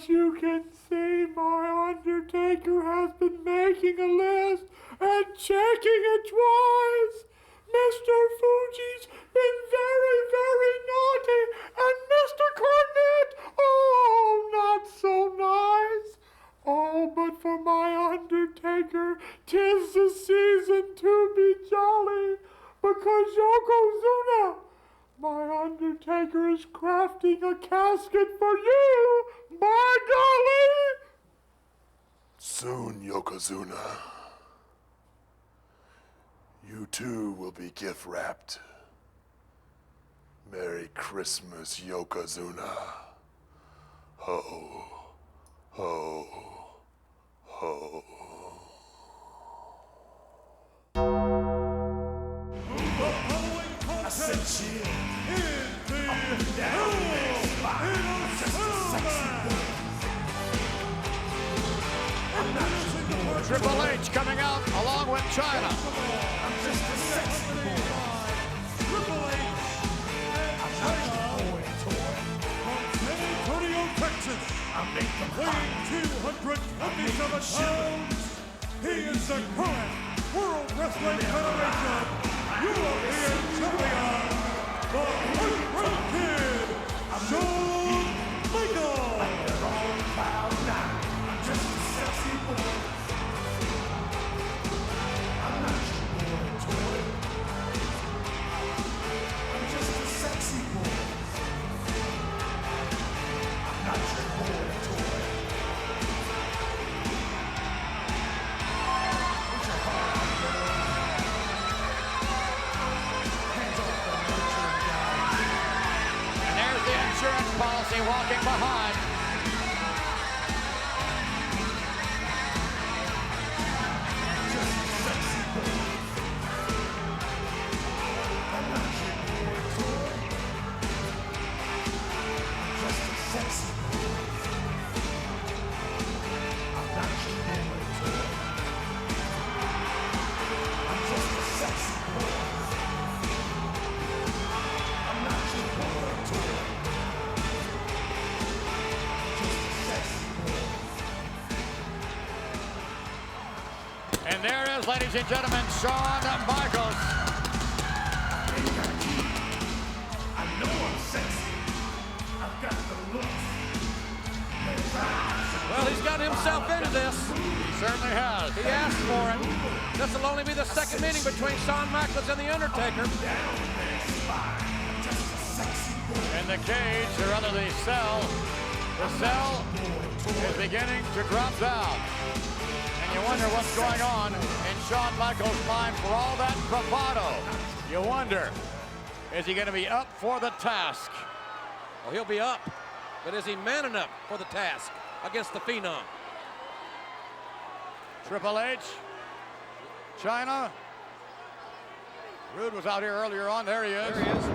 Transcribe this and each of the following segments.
As you can see, my Undertaker has been making a list and checking it twice. Mr. Fuji's been very, very naughty, and Mr. Cornette, oh, not so nice. Oh, but for my Undertaker, 'tis the season to be jolly, because Yokozuna, my Undertaker, is crafting a casket for you, by golly! Soon, Yokozuna, you too will be gift-wrapped. Merry Christmas, Yokozuna. Ho, ho, ho. I said chill. Up and down that spine. I'm just a sexy boy. I'm not your boy. Triple H coming out along with China. I'm just a sexy boy. Triple H. I'm not your boy toy. From San Antonio, Texas, I make them hot. weighing 227 pounds, he is the current World Wrestling Federation European Champion, the Heartbreak Kid, Shawn Michaels. They're on cloud nine. I'm just a sexy boy. I'm not your boy toy. I'm just a sexy boy. I'm not your boy toy. Put your heart out, girl. Hands off the nurturing guys. And there's the insurance policy walking behind. Just a sexy boy. I'm not your boy toy. I'm just a sexy boy. I'm not your boy toy. I'm just a sexy boy. I'm not your boy toy. Just a sexy boy. And there is, ladies and gentlemen, Shawn Michaels. I know I'm sexy. I've got the looks. Well, he's got himself into this. He certainly has. He asked for it. This will only be the second meeting between Shawn Michaels and The Undertaker. In the cage, or rather the cell is beginning to drop down. And you wonder what's going on in Shawn Michaels' mind for all that bravado. You wonder, is he going to be up for the task? Well, he'll be up, but is he man enough for the task against the Phenom? Triple H, China. Rude was out here earlier on. There he is. There he is.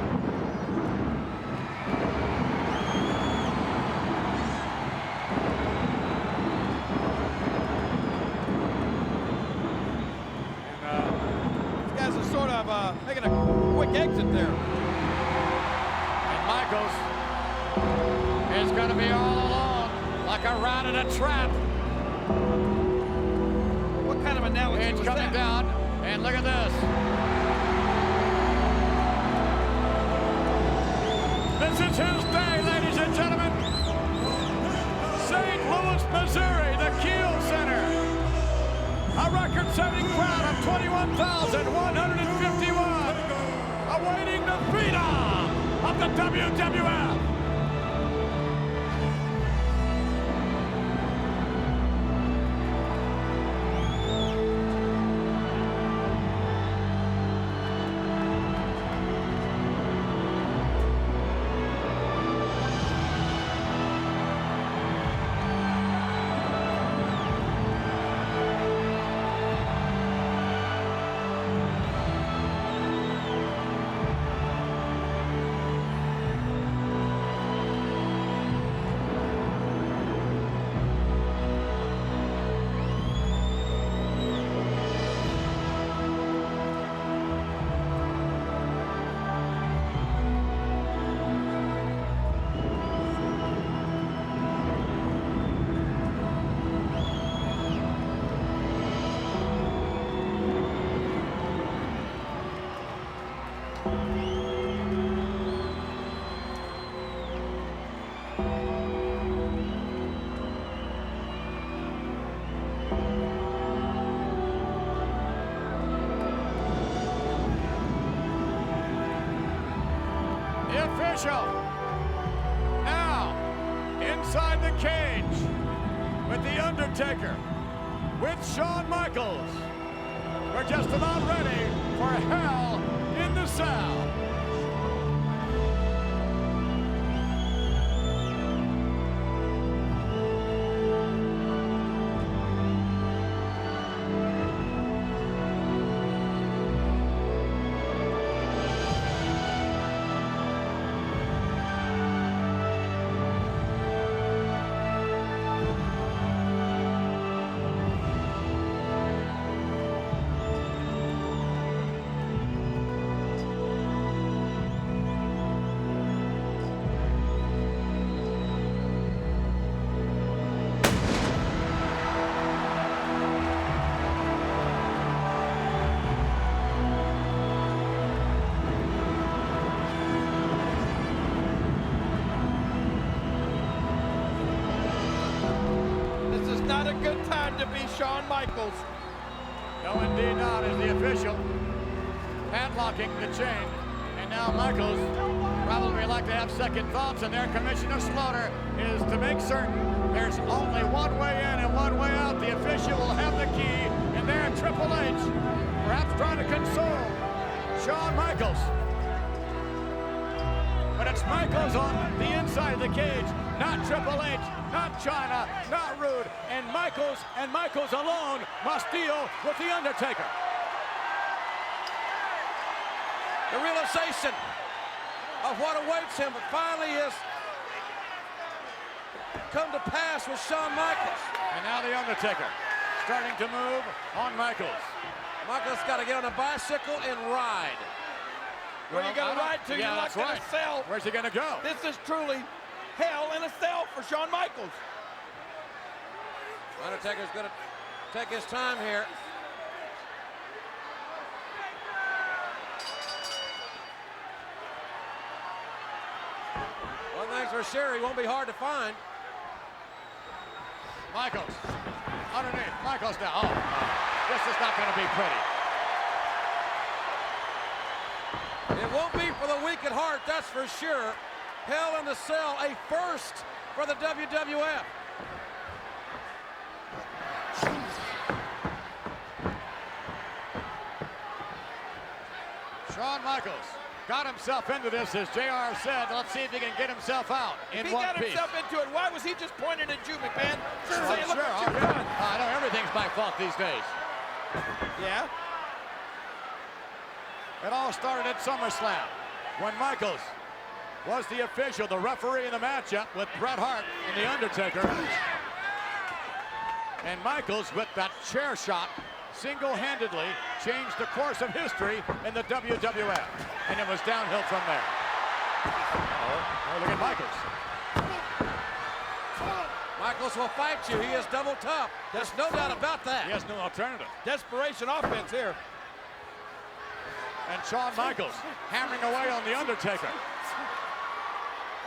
These guys are sort of making a quick exit there. And Michaels is going to be all alone, like a rat in a trap. What kind of analogy It's was coming that? down, and look at this. This is his day, ladies and gentlemen. St. Louis, Missouri, the Kiel Center. A record-setting crowd of 21,151, awaiting the Phenom of the WWF. The official now inside the cage with The Undertaker, with Shawn Michaels. We're just about ready for Hell in the Cell. Not a good time to be Shawn Michaels. No, indeed not, as the official padlocking the chain. And now Michaels probably like to have second thoughts, and their Commissioner Slaughter is to make certain there's only one way in and one way out. The official will have the key, and there Triple H, perhaps trying to console Shawn Michaels. But it's Michaels on the inside of the cage, not Triple H, not China, not Rude, and Michaels alone must deal with The Undertaker. The realization of what awaits him finally has come to pass with Shawn Michaels. And now The Undertaker starting to move on Michaels. Michaels got to get on a bicycle and ride. Where are you going to ride to? Yeah, You're that's locked in right. a cell. Where's he going to go? This is truly hell in a cell for Shawn Michaels. Undertaker's going to take his time here. One thing's for sure, he won't be hard to find. Michaels underneath. Michaels now. Oh, this is not going to be pretty. It won't be for the weak at heart, that's for sure. Hell in the Cell, a first for the WWF. Shawn Michaels got himself into this, as JR said. Let's see if he can get himself out in If he one got piece. himself into it, why was he just pointing at you, McMahon? Just Oh, saying, look sure. what Oh, you've yeah. done. I know everything's my fault these days. Yeah? It all started at SummerSlam when Michaels was the official, the referee in the matchup with Bret Hart and The Undertaker. And Michaels, with that chair shot, single-handedly changed the course of history in the WWF. And it was downhill from there. Oh, look at Michaels. Michaels will fight you, he is double tough. There's no doubt about that. He has no alternative. Desperation offense here. And Shawn Michaels hammering away on The Undertaker.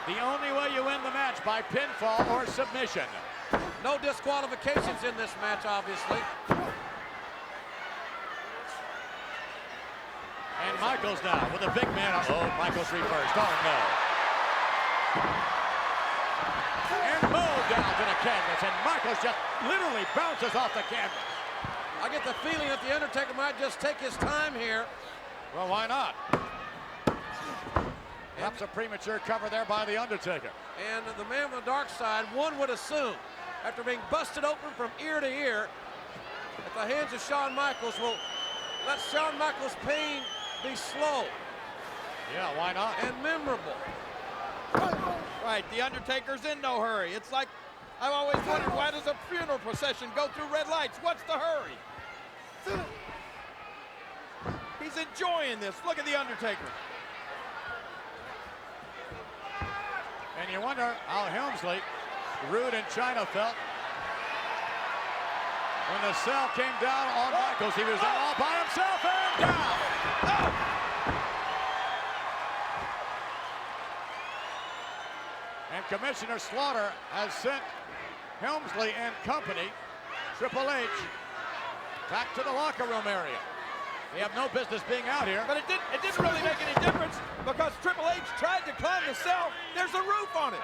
The only way you win the match, by pinfall or submission. No disqualifications in this match, obviously. And Michaels now with a big man. Oh, Michaels reversed. Oh, no. And moved down to the canvas. And Michaels just literally bounces off the canvas. I get the feeling that The Undertaker might just take his time here. Well, why not? Perhaps a premature cover there by The Undertaker. And the man on the dark side, one would assume, after being busted open from ear to ear at the hands of Shawn Michaels, will let Shawn Michaels' pain be slow. Yeah, why not? And memorable. Right, The Undertaker's in no hurry. It's like, I've always wondered, why does a funeral procession go through red lights? What's the hurry? He's enjoying this. Look at The Undertaker. And you wonder how Helmsley, Rude, and China felt when the cell came down on Michaels. He was all by himself and down. And Commissioner Slaughter has sent Helmsley and company, Triple H, back to the locker room area. They have no business being out here. But it didn't really make any difference, because Triple H tried to the cell, there's a roof on it.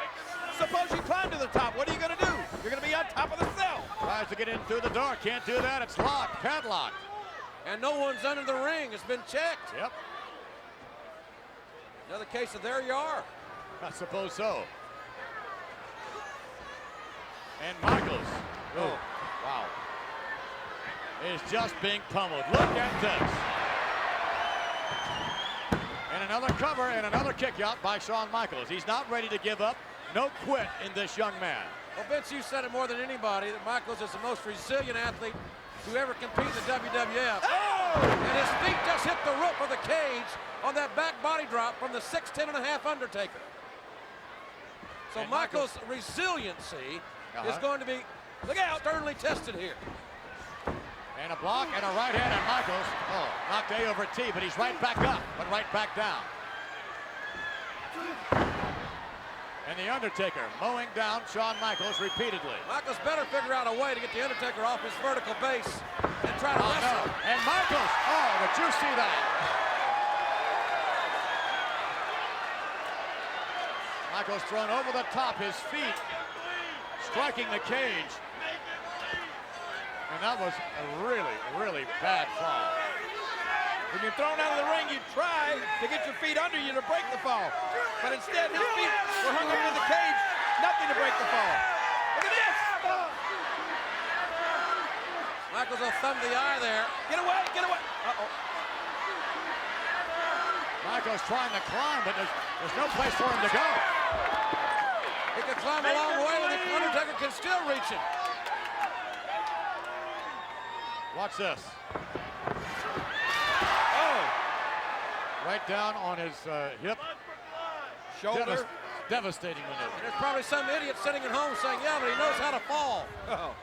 Suppose you climb to the top, what are you gonna do? You're gonna be on top of the cell. Tries to get in through the door, can't do that, it's locked, padlocked. And no one's under the ring. It's been checked. Yep, Another case of there you are. I suppose so. And Michaels, Oh, wow, is just being pummeled. Look at this. And another cover and another kick out by Shawn Michaels. He's not ready to give up. No quit in this young man. well, Vince, you said it more than anybody that Michaels is the most resilient athlete to ever compete in the WWF. And his feet just hit the roof of the cage on that back body drop from the 6'10.5" Undertaker. So And Michaels' resiliency is Uh-huh. going to be, look out, sternly tested here. And a block and a right hand on Michaels. Oh, knocked A over T, but he's right back up, but right back down. And the Undertaker mowing down Shawn Michaels repeatedly. Michaels better figure out a way to get the Undertaker off his vertical base and try to Oh, wrestle. no. And Michaels, oh, did you see that? Michaels thrown over the top, his feet striking the cage. And that was a really, really bad fall. When you're thrown out of the ring, you try to get your feet under you to break the fall. But instead, his feet were hung up to the cage, nothing to break the fall. Look at this! Michaels will thumb the eye there. Get away, get away! Uh-oh. Michaels trying to climb, but there's no place for him to go. He can climb a long way, and the Undertaker can still reach him. Watch this. Oh, Right down on his hip. shoulder. Devastating maneuver. There's probably some idiot sitting at home saying, yeah, but he knows how to fall. Oh.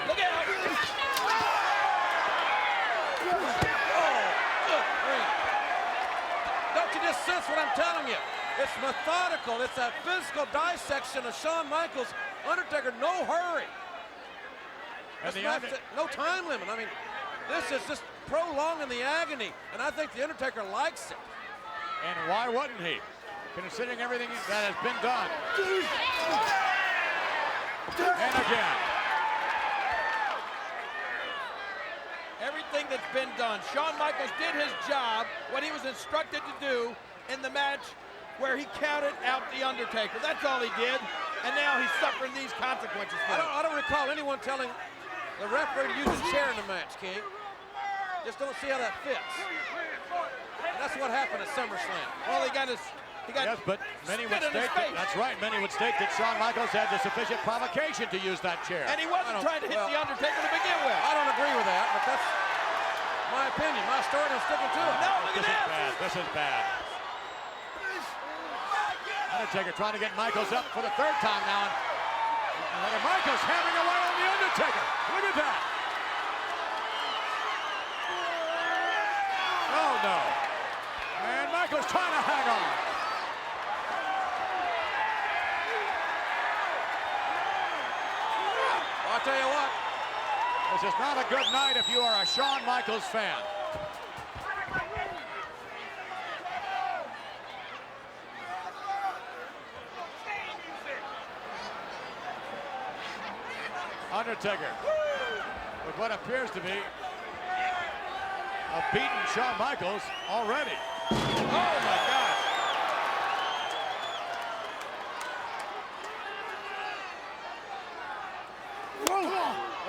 Look out! Oh, good grief. Don't you just sense what I'm telling you? It's methodical. It's a physical dissection of Shawn Michaels. Undertaker, no hurry. And This the match, no time limit. I mean, this is just prolonging the agony, and I think the Undertaker likes it. And why wouldn't he? Considering everything that has been done. And again. Everything that's been done. Shawn Michaels did his job, what he was instructed to do in the match where he counted out the Undertaker. That's all he did. And now he's suffering these consequences for it. I don't recall anyone telling the referee to use a chair in the match, King. Just don't see how that fits. And that's what happened at SummerSlam. Well, he got Yes, but many would spit in his state that, face. that's right, many would state that Shawn Michaels had the sufficient provocation to use that chair. And he wasn't trying to hit the Undertaker to begin with. I don't agree with that, but that's my opinion, my story, and I'm sticking to it. No, look at This is this. bad, this is bad. Undertaker trying to get Michaels up for the third time now. And look at Michaels hammering away on the Undertaker. Look at that. Oh, no. And Michaels trying to hang on. I'll tell you what, This is not a good night if you are a Shawn Michaels fan. Undertaker, with what appears to be a beaten Shawn Michaels already. Oh, my God.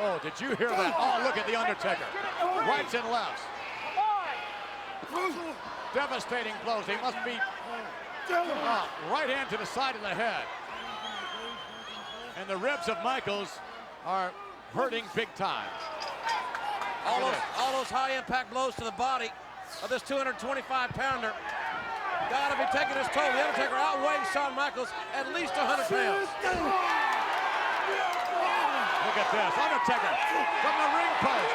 Oh, did you hear that? Oh, look at the Undertaker. Rights and lefts. Devastating blows. He must be right hand to the side of the head. And the ribs of Michaels are hurting big time. all those high impact blows to the body of this 225-pounder gotta be taking his toll. The Undertaker outweighing Shawn Michaels at least 100 pounds. Look at this. Undertaker from the ring post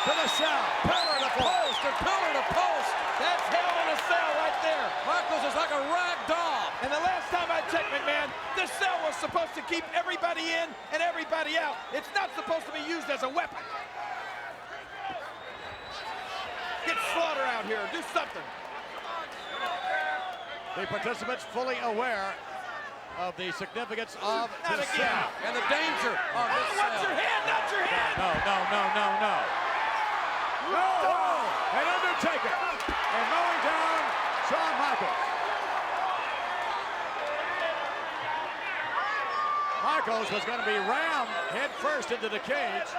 to the cell. Pillar to post to pillar to post. That's hell in a cell right there. Michaels is like a rag doll. And the last time I checked, McMahon, this cell was supposed to keep everybody in and everybody out. It's not supposed to be used as a weapon. Get Slaughter out here. Do something. The participants fully aware of the significance of Not the again. cell. And the danger of this Not cell. your hand, not your hand. No. An Undertaker. And mowing down Shawn Michaels. Michaels was going to be rammed head first into the cage.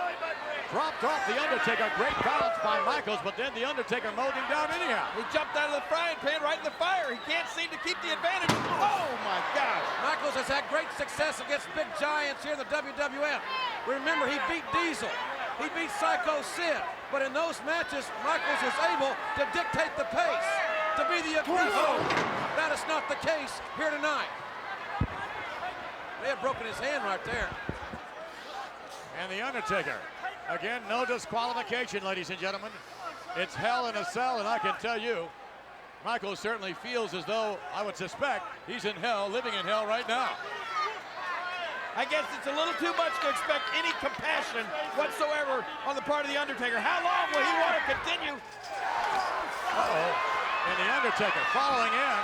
Dropped off the Undertaker. Great balance by Michaels, but then the Undertaker mowed him down anyhow. He jumped out of the frying pan right in the fire. He can't seem to keep the advantage. Oh, my gosh. Michaels has had great success against big giants here in the WWF. Remember, he beat Diesel. He beat Psycho Sid. But in those matches, Michaels was able to dictate the pace, to be the aggressor. That is not the case here tonight. May have broken his hand right there. And the Undertaker. Again, no disqualification, ladies and gentlemen. It's hell in a cell, and I can tell you, Michaels certainly feels as though, I would suspect, he's in hell, living in hell right now. I guess it's a little too much to expect any compassion whatsoever on the part of the Undertaker. How long will he want to continue? And the Undertaker following in,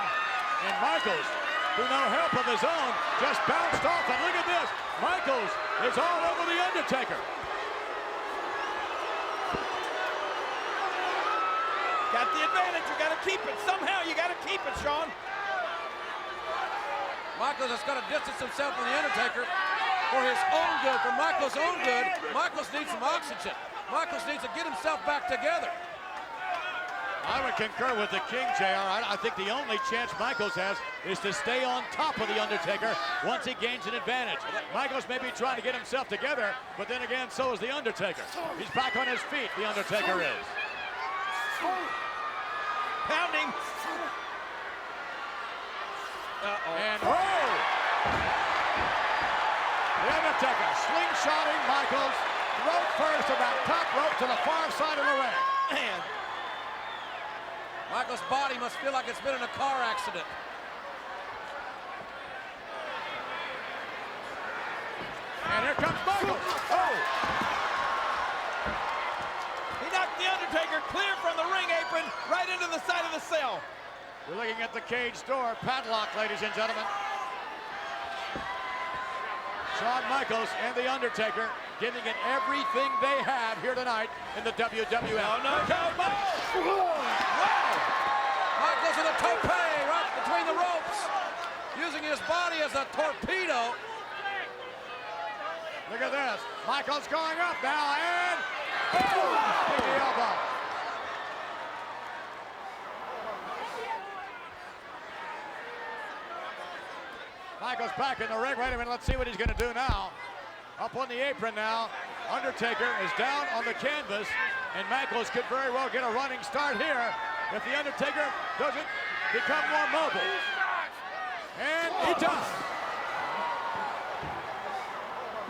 and Michaels, through no help of his own, just bounced off, and look at this. Michaels is all over the Undertaker. Got the advantage. You got to keep it. Somehow you got to keep it, Shawn. Michaels has got to distance himself from the Undertaker for his own good, for Michaels' own good. Michaels needs some oxygen. Michaels needs to get himself back together. I would concur with the King, JR. I think the only chance Michaels has is to stay on top of the Undertaker once he gains an advantage. Michaels may be trying to get himself together, but then again, so is the Undertaker. He's back on his feet, the Undertaker is. Pounding. And the Undertaker slingshotting Michaels, throat first about top rope to the far side of the ring. Man. Michaels' body must feel like it's been in a car accident. And here comes Michaels. He knocked the Undertaker clear from the ring apron right into the side of the cell. We're looking at the cage door, padlock, ladies and gentlemen. Shawn Michaels and the Undertaker giving it everything they have here tonight in the WWF. No. Michaels with a tope right between the ropes, using his body as a torpedo. Look at this. Michaels going up now, and the elbow. Michaels back in the ring. Wait a minute, let's see what he's going to do now. Up on the apron now. Undertaker is down on the canvas, and Michaels could very well get a running start here if the Undertaker doesn't become more mobile. And he does.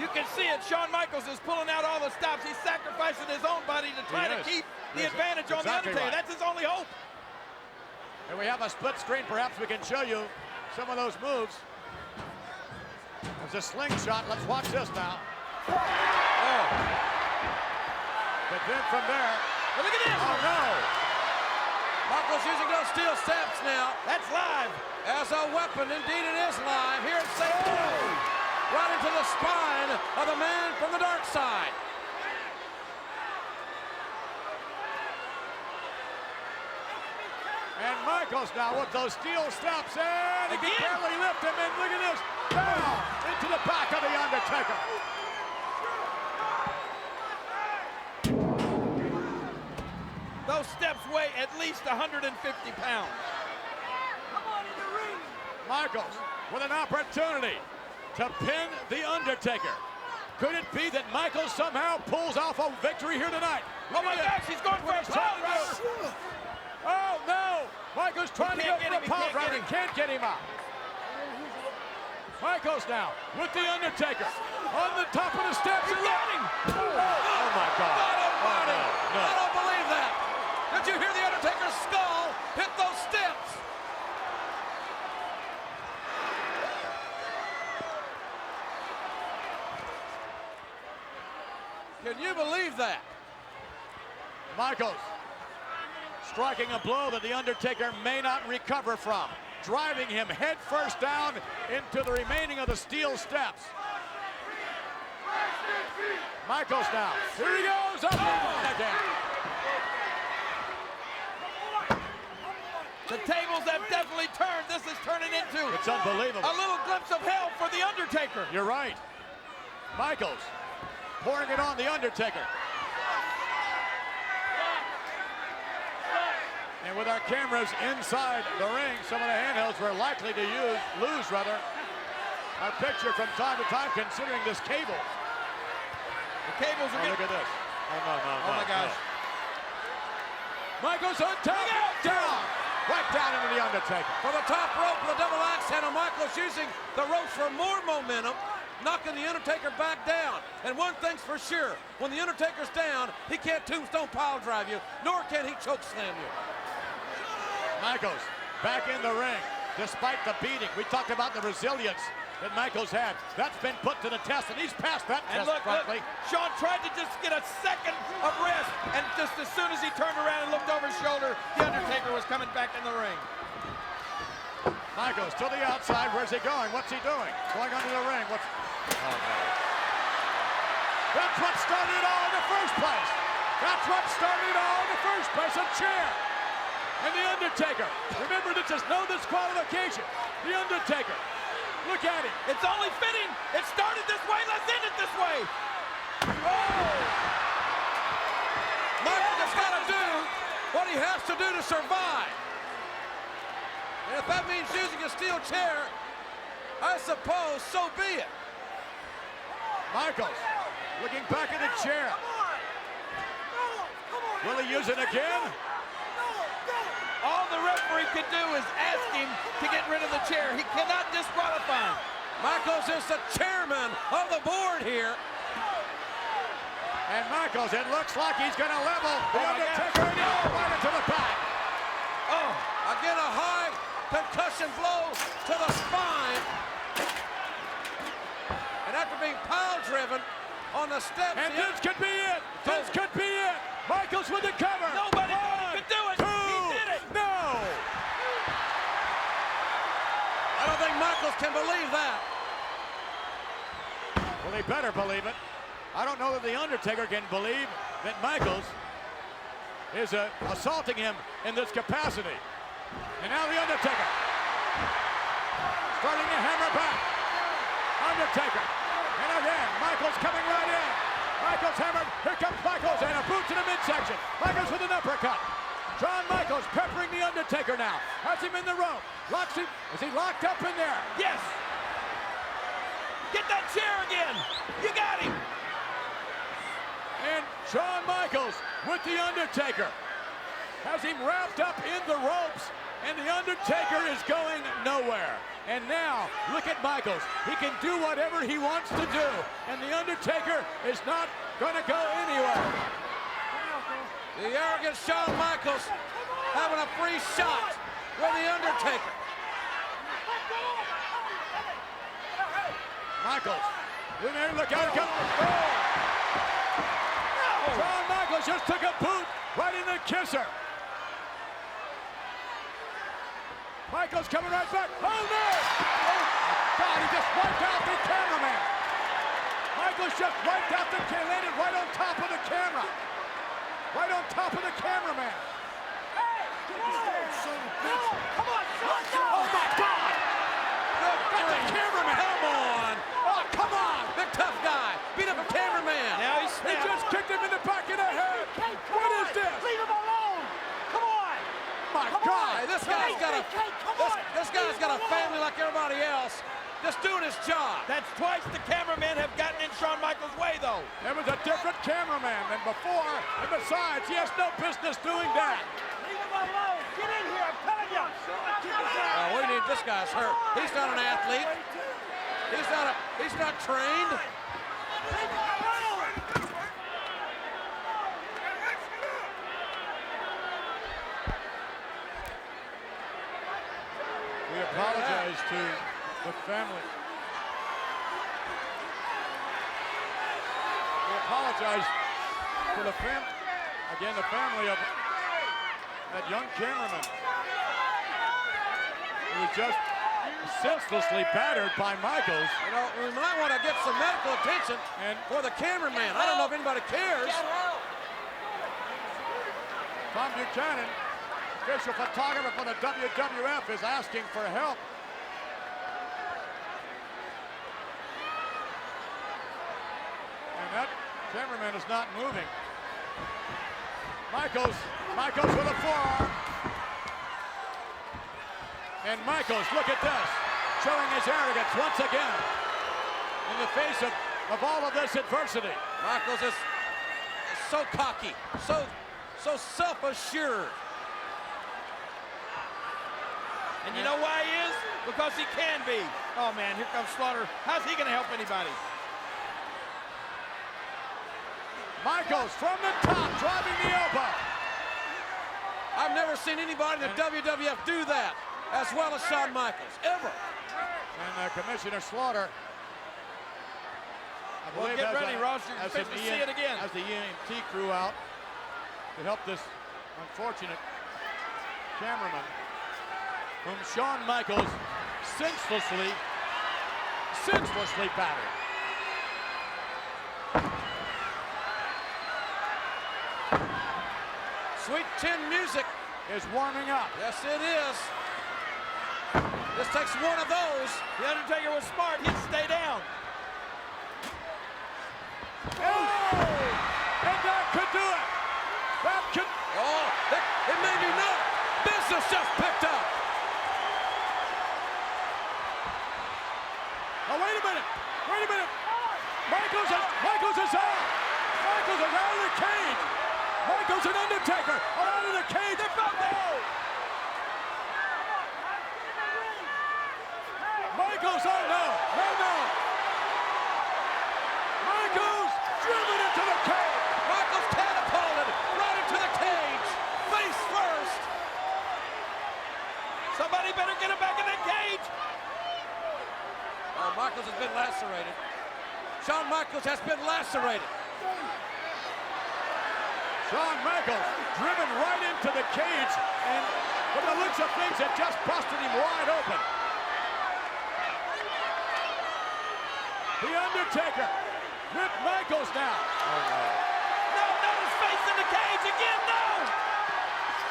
You can see it. Shawn Michaels is pulling out all the stops. He's sacrificing his own body to try to keep the advantage on the Exactly Undertaker. right. That's his only hope. And we have a split screen. Perhaps we can show you some of those moves. There's a slingshot. Let's watch this now. But then from there, Look at this. oh no! Michaels using those steel steps now That's live. as a weapon. Indeed, it is live here at St. Louis. Right into the spine of the man from the dark side. And Michaels now with those steel steps, and he can barely lift him, and look at this, down into the back of the Undertaker. Those steps weigh at least 150 pounds. Michaels with an opportunity to pin the Undertaker. Could it be that Michaels somehow pulls off a victory here tonight? Oh my gosh, he's going for a power driver. Oh no! Michaels trying to go Can't for a get him, power he can't driver. get him. Can't get him out. Michaels now with the Undertaker on the top of the steps. He's got him. Oh my God! God almighty! Oh, no. I don't believe that. Did you hear the Undertaker's skull hit those steps? Can you believe that? Michaels striking a blow that The Undertaker may not recover from, driving him head first down into the remaining of the steel steps. Michaels now. Here he goes. Up and again. The tables have definitely turned. This is turning into It's unbelievable. a little glimpse of hell for The Undertaker. You're right. Michaels pouring it on The Undertaker. And with our cameras inside the ring, some of the handhelds we're likely to lose our picture from time to time, considering this cable. The cables are Look at this. Oh my gosh. Michaels on top, down. Right down into The Undertaker. For the top rope of the double axe handle, Michaels using the ropes for more momentum, knocking The Undertaker back down. And one thing's for sure, when The Undertaker's down, he can't tombstone pile drive you, nor can he choke slam you. Michaels back in the ring, despite the beating. We talked about the resilience that Michaels had. That's been put to the test, and he's passed that And test, look, frankly. Sean tried to just get a second of rest, and just as soon as he turned around and looked over his shoulder, The Undertaker was coming back in the ring. Michaels to the outside. Where's he going? What's he doing? Going under the ring. Oh, no. That's what started it all in the first place. That's what started it all in the first place. A chair. And The Undertaker. Remember, this is no disqualification. The Undertaker. Look at him. It's only fitting. It started this way. Let's end it this way. Oh! Michaels has got to do what he has to do to survive. And if that means using a steel chair, I suppose so be it. Michaels looking back at the chair. Will he use it again? All the referee can do is ask him to get rid of the chair. He cannot disqualify him. Michaels is the chairman of the board here. And Michaels, it looks like he's going to level The my Undertaker right into the back. Oh, again a high concussion blow to the spine. And after being pile driven on the steps. And this could be it. This could be it. Michaels with the cover. Nobody could do it. He did it. No. I don't think Michaels can believe that. Well, he better believe it. I don't know that The Undertaker can believe that Michaels is assaulting him in this capacity. And now The Undertaker starting to hammer back. Undertaker. And again, Michaels coming right in. Michaels hammered. Here comes Michaels and a boot to the midsection. Michaels with an uppercut. Shawn Michaels peppering The Undertaker now. Has him in the rope. Locks him. Is he locked up in there? Yes. Get that chair again. You got him. And Shawn Michaels with The Undertaker has him wrapped up in the ropes, and The Undertaker is going nowhere. And now, look at Michaels. He can do whatever he wants to do, and The Undertaker is not going to go anywhere. The arrogant Shawn Michaels having a free shot with The Undertaker. Michaels, in there, look out, come. Shawn Michaels just took a boot right in the kisser. Michaels coming right back. Oh, no! Oh, God, he just wiped out the cameraman. Michaels just wiped out the camera, landed right on top of the camera. Right on top of the cameraman. Come on, Oh, my God! Got the cameraman. Come on. Oh, come on! Big tough guy. Beat up a cameraman. Now he's He snapped. just kicked him in the back of the head. What is this? Leave him alone. Come on. My Hey, God! this guy's got a this guy's got a family like everybody else. Just doing his job. That's twice the cameramen have gotten in Shawn Michaels' way, though. It was a different cameraman than before, and besides, he has no business doing that. Leave him alone. Get in here. I'm telling you. We need this guy's hurt. He's not an athlete. He's not trained. Leave him alone. We apologize to the family. We apologize to the family. Again, the family of that young cameraman who was just senselessly battered by Michaels. You know, we might want to get some medical attention for the cameraman. I don't know if anybody cares. Tom Buchanan, official photographer for the WWF, is asking for help. And that cameraman is not moving. Michaels with a forearm. And Michaels, look at this, showing his arrogance once again in the face of all of this adversity. Michaels is so cocky, so self-assured. And you know why he is? Because he can be. Oh man, here comes Slaughter. How's he gonna help anybody? Michaels from the top, driving the elbow. I've never seen anybody in the WWF do that as well as Shawn Michaels, ever. And Commissioner Slaughter, I believe, get ready, Ross. You're as fixing to see it again. As the EMT crew out to help this unfortunate cameraman, whom Shawn Michaels senselessly battered. Sweet Chin music is warming up. Yes, it is. This takes one of those. The Undertaker was smart. He'd stay down. Oh! And that could do it. That could. Oh, it may be not. Business just picked up. Oh, wait a minute. Wait a minute. Michaels is out. Michaels is out of the cage. Michaels and Undertaker are out of the cage. They're both out. Michaels, oh no. Michaels driven into the cage. Michaels catapulted right into the cage. Face first. Somebody better get him back in that cage. Oh, Michaels has been lacerated. Shawn Michaels has been lacerated. Shawn Michaels driven right into the cage, and from the looks of things, it just busted him wide open. The Undertaker with Michaels now. Oh no. No, not his face in the cage again, no!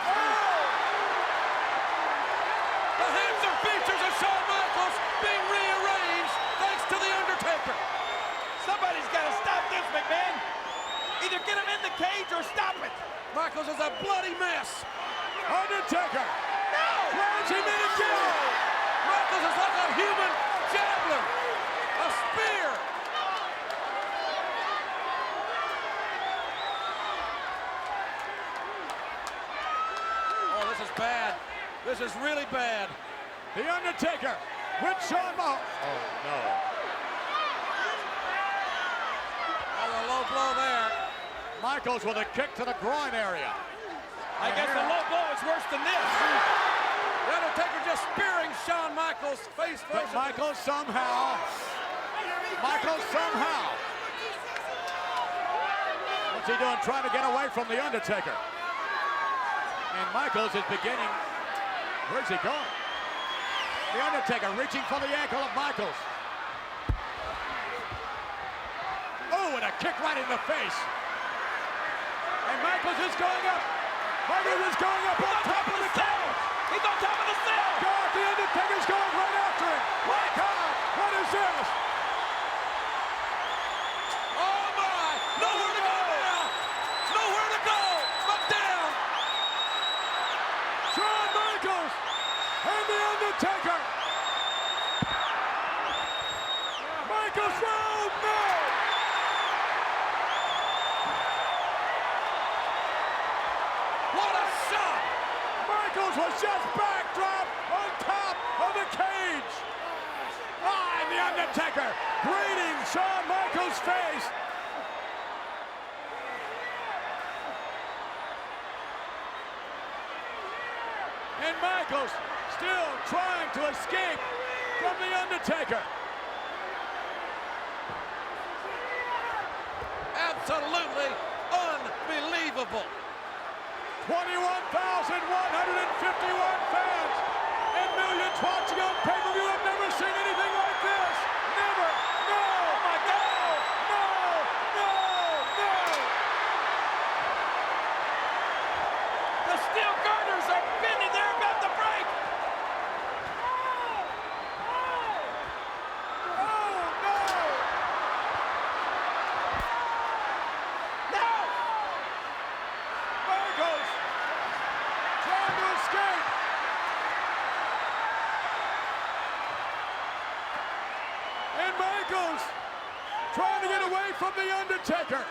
Oh! The handsome features of Shawn Michaels being rearranged thanks to The Undertaker. Somebody's got to stop this, McMahon. Either get him in the cage or stop it. Michaels is a bloody mess. Undertaker. No! Throws him in again. Michaels is like a human javelin. A spear. Oh, this is bad. This is really bad. The Undertaker with Shawn Michaels. Oh no. Oh, a low blow there. Michaels with a kick to the groin area. I guess a low blow is worse than this. The Undertaker just spearing Shawn Michaels face But first. Michaels somehow. What's he doing? Trying to get away from the Undertaker. And Michaels is beginning. Where's he going? The Undertaker reaching for the ankle of Michaels. Oh, and a kick right in the face. And Michaels is going up. Michaels is going up on top of the cage. He's on top of the cell. God, the Undertaker's going right after him. My God, what is this? Oh my! Nowhere to go now! Nowhere to go but down! Shawn Michaels and the Undertaker. Michaels, oh no! What a shot! Michaels was just backdropped on top of the cage. And the Undertaker grading Shawn Michaels' face. And Michaels still trying to escape from the Undertaker. Absolutely unbelievable. 21,151 fans and millions watching on pay-per-view have never seen anything like this. Never. No. Oh my God. No. No. No. The steel girders are bending. They're about to break. Trying to get away from The Undertaker.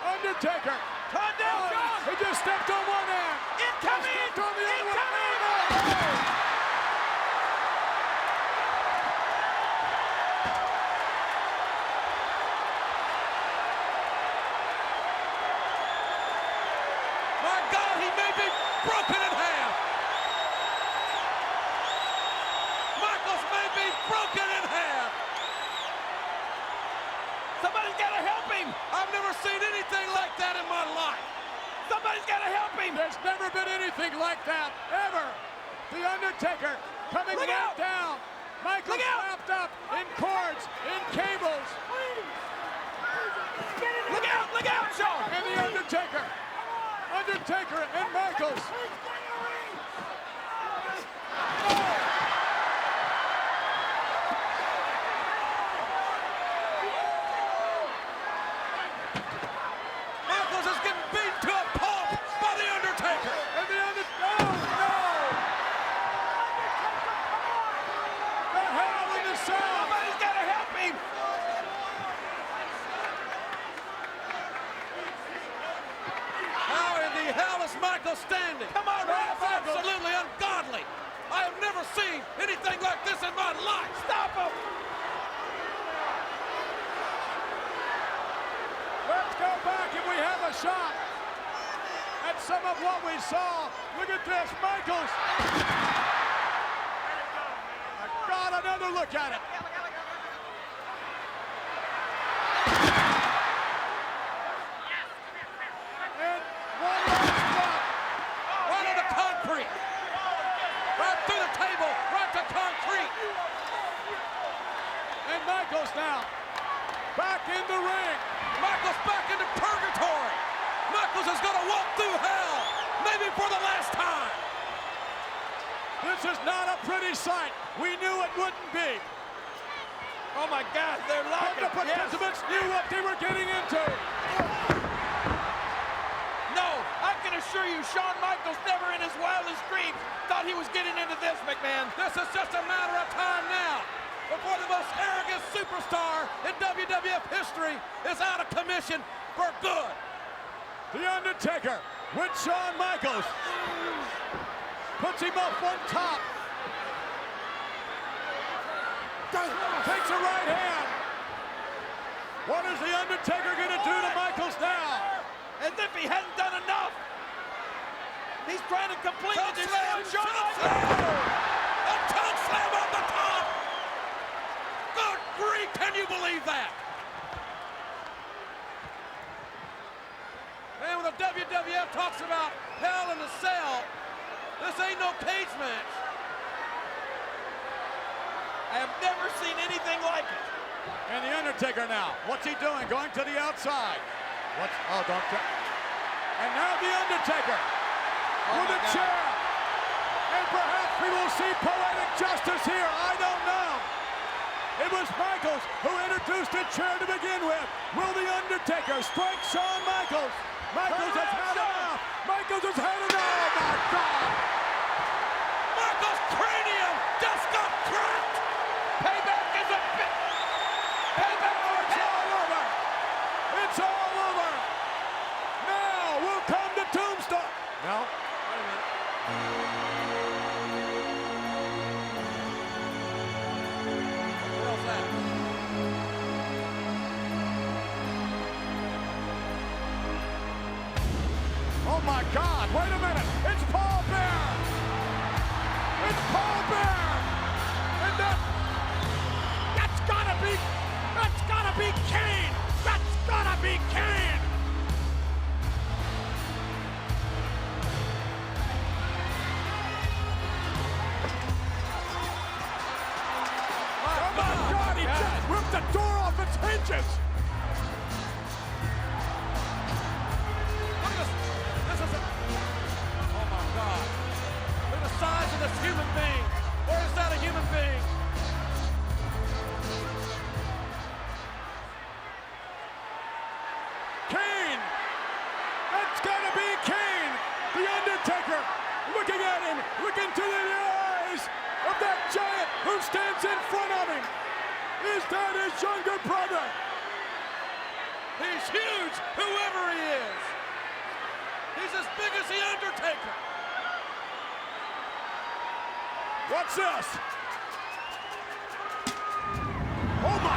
Undertaker. Calm down, John. He just stepped on one end. Incoming. Stepped on the other one. My God, he may be broken in half. Michaels may be broken in half. Somebody's got to help him. I've never seen anything like that in my life. Somebody's got to help him. There's never been anything like that, ever. The Undertaker coming Look right out. down. Michaels Look out. wrapped up in cords, in cables. Look out, Shawn. And The Undertaker. Undertaker and Michaels. Michaels is getting beat to a pulp by The Undertaker. And The Undertaker. Oh, no. The Hell in the Cell. Somebody's got to help him. How in the hell is Michaels standing? Come on, Ref. That's absolutely ungodly. I have never seen anything like this in my life. Stop him. Let's go back and we have a shot at some of what we saw. Look at this, Michaels. I got another look at it. And one last drop. Right on the concrete. Right through the table, right to concrete. And Michaels now back in the ring. Michaels back into purgatory. Michaels is going to walk through hell, maybe for the last time. This is not a pretty sight. We knew it wouldn't be. Oh my God, they're But locking. the participants knew what they were getting into. No, I can assure you, Shawn Michaels never in his wildest dreams thought he was getting into this, McMahon. This is just a matter of time now before the most arrogant superstar in WWF history is out of commission for good. The Undertaker with Shawn Michaels puts him up on top. Takes a right hand. What is The Undertaker going to do to Michaels now? As if he hadn't done enough. He's trying to completely destroy Shawn Michaels. A tongue slam on the top. Good grief, can you believe that? And when the WWF talks about hell in the cell, this ain't no cage match. I have never seen anything like it. And The Undertaker now. What's he doing? Going to the outside. Don't try. And now The Undertaker with a chair. And perhaps we will see poetic justice here. I don't know. It was Michaels who introduced the chair to begin with. Will The Undertaker strike Shawn Michaels? Michaels has had enough. Michaels has had enough. Oh my God. Michaels' cranium just got cracked. Payback is a bit. Payback for It's him. all over. It's all over. Now we'll come to Tombstone. No. Wait a minute. What else that? Oh my God, wait a minute. It's Paul Bear. It's Paul Bear. And that's gotta be Kane. That's gotta be Kane. inches. Look at this. This is a... Oh, my God. Look at the size of this human being. Or is that a human being? Kane! That's gotta be Kane! The Undertaker looking at him, looking to the eyes of that giant who stands in front of him. Is that his younger brother? He's huge, whoever he is. He's as big as the Undertaker. What's this? Oh my!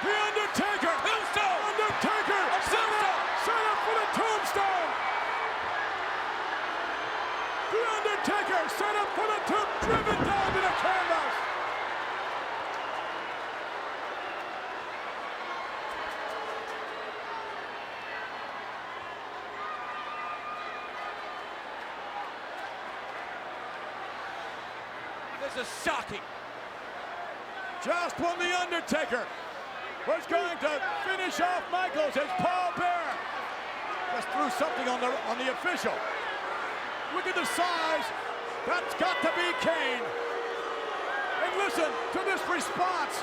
The Undertaker! Tombstone! Undertaker! Set up for the tombstone! The Undertaker set up for the tomb, driven down to the canvas! This is shocking. Just when the Undertaker was going to finish off Michaels as Paul Bearer just threw something on the official. Look at the size. That's got to be Kane. And listen to this response.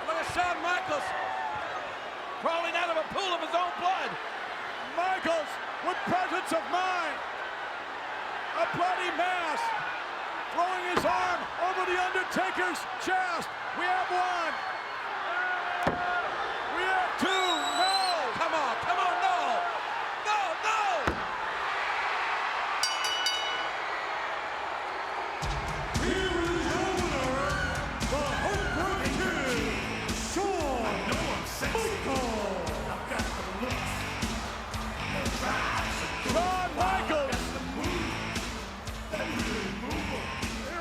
Look at Shawn Michaels crawling out of a pool of his own blood. Michaels with presence of mind. A bloody mass. Throwing his arm over the Undertaker's chest. We have one. We have two. No. Come on, no. No, no. Here is your winner, the Heartbreak Kid, Shawn Michaels. I've got the looks. Shawn Michaels.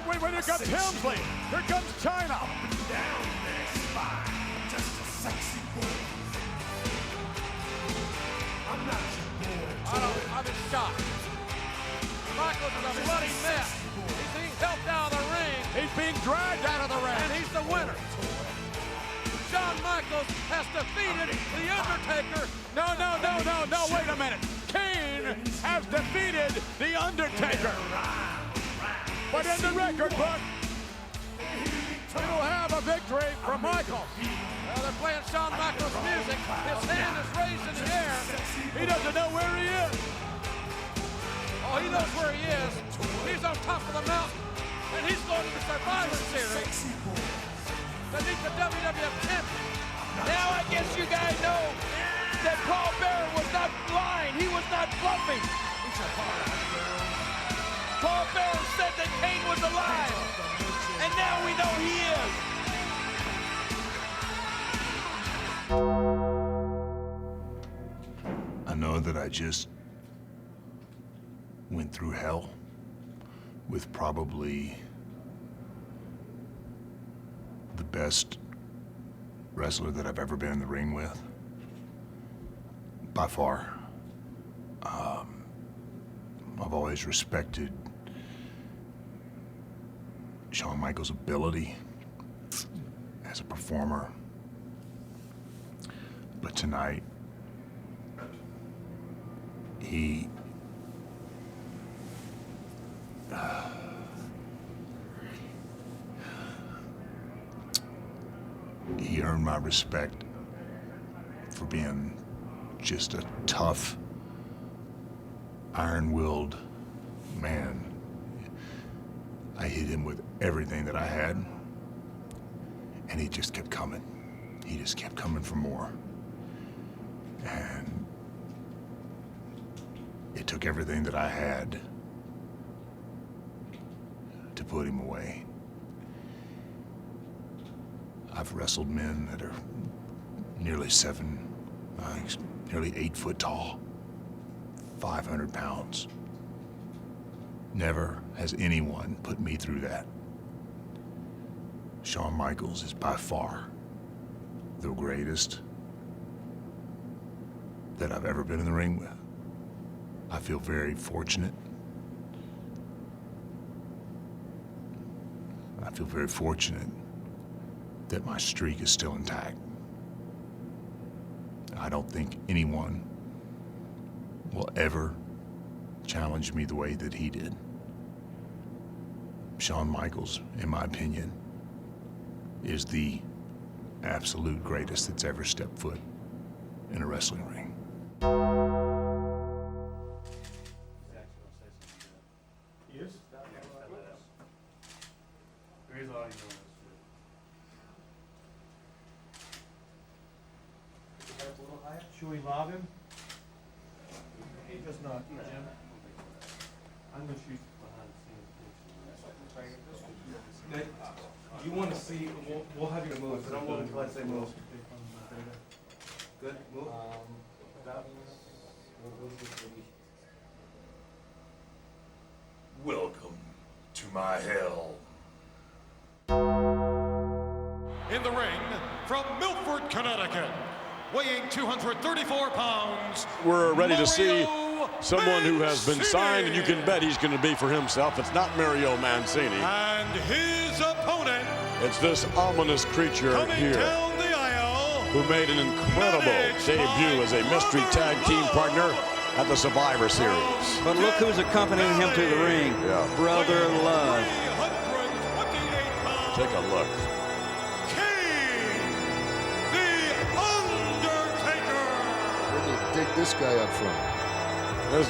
Wait, here comes Helmsley. Here comes China. I'm in shock. Michaels is a bloody mess. He's being helped out of the ring. He's being dragged out of the ring. And he's the winner. Shawn Michaels has defeated The Undertaker. No, wait a minute. Kane has defeated The Undertaker. But in the record book, it'll have a victory for Michaels. Well, they're playing Shawn Michaels' music. His hand is raised in the air. He doesn't know where he is. Oh, he knows where he is. He's on top of the mountain. And he's going to the Survivor Series to meet the WWF champion. Now I guess you guys know that Paul Bearer was not lying. He was not bluffing. Paul Bearer said that Kane was alive. And now we know he is. I know that I just went through hell with probably the best wrestler that I've ever been in the ring with, by far. I've always respected Shawn Michaels' ability as a performer, but tonight, he earned my respect for being just a tough, iron-willed man. I hit him with everything that I had, and he just kept coming. He just kept coming for more. And it took everything that I had to put him away. I've wrestled men that are nearly nearly 8 foot tall, 500 pounds. Never has anyone put me through that. Shawn Michaels is by far the greatest that I've ever been in the ring with. I feel very fortunate. I feel very fortunate that my streak is still intact. I don't think anyone will ever challenge me the way that he did. Shawn Michaels, in my opinion, is the absolute greatest that's ever stepped foot in a wrestling ring. Should we lob him? He does not, Jim. I'm gonna shoot behind the scenes. You want to see? We'll have you move. Don't move until I say move. Good. Move. Welcome to my hell. In the ring, from Milford, Connecticut, weighing 234 pounds. We're ready to see Mario someone who has been Mancini. signed, and you can bet he's going to be for himself. It's not Mario Mancini. And his opponent, It's this ominous creature coming here down the aisle, who made an incredible managed debut by as a mystery Brother tag team Love. partner at the Survivor Series. But look who's accompanying him to the ring. Yeah. Brother Love. 328 pounds, Take a look. Kane, the Undertaker. Where did you dig this guy up from?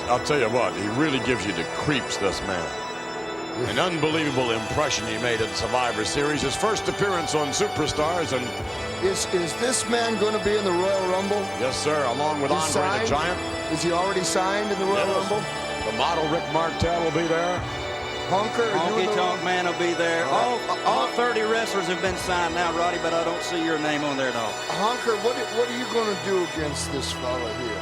I'll tell you what, he really gives you the creeps, this man. An unbelievable impression he made at the Survivor Series. His first appearance on Superstars, and Is this man going to be in the Royal Rumble? yes, sir, along with He's Andre the signed? Giant. Is he already signed in the Royal Yes. Rumble? The model Rick Martel will be there. Hunker, are you Honky in the Tonk Man will be there. All 30 wrestlers have been signed now, Roddy, but I don't see your name on there, dog. Hunker, what are you going to do against this fella here?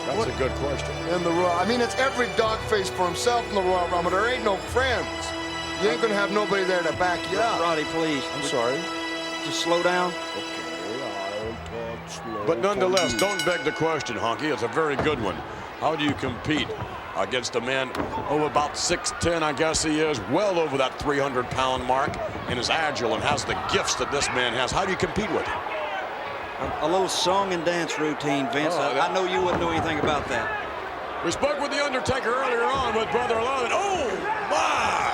That's a good question. In the Royal, I mean, it's every dog face for himself in the Royal Rumble. There ain't no friends. You ain't going to have nobody there to back you up. Roddy, please. I'm sorry. Just slow down. Okay, I'll talk slow. But nonetheless, for you. don't beg the question, Honky. It's a very good one. How do you compete against a man, about 6'10", I guess he is, well over that 300-pound mark, and is agile and has the gifts that this man has? How do you compete with him? A little song and dance routine, Vince. I know you wouldn't know anything about that. We spoke with The Undertaker earlier on with Brother Love, and oh, my!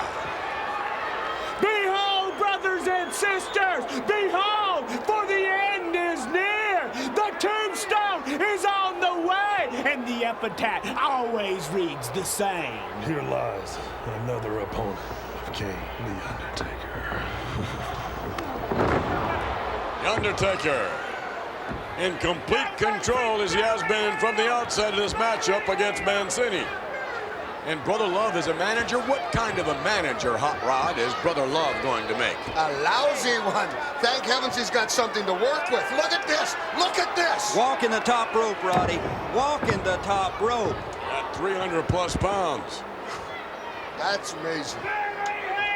Behold, brothers and sisters, behold, for the end is near. The tombstone is on the way, and the epitaph always reads the same. Here lies another opponent of Kane, the Undertaker. The Undertaker, in complete control as he has been from the outset of this matchup against Mancini. And Brother Love is a manager. What kind of a manager, Hot Rod, is Brother Love going to make? A lousy one. Thank heavens he's got something to work with. Look at this. Look at this. Walk in the top rope, Roddy. Walk in the top rope. At 300+ pounds. That's amazing.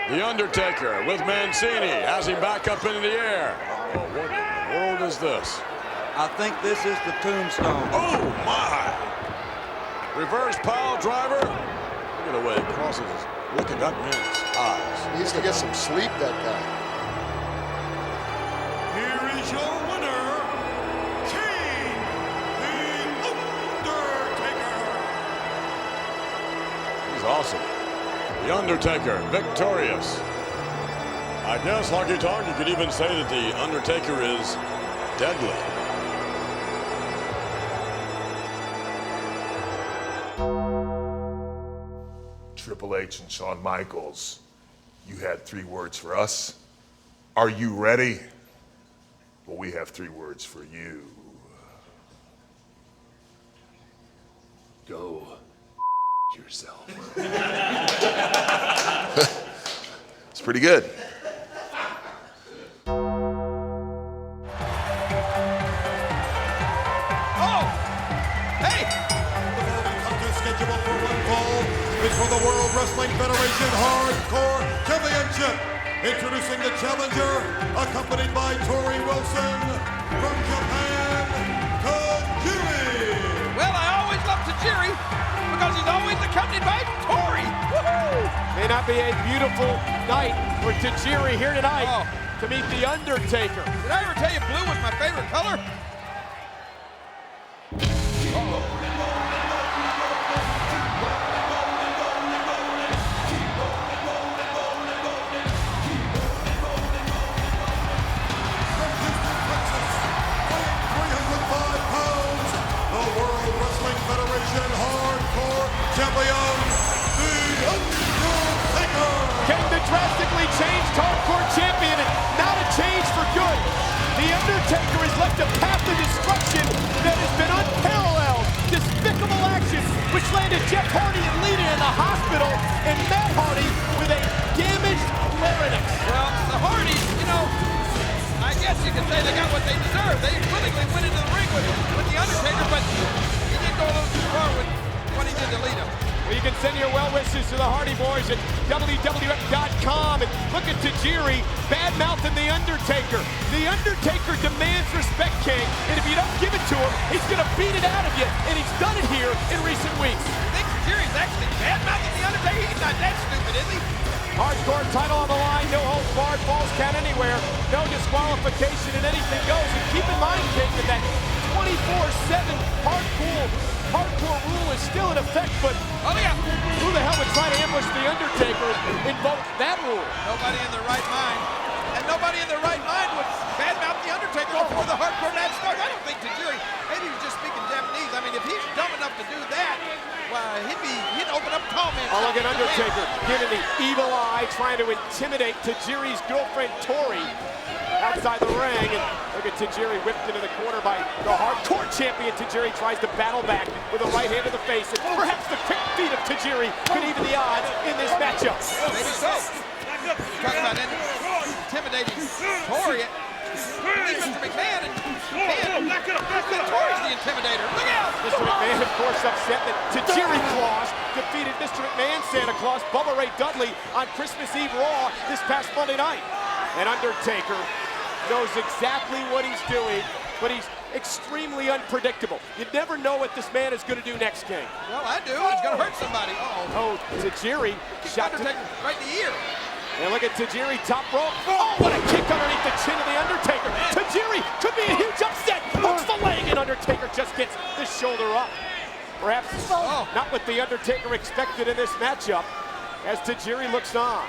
The Undertaker with Mancini has him back up into the air. Oh, what in the world is this? I think this is the tombstone. Oh, my! Reverse pile driver. Look at the way it crosses his. Look at that man's eyes. He needs to get some sleep, that guy. Here is your winner, Kane, the Undertaker. He's awesome. The Undertaker, victorious. I guess, Honky Tonk, you could even say that the Undertaker is deadly. Triple H and Shawn Michaels, you had 3 words for us. Are you ready? Well, we have 3 words for you. Go yourself. It's pretty good. Scheduled for one fall is for the World Wrestling Federation Hardcore Championship. Introducing the challenger, accompanied by Tori Wilson from Japan, Tajiri. Well, I always love Tajiri he's accompanied by Tori. Woohoo! May not be a beautiful night for Tajiri here tonight to meet The Undertaker. Did I ever tell you blue was my favorite color? Champion, The Undertaker! Getting the drastically changed hardcore champion, and not a change for good. The Undertaker has left a path of destruction that has been unparalleled. Despicable actions which landed Jeff Hardy and Lita in the hospital, and Matt Hardy with a damaged larynx. Well, the Hardys, you know, I guess you could say they got what they deserved. They willingly went into the ring with The Undertaker, but he did go a little too far with what he did to Lita. Well, you can send your well wishes to the Hardy Boys at WWF.com, and look at Tajiri bad-mouthing The Undertaker. The Undertaker demands respect, King, and if you don't give it to him, he's gonna beat it out of you, and he's done it here in recent weeks. You think Tajiri's actually bad-mouthing The Undertaker? He's not that stupid, is he? Hardcore title on the line, no holds barred, falls count anywhere, no disqualification, and anything goes. And keep in mind, King, that 24/7 hardcore rule is still in effect, but who the hell would try to ambush The Undertaker and invoke that rule? Nobody in their right mind. And nobody in their right mind would badmouth The Undertaker before the hardcore match starts. I don't think Tajiri, maybe he was just speaking Japanese. I mean, if he's dumb enough to do that, well, he'd open up comment. Oh, look at Undertaker giving the evil eye, trying to intimidate Tajiri's girlfriend, Tori, outside the ring. And look at Tajiri whipped into the corner by the hardcore champion. Tajiri tries to battle back with a right hand to the face, and perhaps the quick feet of Tajiri could even the odds in this matchup. Maybe so. Talking about intimidating Tori. Mr. McMahon and Tori's the intimidator. Look out! Mr. McMahon, of course, upset that Tajiri Claus defeated Mr. McMahon Santa Claus, Bubba Ray Dudley, on Christmas Eve Raw this past Monday night. And Undertaker knows exactly what he's doing, but he's extremely unpredictable. You never know what this man is going to do next, King. Well, I do. He's going to hurt somebody. Oh, Tajiri shot Undertaker right in the ear. And look at Tajiri, top rope. Oh, what a kick underneath the chin of The Undertaker. Tajiri could be a huge upset. Hooks the leg, and Undertaker just gets the shoulder up. Perhaps not what The Undertaker expected in this matchup, as Tajiri looks on.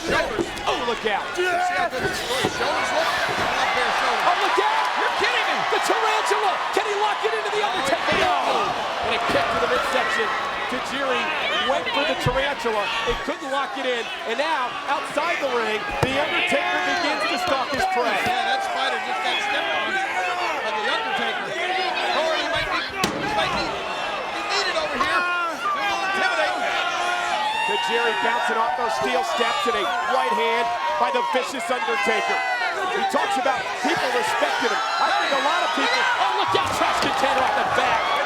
Shoulders. Oh, look out. See how good his shoulders look? Up there, shoulders. Oh, look out. You're kidding me. The tarantula. Can he lock it into The Undertaker? No. And a kick to the midsection. Tajiri went for the tarantula. It couldn't lock it in. And now, outside the ring, The Undertaker begins to stalk his prey. Yeah, that spider just got stepped on by The Undertaker. Tori might be needed over here. We'll intimidate. Tajiri bouncing off those steel steps in a right hand by the vicious Undertaker. He talks about people respecting him. I think a lot of people. Oh, look out, trash container off the back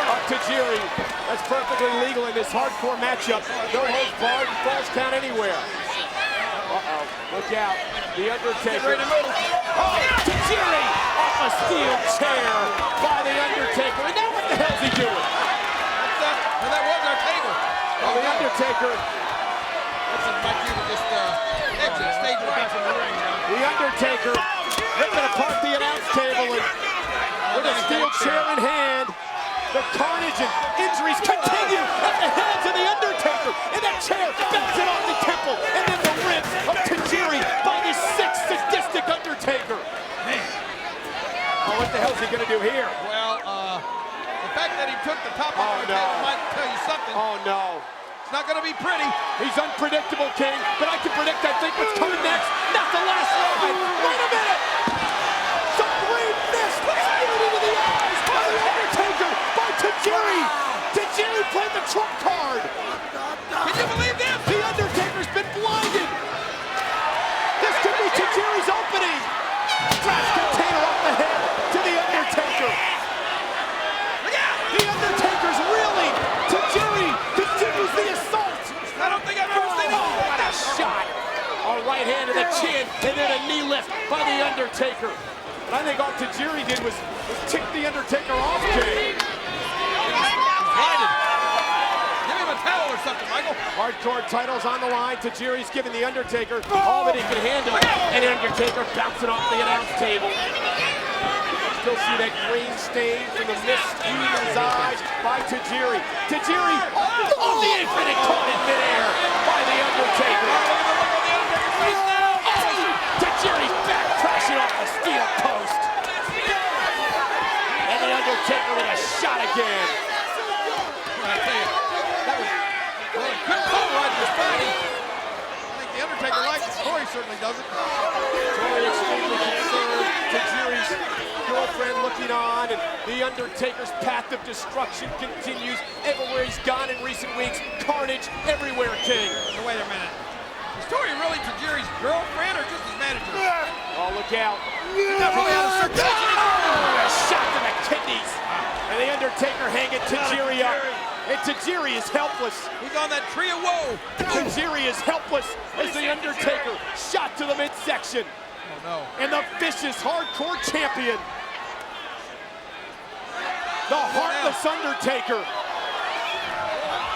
of Tajiri. That's perfectly legal in this hardcore matchup. No holds barred and falls count anywhere. Uh-oh, look out. The Undertaker. Oh, Tajiri off a steel chair by The Undertaker. And now what the hell is he doing? Well, that was our table. Oh, The Undertaker. That's like you would just exit stage right from the ring. The Undertaker ripping apart the announce table, and with a steel chair in hand, the carnage and injuries continue at the hands of The Undertaker, and that chair bouncing off the temple, and then the ribs of Tajiri by this sick, sadistic Undertaker. Oh, what the hell is he gonna do here? Well, the fact that he took the top off the table might tell you something. Oh no. It's not gonna be pretty. He's unpredictable, King, but I can predict, I think, what's coming next. Not the last ride. Wait a minute. Some great miss. Spewed into the eyes by The Undertaker, by Tajiri. Tajiri played the trump card. Can you believe this? The Undertaker's been blinded. This could be Tajiri's opening. Trash container off the head to The Undertaker. The Undertaker's reeling. Tajiri continues the assault. I don't think I've ever seen it. What a shot. A right hand to the chin, and then a knee lift by The Undertaker. And I think all Tajiri did was tick The Undertaker off, King. Blinded. towel or something, Michael. Hardcore titles on the line. Tajiri's giving The Undertaker all that he can handle. And Undertaker bouncing off the announce table. Still see that green stain from the mist in his eyes by Tajiri. Tajiri off the apron and caught in midair by The Undertaker. Tajiri's back crashing off the steel post. And The Undertaker with a shot again. I tell you, that was really good call right in his body. I think The Undertaker likes it. Corey certainly doesn't. Corey extremely concerned. Tajiri's girlfriend looking on, and The Undertaker's path of destruction continues everywhere he's gone in recent weeks. Carnage everywhere, King. Now, wait a minute. Is Tori really Tajiri's girlfriend or just his manager? Oh, look out. He's not really out of circulation. Oh, a shot to the kidneys. And The Undertaker hanging Tajiri up. And Tajiri is helpless. He's on that tree of woe. Tajiri is helpless as The Undertaker shot to the midsection. Oh, no. And the vicious hardcore champion, the heartless Undertaker.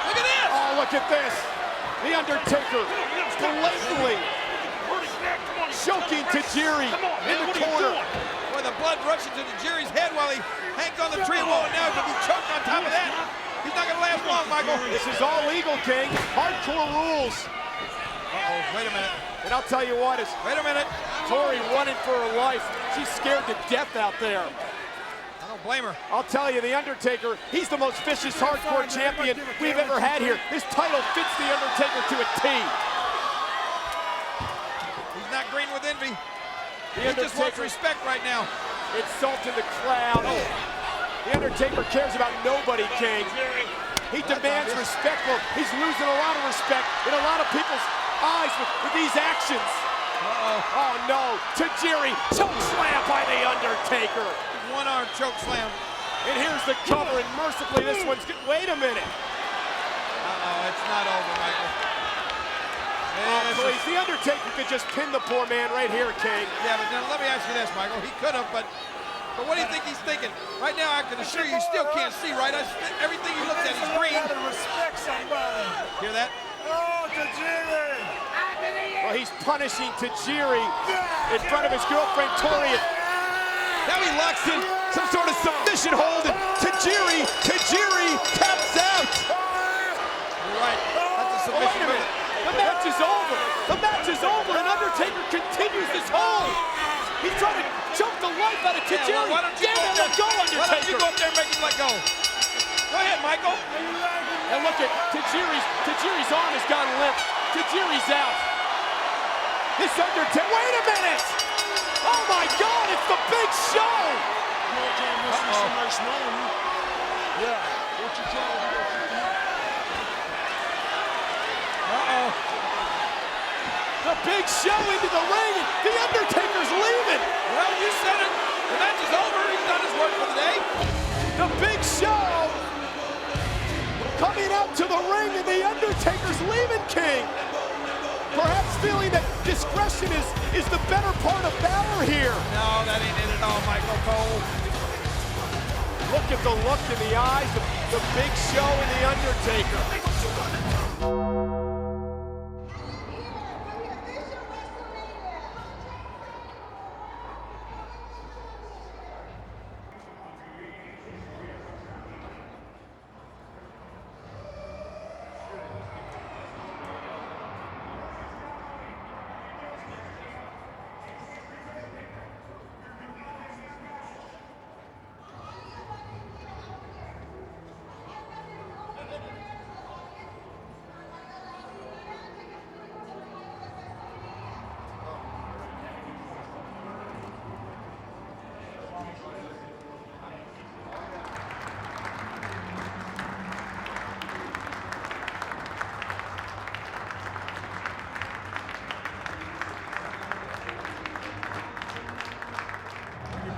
Look at this. Oh, look at this. The Undertaker blatantly choking Tajiri in the corner. Boy, the blood rushes to Tajiri's head while he hangs on the tree of woe, and now he's going to be choked on top of that. He's not going to last long, Michael. This is all legal, King. Hardcore rules. Uh-oh, wait a minute. And I'll tell you what, is Wait a minute. Tori running for her life. She's scared to death out there. I don't blame her. I'll tell you, The Undertaker, he's the most vicious hardcore champion we've ever had here. This title fits The Undertaker to a T. He's not green with envy. He just wants respect right now. Insulting the crowd. Oh. The Undertaker cares about nobody, King. He demands respect. Well, he's losing a lot of respect in a lot of people's eyes with these actions. Uh-oh. Oh, no. Tajiri choke slam by The Undertaker. One-arm choke slam. And here's the cover, and mercifully this one's good. Wait a minute. Uh-oh, it's not over, Michael. Oh, please, The Undertaker could just pin the poor man right here, King. Yeah, but now let me ask you this, Michael. He could have, but what do you think he's thinking? Right now, I can assure you, still can't see, right? Everything he looks at is green. Respect somebody. Hear that? Oh, Tajiri. Well, he's punishing Tajiri in front of his girlfriend, Tori. Now he locks in some sort of submission hold, and Tajiri taps out. You're right. That's a submission wait a minute. The match is over. The match is over, and Undertaker continues this hold. He's trying to choke the life out of Tajiri. Yeah, well, why don't you Damn it, let go, Undertaker. Why don't you go up there and make him let go? Go ahead, Michael. And look at Tajiri's arm has gone limp. Tajiri's out. This Undertaker, wait a minute! Oh my God, it's the Big Show! Uh-oh. The Big Show into the ring, and The Undertaker's leaving! Well, you said it. The match is over. He's done his work for the day. The Big Show coming out to the ring, and The Undertaker's leaving, King! Perhaps feeling that discretion is the better part of valor here. No, that ain't it at all, Michael Cole. Look at the look in the eyes of the Big Show and The Undertaker.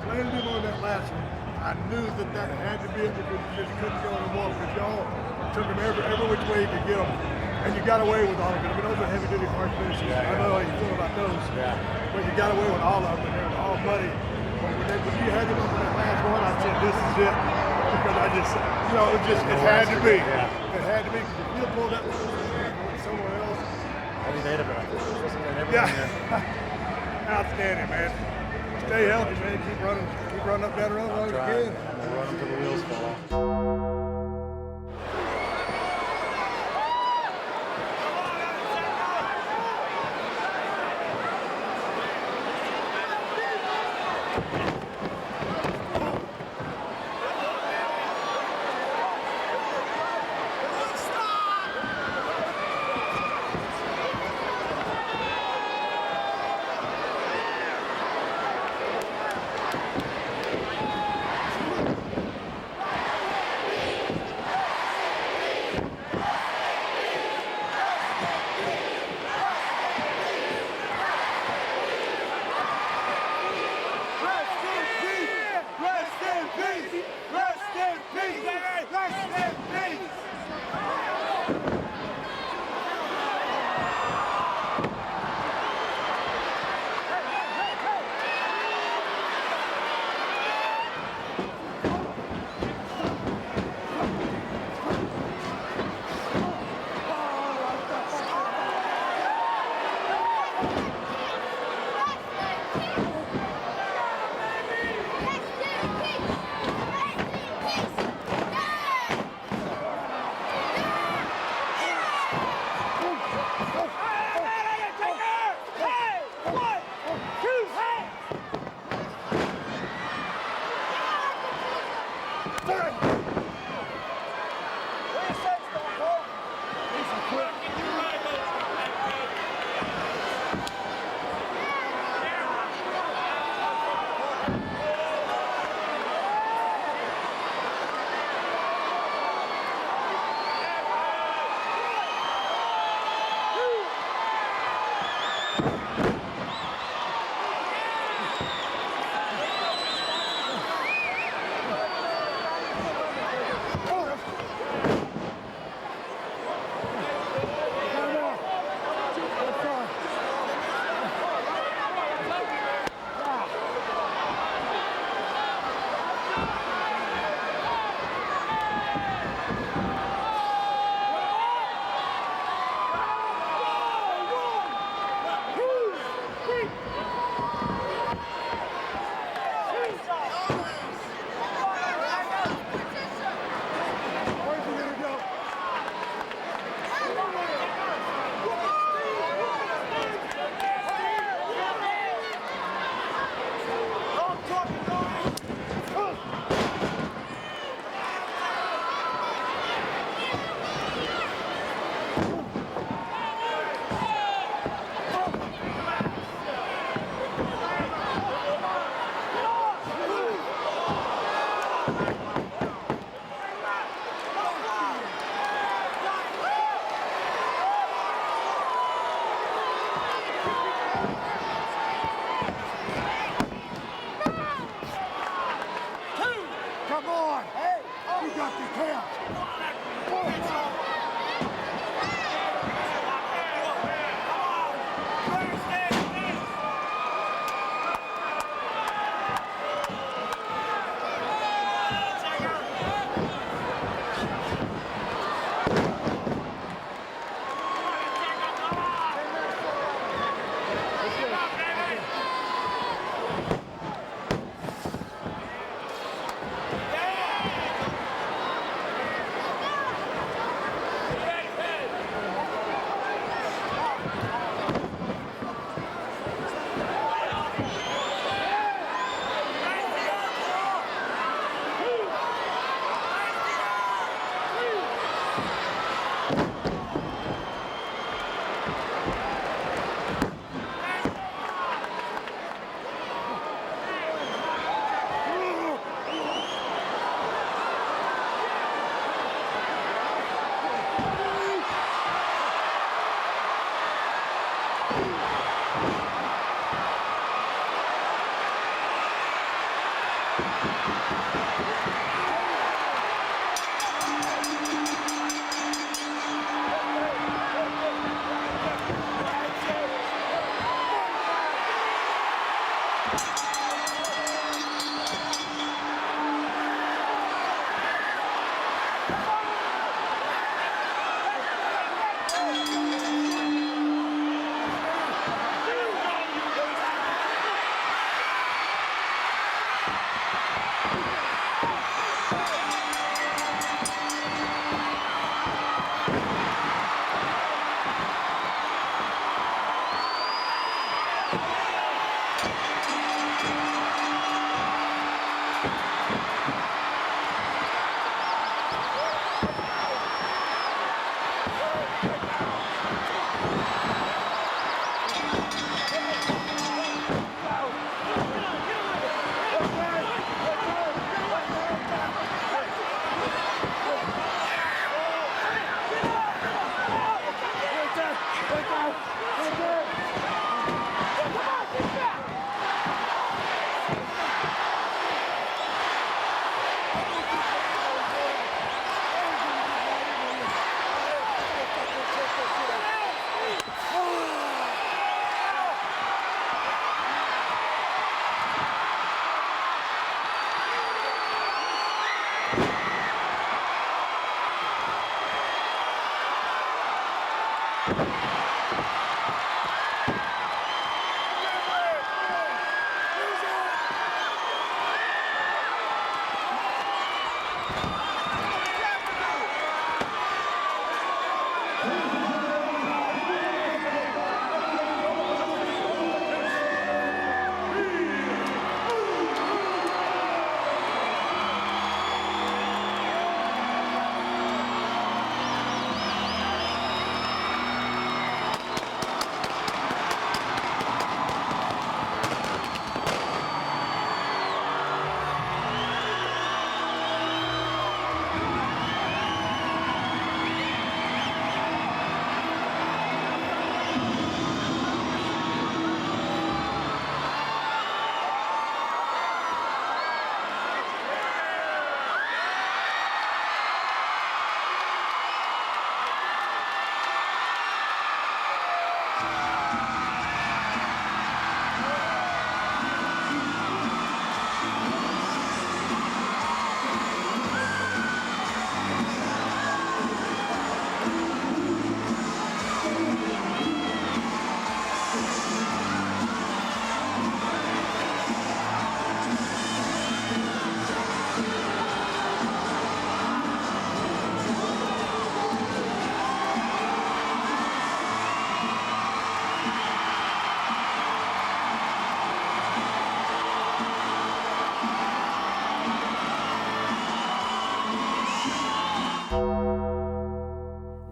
Blamed him on that last one. I knew that had to be it because you just couldn't go anymore because y'all took him every which way you could get him. And you got away with all of it. I mean, those are heavy-duty hard finishes. I know how you feel about those. But you got away with all of them, and they were all bloody. But when you had him up in that last one, I said, this is it. Because I just, it had to be. It had had to be. If you'd have pulled that somewhere else. I think they'd have been. Yeah. Outstanding, man. Stay healthy, man. Keep running up that road as long as you can. We'll run until the wheels fall off.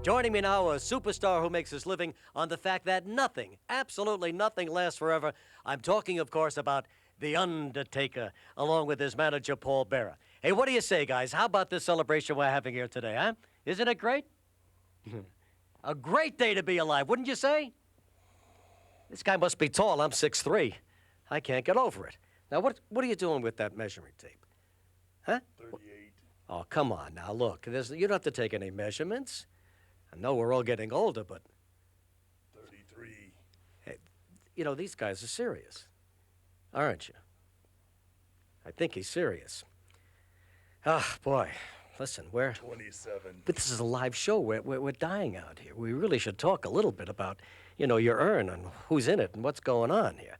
Joining me now, a superstar who makes his living on the fact that nothing, absolutely nothing lasts forever. I'm talking, of course, about The Undertaker, along with his manager, Paul Bearer. Hey, what do you say, guys? How about this celebration we're having here today, huh? Isn't it great? A great day to be alive, wouldn't you say? This guy must be tall. I'm 6'3". I can't get over it. Now, what are you doing with that measuring tape? Huh? 38. Oh, come on now. Look, you don't have to take any measurements. I know we're all getting older, but... 33. Hey, you know, these guys are serious. Aren't you? I think he's serious. Ah, boy. Listen, 27. But this is a live show. We're dying out here. We really should talk a little bit about, you know, your urn and who's in it and what's going on here.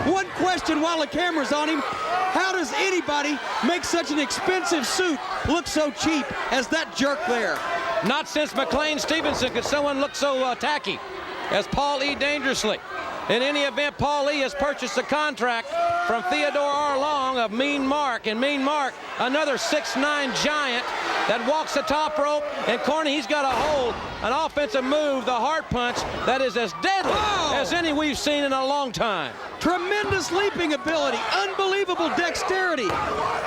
One question while the camera's on him. How does anybody make such an expensive suit look so cheap as that jerk there? Not since McLean Stevenson could someone look so tacky as Paul E. Dangerously. In any event, Paul E. has purchased a contract from Theodore Arlong of Mean Mark. And Mean Mark, another 6'9" giant that walks the top rope. And Corny, he's got a hold, an offensive move, the heart punch, that is as deadly as any we've seen in a long time. Tremendous leaping ability, unbelievable dexterity,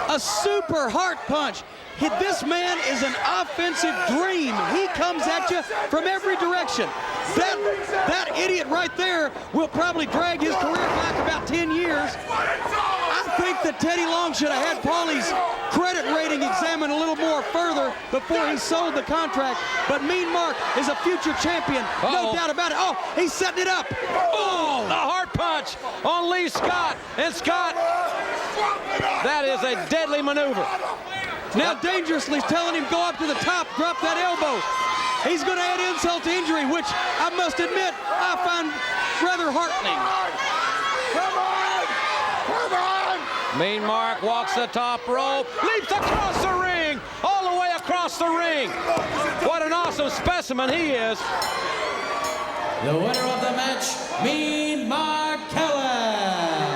a super heart punch. This man is an offensive dream. He comes at you from every direction. That idiot right there will probably drag his career back about 10 years. I think that Teddy Long should have had Paulie's credit rating examined a little more further before he sold the contract. But Mean Mark is a future champion, no doubt about it. Oh, he's setting it up. Oh, the heart punch on Lee Scott. And Scott, that is a deadly maneuver. Now Dangerously's telling him go up to the top, drop that elbow. He's going to add insult to injury, which I must admit I find rather heartening. Come on! Mean Mark walks the top rope, leaps across the ring, all the way across the ring. What an awesome specimen he is. The winner of the match, Mean Mark Callis.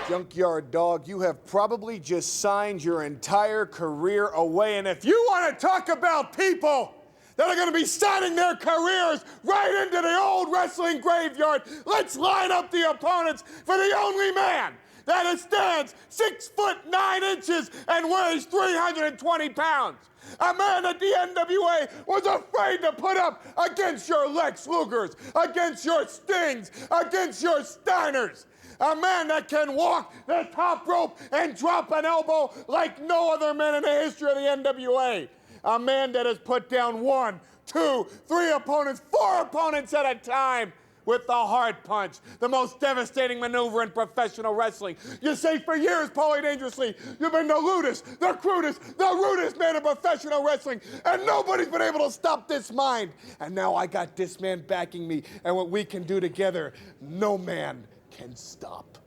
Junkyard Dog, you have probably just signed your entire career away. And if you want to talk about people that are going to be signing their careers right into the old wrestling graveyard, let's line up the opponents for the only man that stands 6'9" and weighs 320 pounds. A man that the NWA was afraid to put up against your Lex Lugers, against your Stings, against your Steiners. A man that can walk the top rope and drop an elbow like no other man in the history of the NWA. A man that has put down 1, 2, 3 opponents, 4 opponents at a time with the heart punch, the most devastating maneuver in professional wrestling. You say for years, Paulie Dangerously, you've been the lewdest, the crudest, the rudest man in professional wrestling, and nobody's been able to stop this mind. And now I got this man backing me, and what we can do together, no man can stop.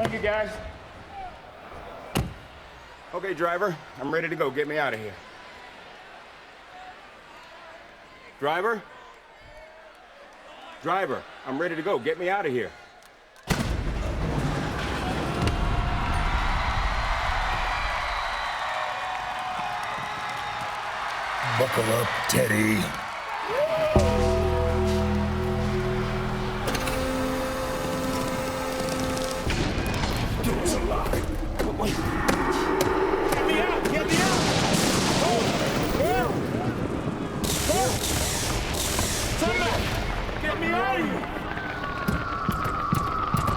Thank you, guys. Okay, driver, I'm ready to go. Get me out of here. Driver? Driver, I'm ready to go. Get me out of here. Buckle up, Teddy. Door's unlocked. Wait. Get me out! Get me out! Help! Help! Somebody! Get me out of here!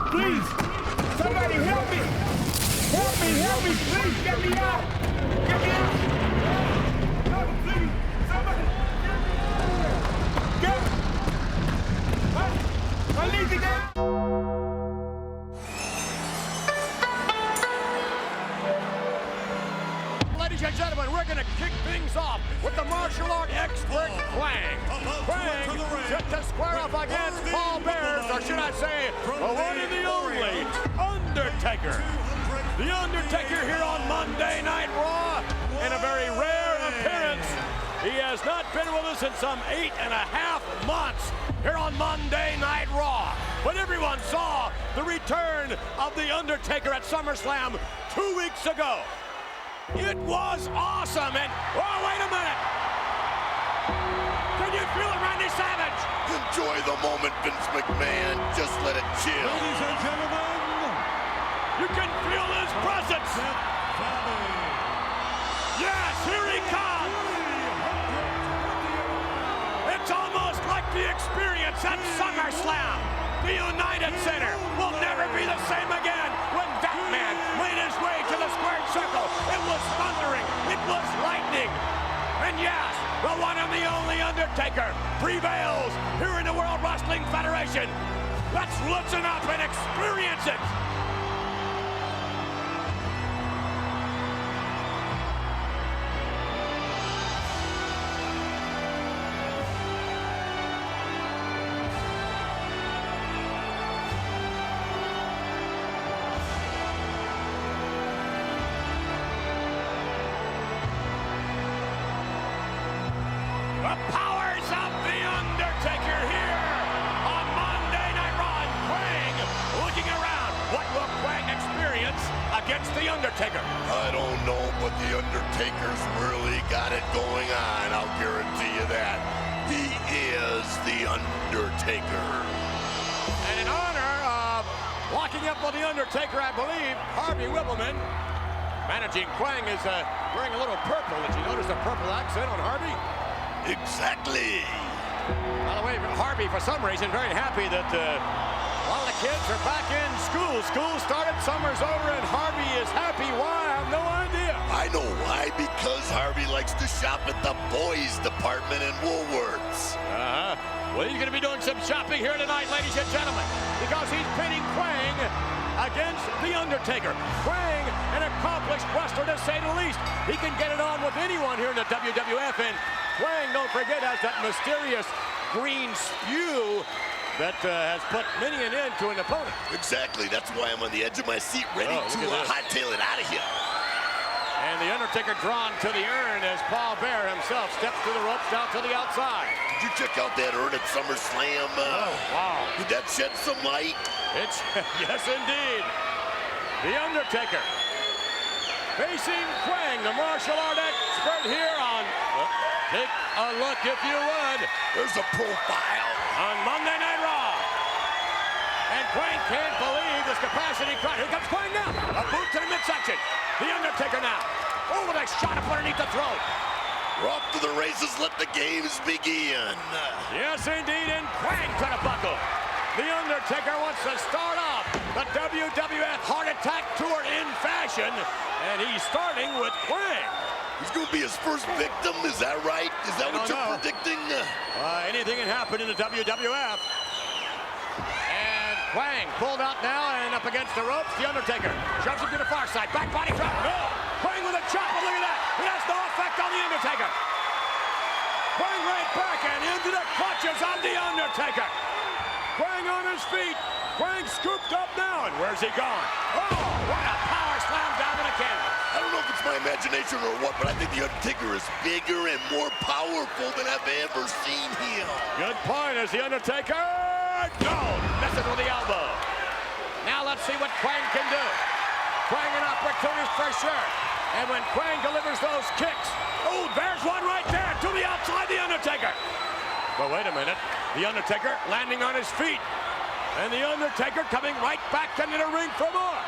Please! Somebody help me! Help me! Help me! Please get me out! Get me out! Help, please! Somebody! Get me! I need to get out! Ladies and gentlemen, we're going to kick things off with the martial art expert, Kwang. Kwang set to square up against Paul Bearer, or should I say, the one and the only Undertaker. The Undertaker here on Monday Night Raw in a very rare appearance. He has not been with us in some 8.5 months here on Monday Night Raw. But everyone saw the return of The Undertaker at SummerSlam 2 weeks ago. It was awesome, and oh, wait a minute! Can you feel it, Randy Savage? Enjoy the moment, Vince McMahon. Just let it chill. Ladies and gentlemen, you can feel his presence. Yes, here he comes. It's almost like the experience at SummerSlam. The United Center will never be the same again when that man made his way to the squared circle. It was thundering. It was lightning. And yes, the one and the only Undertaker prevails here in the World Wrestling Federation. Let's listen up and experience it. The powers of The Undertaker here on Monday Night Raw. And Kwang looking around. What will Kwang experience against The Undertaker? I don't know, but The Undertaker's really got it going on. I'll guarantee you that. He is The Undertaker. And in honor of locking up with The Undertaker, I believe, Harvey Wippleman, managing Kwang, is wearing a little purple. Did you notice the purple accent on Harvey? Exactly. By the way, Harvey, for some reason, very happy that a lot of the kids are back in school. School started, summer's over, and Harvey is happy. Why? I have no idea. I know why. Because Harvey likes to shop at the boys department in Woolworths. Uh-huh. Well, he's going to be doing some shopping here tonight, ladies and gentlemen, because he's pitting Kwang against The Undertaker. Kwang, an accomplished wrestler, to say the least. He can get it on with anyone here in the WWF, and Kwang, don't forget, has that mysterious green spew that has put many an end to an opponent. Exactly. That's why I'm on the edge of my seat, ready to hightail it out of here. And The Undertaker drawn to the urn as Paul Bearer himself steps through the ropes down to the outside. Did you check out that urn at SummerSlam? Oh, wow. Did that shed some light? It's, yes, indeed. The Undertaker facing Kwang, the martial art expert here on... take a look, if you would. There's a profile. On Monday Night Raw. And Kwang can't believe this capacity crowd. Here comes Kwang now. A boot to the midsection. The Undertaker now. Oh, with a shot up underneath the throat. We're off to the races. Let the games begin. Yes, indeed. And Kwang to the buckle. The Undertaker wants to start off the WWF Heart Attack Tour in fashion. And he's starting with Kwang. He's going to be his first victim, is that right? Is that what you're predicting? Anything can happen in the WWF. And Kwang pulled out now and up against the ropes. The Undertaker shoves him to the far side. Back body drop. No! Kwang with a chop, but look at that. It has no effect on the Undertaker. Kwang right back and into the clutches of the Undertaker. Kwang on his feet. Quang scooped up now, and where's he gone? Oh, what a power slam down to the canvas. I don't know if it's my imagination or what, but I think The Undertaker is bigger and more powerful than I've ever seen him. Good point as The Undertaker. No, misses with the elbow. Now let's see what Quang can do. Quang an opportunist for sure. And when Quang delivers those kicks, oh, there's one right there to the outside, The Undertaker. But wait a minute, The Undertaker landing on his feet. And The Undertaker coming right back into the ring for more.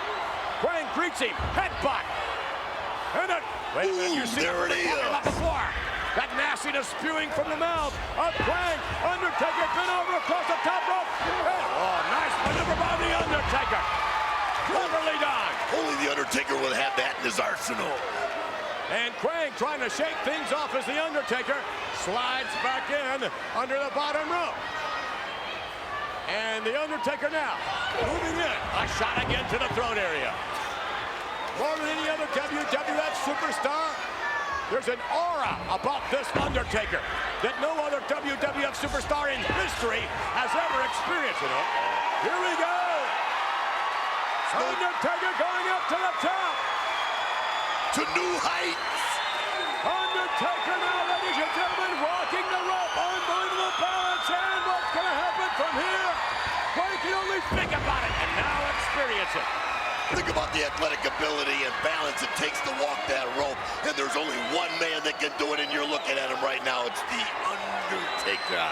Quang greets him, headbutt. And then, wait a minute, you see there it is. Before. That nastiness spewing from the mouth of Quang. Undertaker bent over across the top rope. Oh, nice maneuver by The Undertaker. Cleverly done. Only The Undertaker would have that in his arsenal. And Quang trying to shake things off as The Undertaker slides back in under the bottom rope. And The Undertaker now moving in. A shot again to the throat area. More than any other WWF superstar, there's an aura about this Undertaker that no other WWF superstar in history has ever experienced. Here we go. Undertaker going up to the top. To new heights. Undertaker now, ladies and gentlemen, walking the rope. Unbelievable balance. And what's going to happen from here? Quang can only think about it and now experience it. Think about the athletic ability and balance it takes to walk that rope. And there's only one man that can do it, and you're looking at him right now. It's The Undertaker.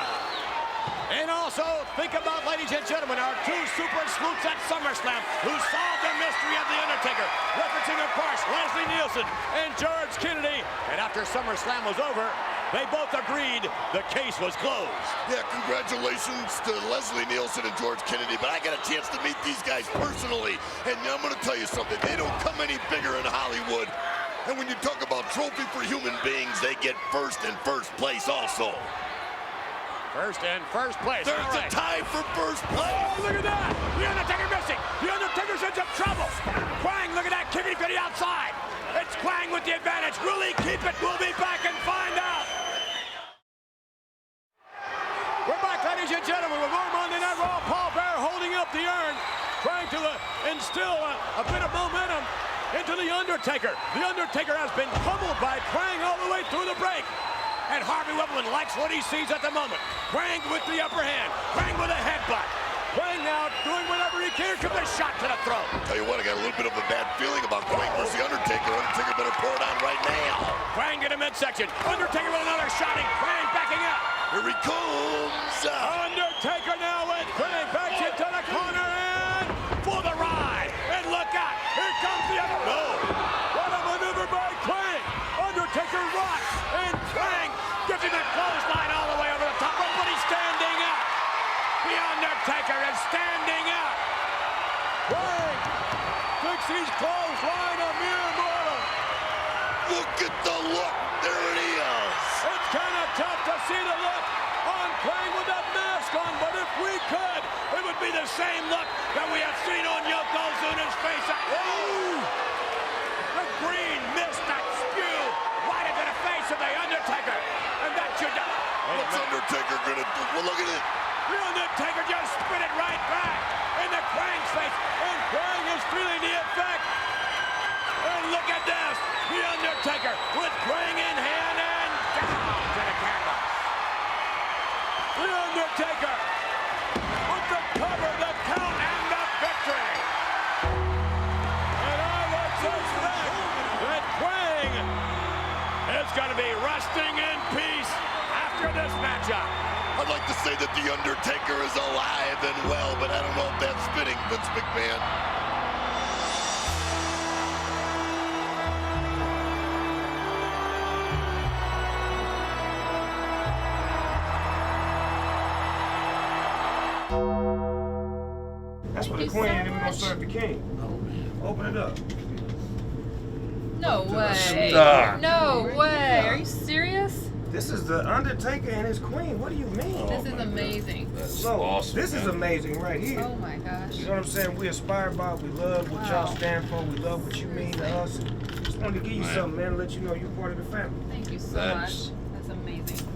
And also, think about, ladies and gentlemen, our two super sleuths at SummerSlam who solved the mystery of The Undertaker. Referencing, of course, Leslie Nielsen and George Kennedy. And after SummerSlam was over, they both agreed the case was closed. Yeah, congratulations to Leslie Nielsen and George Kennedy, but I got a chance to meet these guys personally. And I'm going to tell you something, they don't come any bigger in Hollywood. And when you talk about trophy for human beings, they get first and first place also. First and first place. There's a tie for first place. Oh, look at that. The Undertaker missing. The Undertaker's in some trouble. Quang, look at that, kicking to the outside. It's Quang with the advantage. Will he keep it? We'll be back and find out. We're back, ladies and gentlemen, with more Monday Night Raw. Paul Bearer holding up the urn, trying to instill a bit of momentum into The Undertaker. The Undertaker has been pummeled by Quang all the way through the break. And Harvey Wippleman likes what he sees at the moment. Quang with the upper hand. Quang with a headbutt. Quang now doing whatever he can. Comes a shot to the throat. Tell you what, I got a little bit of a bad feeling about Quang versus The Undertaker. Undertaker better pour it on right now. Quang in the midsection. Undertaker with another shot. And Quang backing up. Here he comes. Undertaker now with Quang backs into the corner and for the ride. And look out. Here comes the other. No. What a maneuver by Quang. Undertaker rocks. And Quang gives him a clothesline all the way over the top rope, but he's standing up. The Undertaker is standing up. Quang thinks he's clothesline a mere mortal. Look at the look. There it is. It's kind of tough to see the look on Quang with that mask on, but if we could, it would be the same look that we have seen on Yokozuna's face. Oh! The green mist that spew right into the face of the Undertaker. And that should... What's Undertaker gonna do? Well, look at it. The Undertaker just spit it right back into Quang's face. And Quang is feeling the effect. And look at this. The Undertaker with Quang in hand and down to the canvas. The Undertaker with the cover, the count, and the victory. And I would suspect that Quang is going to be resting in peace after this matchup. I'd like to say that The Undertaker is alive and well, but I don't know if that's fitting, Vince McMahon. That's for the queen, and then we're gonna serve the king. Open it up. No way. No way. Are you serious? This is the Undertaker and his queen. What do you mean? This is amazing. That's awesome. This is amazing right here. Oh my gosh. You know what I'm saying? We aspire by, we love what y'all stand for, we love what you mean to us. Just wanted to give you something, man, let you know you're part of the family. Thank you so much. That's amazing.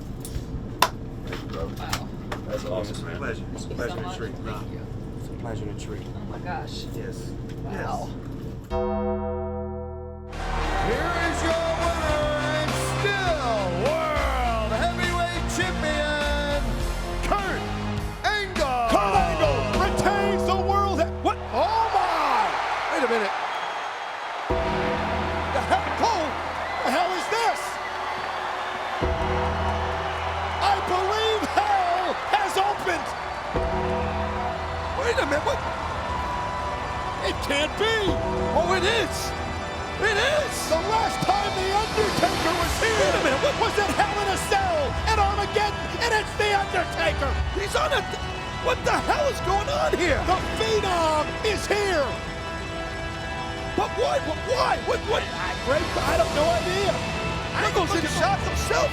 Thank you, brother. Wow. That's awesome, man. Pleasure. Thank you Pleasure so to much. treat you. Thank you. Imagine a tree. Oh my gosh. Yes. Wow. Here is your winner and still World Heavyweight Champion, Kurt Angle. Kurt Angle retains the world. What? Oh my! Wait a minute. The hell, Cole? The hell is this? I believe hell has opened. Wait a minute. What? It can't be. Oh, it is. It is! The last time The Undertaker was here! Wait a minute, what was it? Hell in a Cell at Armageddon, and it's The Undertaker! He's on a... What the hell is going on here? The Phenom is here! But why? Why? What? I have no idea. Angle's in shock himself.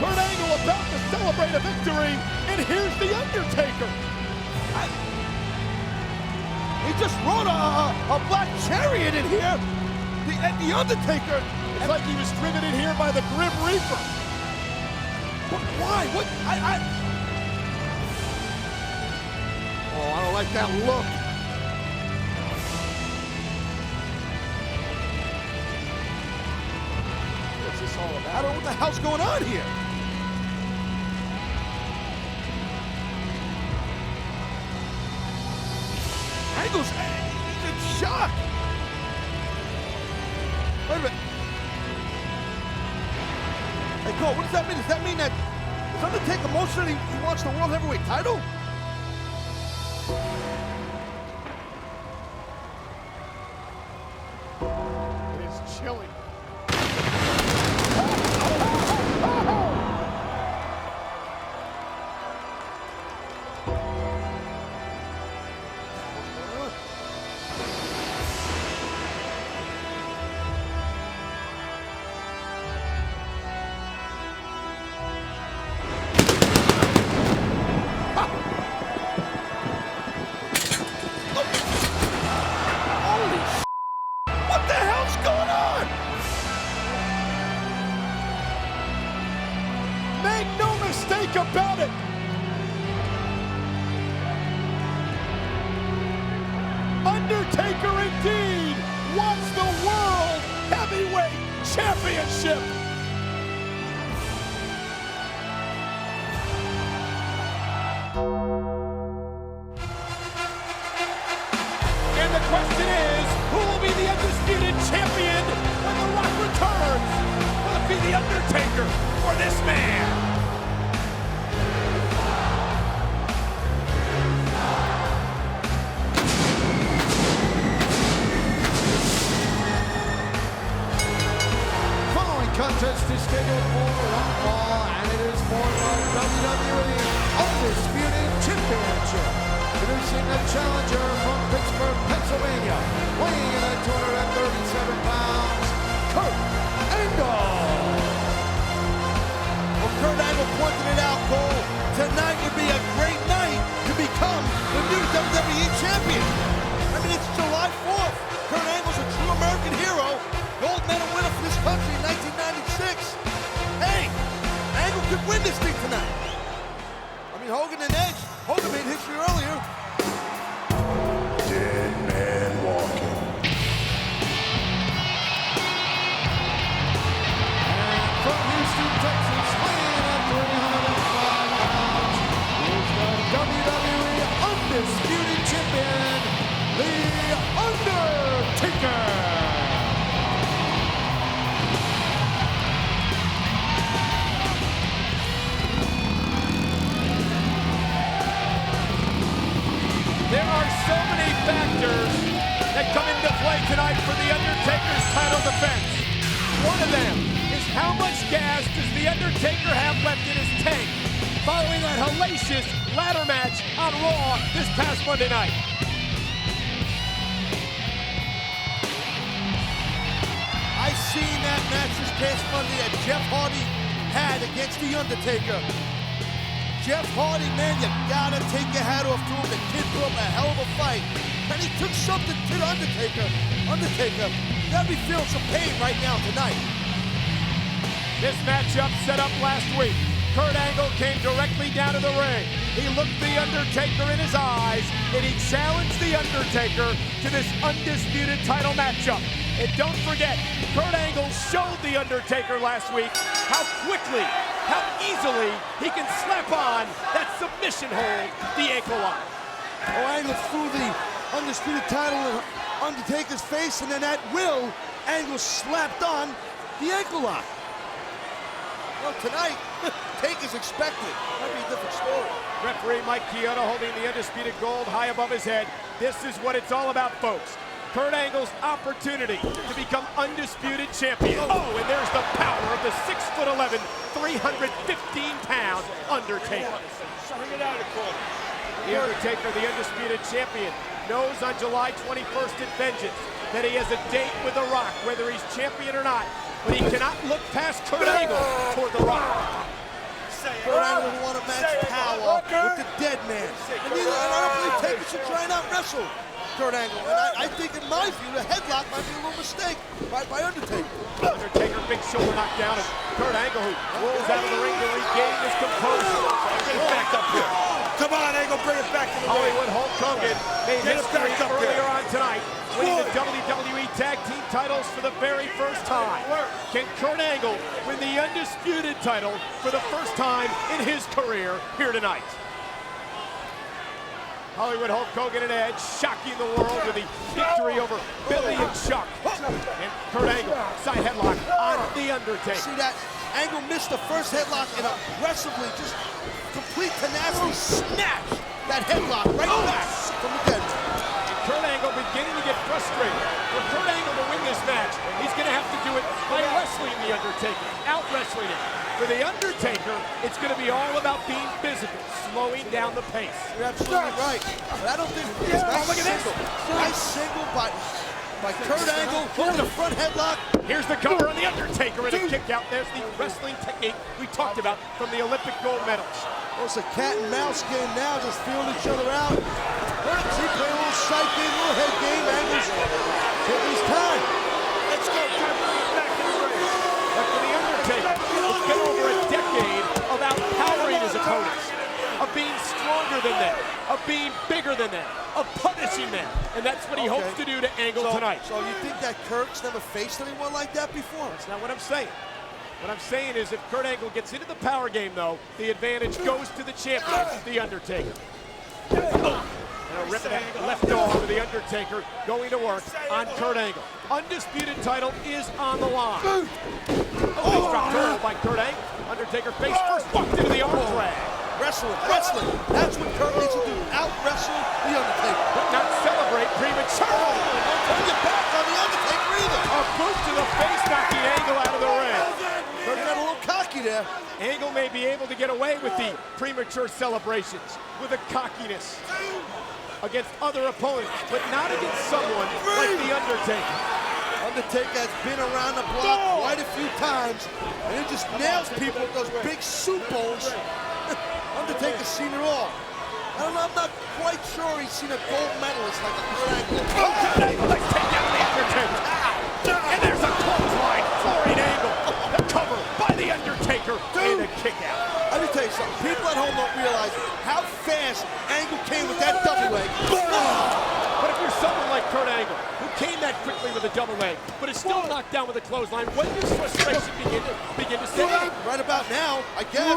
Kurt Angle about to celebrate a victory, and here's The Undertaker! He just rode a black chariot in here. The Undertaker, it's like he was driven in here by the Grim Reaper. But why? What? Oh, I don't like that look. What's this all about? I don't know what the hell's going on here. Angle's in shock. Wait a minute. Hey, Cole, what does that mean? Does that mean that does Undertaker emotionally he wants the World Heavyweight title? It is chilling. About it. Undertaker indeed wants the World Heavyweight Championship. And the question is, who will be the undisputed champion when The Rock returns? Will it be The Undertaker or this man? Contest is scheduled for one fall, and it is for the WWE Undisputed Championship. Introducing the challenger from Pittsburgh, Pennsylvania, weighing in at 237 pounds, Kurt Angle. Well, Kurt Angle pointed it out, Cole. Tonight would be a great night to become the new WWE Champion. I mean, it's July 4th. Kurt Angle's a true American hero. Gold medal winner for this country in 1996. Hey, Angle could win this thing tonight. I mean, Hogan and Edge. Hogan made history earlier. Dead man walking. And from Houston, Texas, weighing at 305 pounds, is the WWE Undisputed Champion, The Undertaker. There are so many factors that come into play tonight for The Undertaker's title defense. One of them is how much gas does The Undertaker have left in his tank following that hellacious ladder match on Raw this past Monday night. I seen that match this past Monday that Jeff Hardy had against The Undertaker. Jeff Hardy, man, you gotta take your hat off to him. The kid put up a hell of a fight. And he took something to The Undertaker. Undertaker, you gotta be feeling some pain right now tonight. This matchup set up last week. Kurt Angle came directly down to the ring. He looked The Undertaker in his eyes, and he challenged The Undertaker to this undisputed title matchup. And don't forget, Kurt Angle showed The Undertaker last week how quickly, how easily he can slap on that submission hold, the ankle lock. Oh, Angle threw the undisputed title in Undertaker's face, and then at will, Angle slapped on the ankle lock. Well, tonight, take is expected. Might be a different story. Referee Mike Chioda holding the undisputed gold high above his head. This is what it's all about, folks. Kurt Angle's opportunity to become undisputed champion. Oh, and there's the power of the 6'11", 315-pound Undertaker. The Undertaker, the undisputed champion, knows on July 21st at Vengeance that he has a date with The Rock, whether he's champion or not. But he cannot look past Kurt Angle toward The Rock. Kurt Angle will want to match power with the dead man. And I don't believe Taker should try and out-wrestle Kurt Angle. And I think, in my view, the headlock might be a little mistake by Undertaker. Undertaker, big shoulder knockdown, and Kurt Angle, who rolls out of the ring to regain his composure. Get back up here. Come on, Angle, bring it back to the ring. Hollywood Hulk Hogan made history earlier on tonight, winning the WWE Tag Team titles for the very first time. Can Kurt Angle win the undisputed title for the first time in his career here tonight? Hollywood Hulk Hogan and Edge shocking the world with the victory over Billy and Chuck. And Kurt Angle, side headlock on The Undertaker. See that? Angle missed the first headlock and aggressively, just complete tenacity, snatched that headlock right back from the dead. And Kurt Angle beginning to get frustrated. For Kurt Angle to win this match, he's going to have to do it by wrestling The Undertaker, out-wrestling him. For The Undertaker, it's going to be all about being physical, slowing down the pace. You're absolutely right. But I don't think it's look at this. Nice single by Kurt Angle, holding the front headlock. Here's the cover on The Undertaker and a kick out. There's the wrestling technique we talked about from the Olympic gold medals. Well, it's a cat and mouse game now, just feeling each other out. See, play a little sight game, a little head game. Angle's taking his time. Let's go. Back to the ring. But for The Undertaker, it's been over a decade of outpowering his opponents, of being stronger than them, of being bigger than them, of punishing them. And that's what he hopes to do to Angle tonight. So you think that Kurt's never faced anyone like that before? That's not what I'm saying. What I'm saying is if Kurt Angle gets into the power game, though, the advantage goes to the champion, The Undertaker. And a ripping left arm to The Undertaker going to work on Kurt Angle. Undisputed title is on the line. Nice drop turtle by Kurt Angle. Undertaker face first, walked into the arm drag. Wrestling. That's what Kurt needs to do. Out-wrestle The Undertaker. But not celebrate prematurely. Don't turn your back on The Undertaker either. A boot to the face, knocking Angle out of the ring. Kurt got a little cocky there. Angle may be able to get away with the premature celebrations, with the cockiness against other opponents, but not against someone like The Undertaker. Undertaker has been around the block quite a few times, and he just nails people with those big soup bowls. Undertaker's seen it all. I don't know, I'm not quite sure he's seen a gold medalist like a Kurt Angle. Kurt Angle, let's take down The Undertaker. And there's a clothesline, flooring Angle. The cover by The Undertaker, and a kick out. Let me tell you something, people at home don't realize how fast Angle came with that double leg. But if you're someone like Kurt Angle, who came that quickly with a double leg, but is still knocked down with a clothesline, when does frustration begin to set in? Right about now, I guess.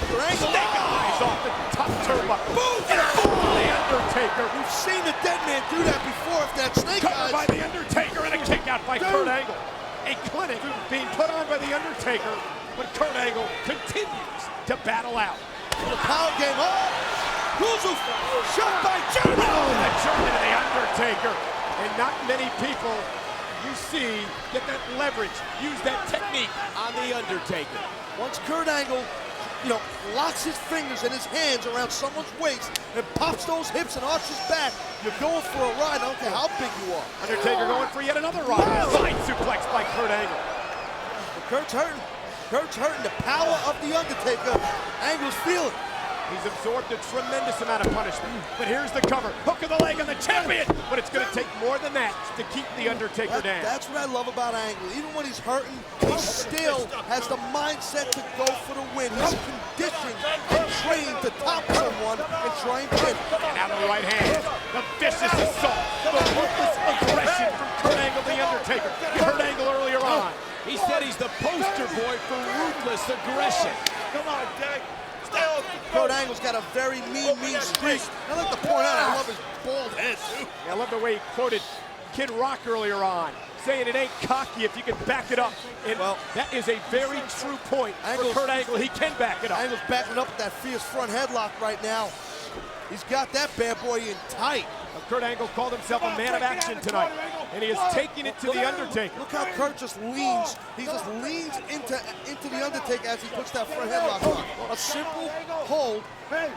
Kurt Angle. Snake eyes off the top turnbuckle. And a boom by The Undertaker. We've seen the dead man do that before. If that snake eyes. Covered by The Undertaker and a kick out by Kurt Angle. A clinic being put on by The Undertaker, but Kurt Angle continues to battle out. The power game up. Ruzel shot by German. Oh, the German to The Undertaker. And not many people you see get that leverage, use that technique on The Undertaker. Once Kurt Angle, locks his fingers and his hands around someone's waist and pops those hips and arches back, you're going for a ride. I don't care how big you are. Undertaker going for yet another ride. Side suplex by Kurt Angle. But Kurt's hurting. Kurt's hurting. The power of The Undertaker. Angle's feeling. He's absorbed a tremendous amount of punishment. But here's the cover. Hook of the leg on the champion. But it's going to take more than that to keep The Undertaker down. That's what I love about Angle. Even when he's hurting, he still has the mindset to go for the win. He's conditioned and trained to top someone and try and win. And out of the right hand, the vicious assault, the ruthless aggression from Kurt Angle, The Undertaker. You heard Angle earlier on. He said he's the poster boy for ruthless aggression. Come on, Jack. Kurt Angle's got a very mean streak. I'd like to point out, I love his bald head, too. I love the way he quoted Kid Rock earlier on, saying it ain't cocky if you can back it up. And well, that is a very true point for Kurt Angle. He can back it up. Angle's backing up with that fierce front headlock right now. He's got that bad boy in tight. Kurt Angle called himself a man of action tonight, and he is taking it to The Undertaker. Look how Kurt just leans. He just leans into The Undertaker as he puts that front headlock on. A simple hold.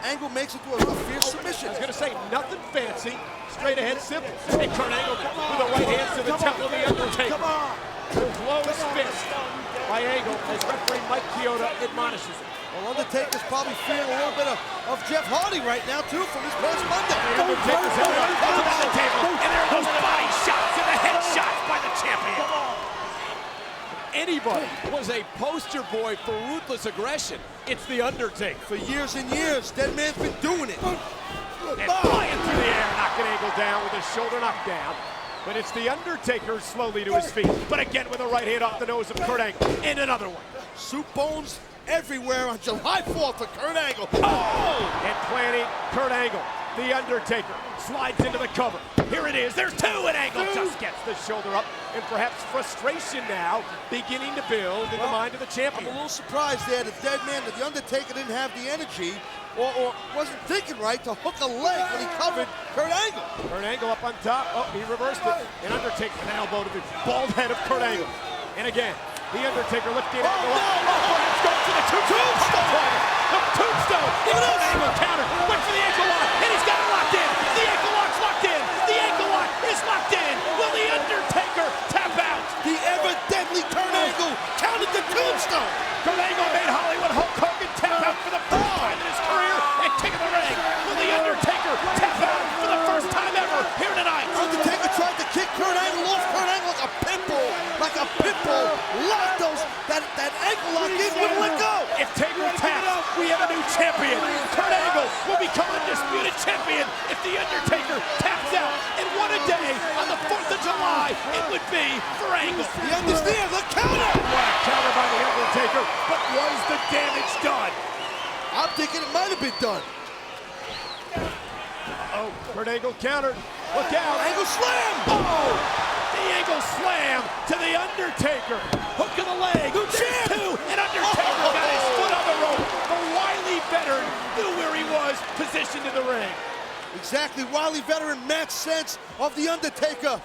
Angle makes it to a fierce submission. I was going to say, nothing fancy, straight ahead simple. And Kurt Angle with the right hand to the temple of The Undertaker. Come on. Close fist by Angle as referee Mike Chioda admonishes him. Well, Undertaker's probably feeling a little bit of Jeff Hardy right now, too, from his past Monday. The Undertaker's head on the table, and there are those body shots and the head shots by the champion. Anybody was a poster boy for ruthless aggression, it's The Undertaker. For years and years, Dead Man's been doing it. And flying through the air, knocking Angle down with his shoulder knocked down. But it's The Undertaker slowly to his feet. But again with a right hand off the nose of Kurt Angle. And another one. Soup bones everywhere on July 4th for Kurt Angle. Oh! And planting Kurt Angle. The Undertaker slides into the cover. Here it is. There's two, and Angle just gets the shoulder up. And perhaps frustration now beginning to build in the mind of the champion. I'm a little surprised there that Dead Man, that The Undertaker didn't have the energy or wasn't thinking right to hook a leg when he covered Kurt Angle. Kurt Angle up on top. Oh, he reversed it. And Undertaker an elbow to the bald head of Kurt Angle. And again, The Undertaker lifting Angle up. Oh, it's going to the tombstone. The tombstone. Angle counter. Went for the ankle lock. And he's got it locked in. The ankle lock's locked in. The ankle lock is locked in. Will The Undertaker tap out? The ever-deadly Kurt Angle counted the tombstone. Kurt Angle made Hollywood Hulk Hogan tap out for the first time in his career at King of the Ring. Will The Undertaker tap out for the first time ever here tonight? Undertaker tried to kick Kurt Angle off. Kurt Angle like a pit bull. Like a pit bull. Locked that ankle lock in, wouldn't let go. If Taker taps, we have a new champion. Kurt Angle will become undisputed champion if The Undertaker taps out. And what a day on the 4th of July it would be for Angle. You understand? The counter. What a counter by The Undertaker. But was the damage done? I'm thinking it might have been done. Oh, Kurt Angle countered. Look out. Angle slam. Oh, the Angle slam to The Undertaker. Hook of the leg. Two. And Undertaker got his foot on the rope. The wily veteran knew where he was positioned in the ring. Exactly. Wily veteran match sense of The Undertaker.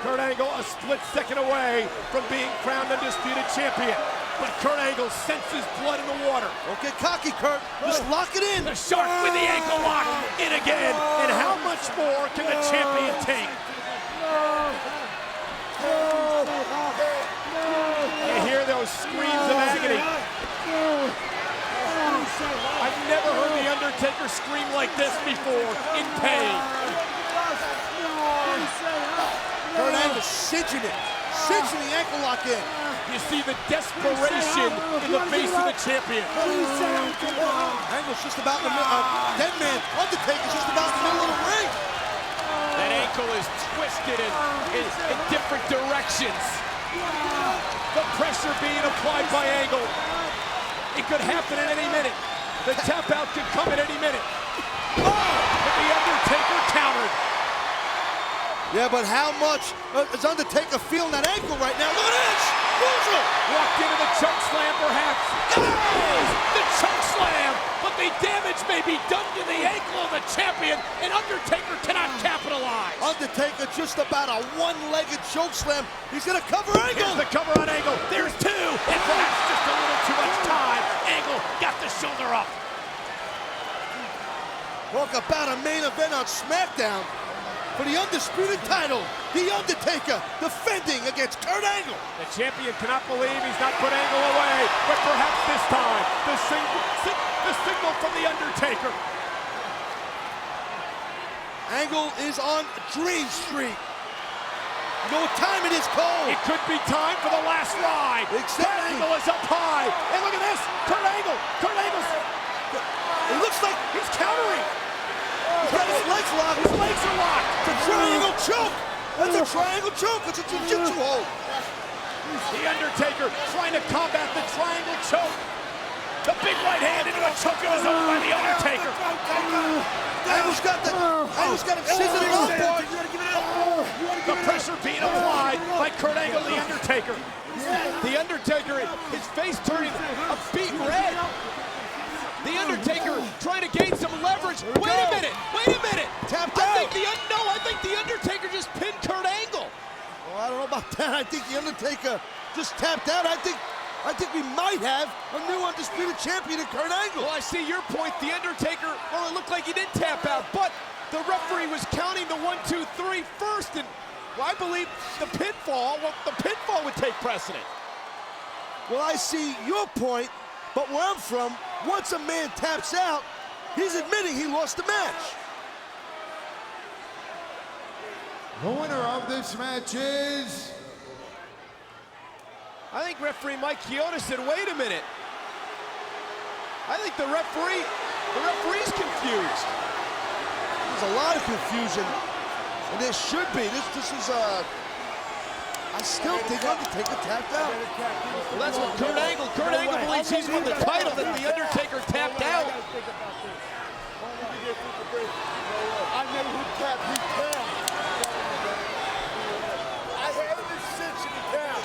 Kurt Angle a split second away from being crowned undisputed champion. But Kurt Angle senses blood in the water. Don't get cocky, Kurt. Just lock it in. The shark with the ankle lock in again. And how much more can the champion take? You hear those screams of agony. I've never heard The Undertaker scream like this before in pain. Kurt Angle cinching it. Cinching the ankle lock in. You see the desperation in the face of the champion. Angle's just about in the middle. Dead Man, Undertaker's just about in the middle of the ring. That ankle is twisted in different directions. The pressure being applied by Angle. It could happen at any minute. The tap out could come at any minute. Oh! But The Undertaker countered. Yeah, but how much is Undertaker feeling that ankle right now? Look at this! Loser! Walked into the choke slam, perhaps. Oh, the choke slam! But the damage may be done to the ankle of the champion, and Undertaker cannot capitalize. Undertaker just about a one-legged choke slam. He's gonna cover Angle. Here's the cover on Angle. There's two, and perhaps just a little too much time. Angle got the shoulder up. Talk about a main event on SmackDown. For the undisputed title, The Undertaker defending against Kurt Angle. The champion cannot believe he's not put Angle away, but perhaps this time, the The signal from The Undertaker. Angle is on Dream Street. You know what time it is, Cole? It could be time for the last ride. Exactly. Kurt Angle is up high. And look at this. Kurt Angle's. It looks like he's countering. He's got his legs locked. His legs are locked. It's a triangle choke. That's a triangle choke. It's a jiu-jitsu hold. The Undertaker trying to combat the triangle choke. The big right hand into a choke of his own by The Undertaker. Angle's got him sizzling up, boy. The pressure being applied by Kurt Angle, The Undertaker. The Undertaker, his face turning a beet red. The Undertaker trying to gain some leverage. Wait a minute. Tapped out. I think The Undertaker just pinned Kurt Angle. Well, I don't know about that. I think The Undertaker just tapped out. I think we might have a new undisputed champion in Kurt Angle. Well, I see your point. The Undertaker, well, it looked like he did tap out, but the referee was counting the 1, 2, 3 first, and well, I believe the pinfall would take precedent. Well, I see your point, but where I'm from, once a man taps out, he's admitting he lost the match. The winner of this match is... I think referee Mike Chioda said, wait a minute. I think the referee's confused. There's a lot of confusion, and there should be. This is I still think Undertaker tapped out. Well, that's what Kurt Angle believes he's won the title, that The Undertaker tapped out. I know who tapped, he tapped. I had a decision to tap.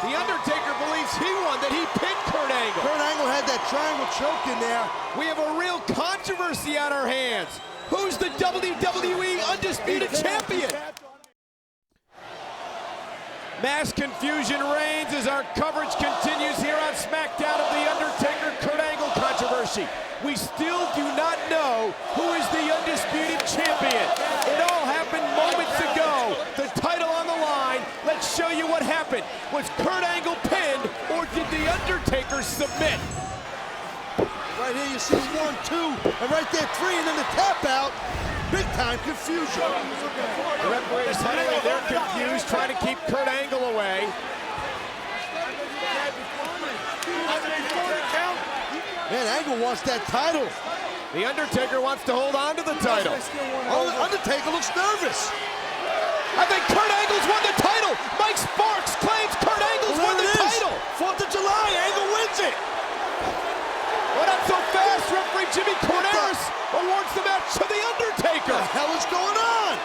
The Undertaker believes he won, that he pinned Kurt Angle. Kurt Angle had that triangle choke in there. We have a real controversy on our hands. Who's the WWE Undisputed Champion? Mass confusion reigns as our coverage continues here on SmackDown of the Undertaker-Kurt Angle controversy. We still do not know who is the Undisputed Champion. It all happened moments ago. The title on the line. Let's show you what happened. Was Kurt Angle pinned, or did the Undertaker submit? Right here you see 1, 2, and right there 3, and then the tap out. Big time confusion. The referees huddling, they're confused, trying to keep Kurt Angle away. Man, Angle wants that title. The Undertaker wants to hold on to the title. Oh, the Undertaker looks nervous. I think Kurt Angle's won the title. Mike Sparks claims Kurt Angle's won the title. 4th of July, Angle wins it. Well, not so fast. Referee Jimmy Corderas awards the match to The Undertaker. What the hell is going on?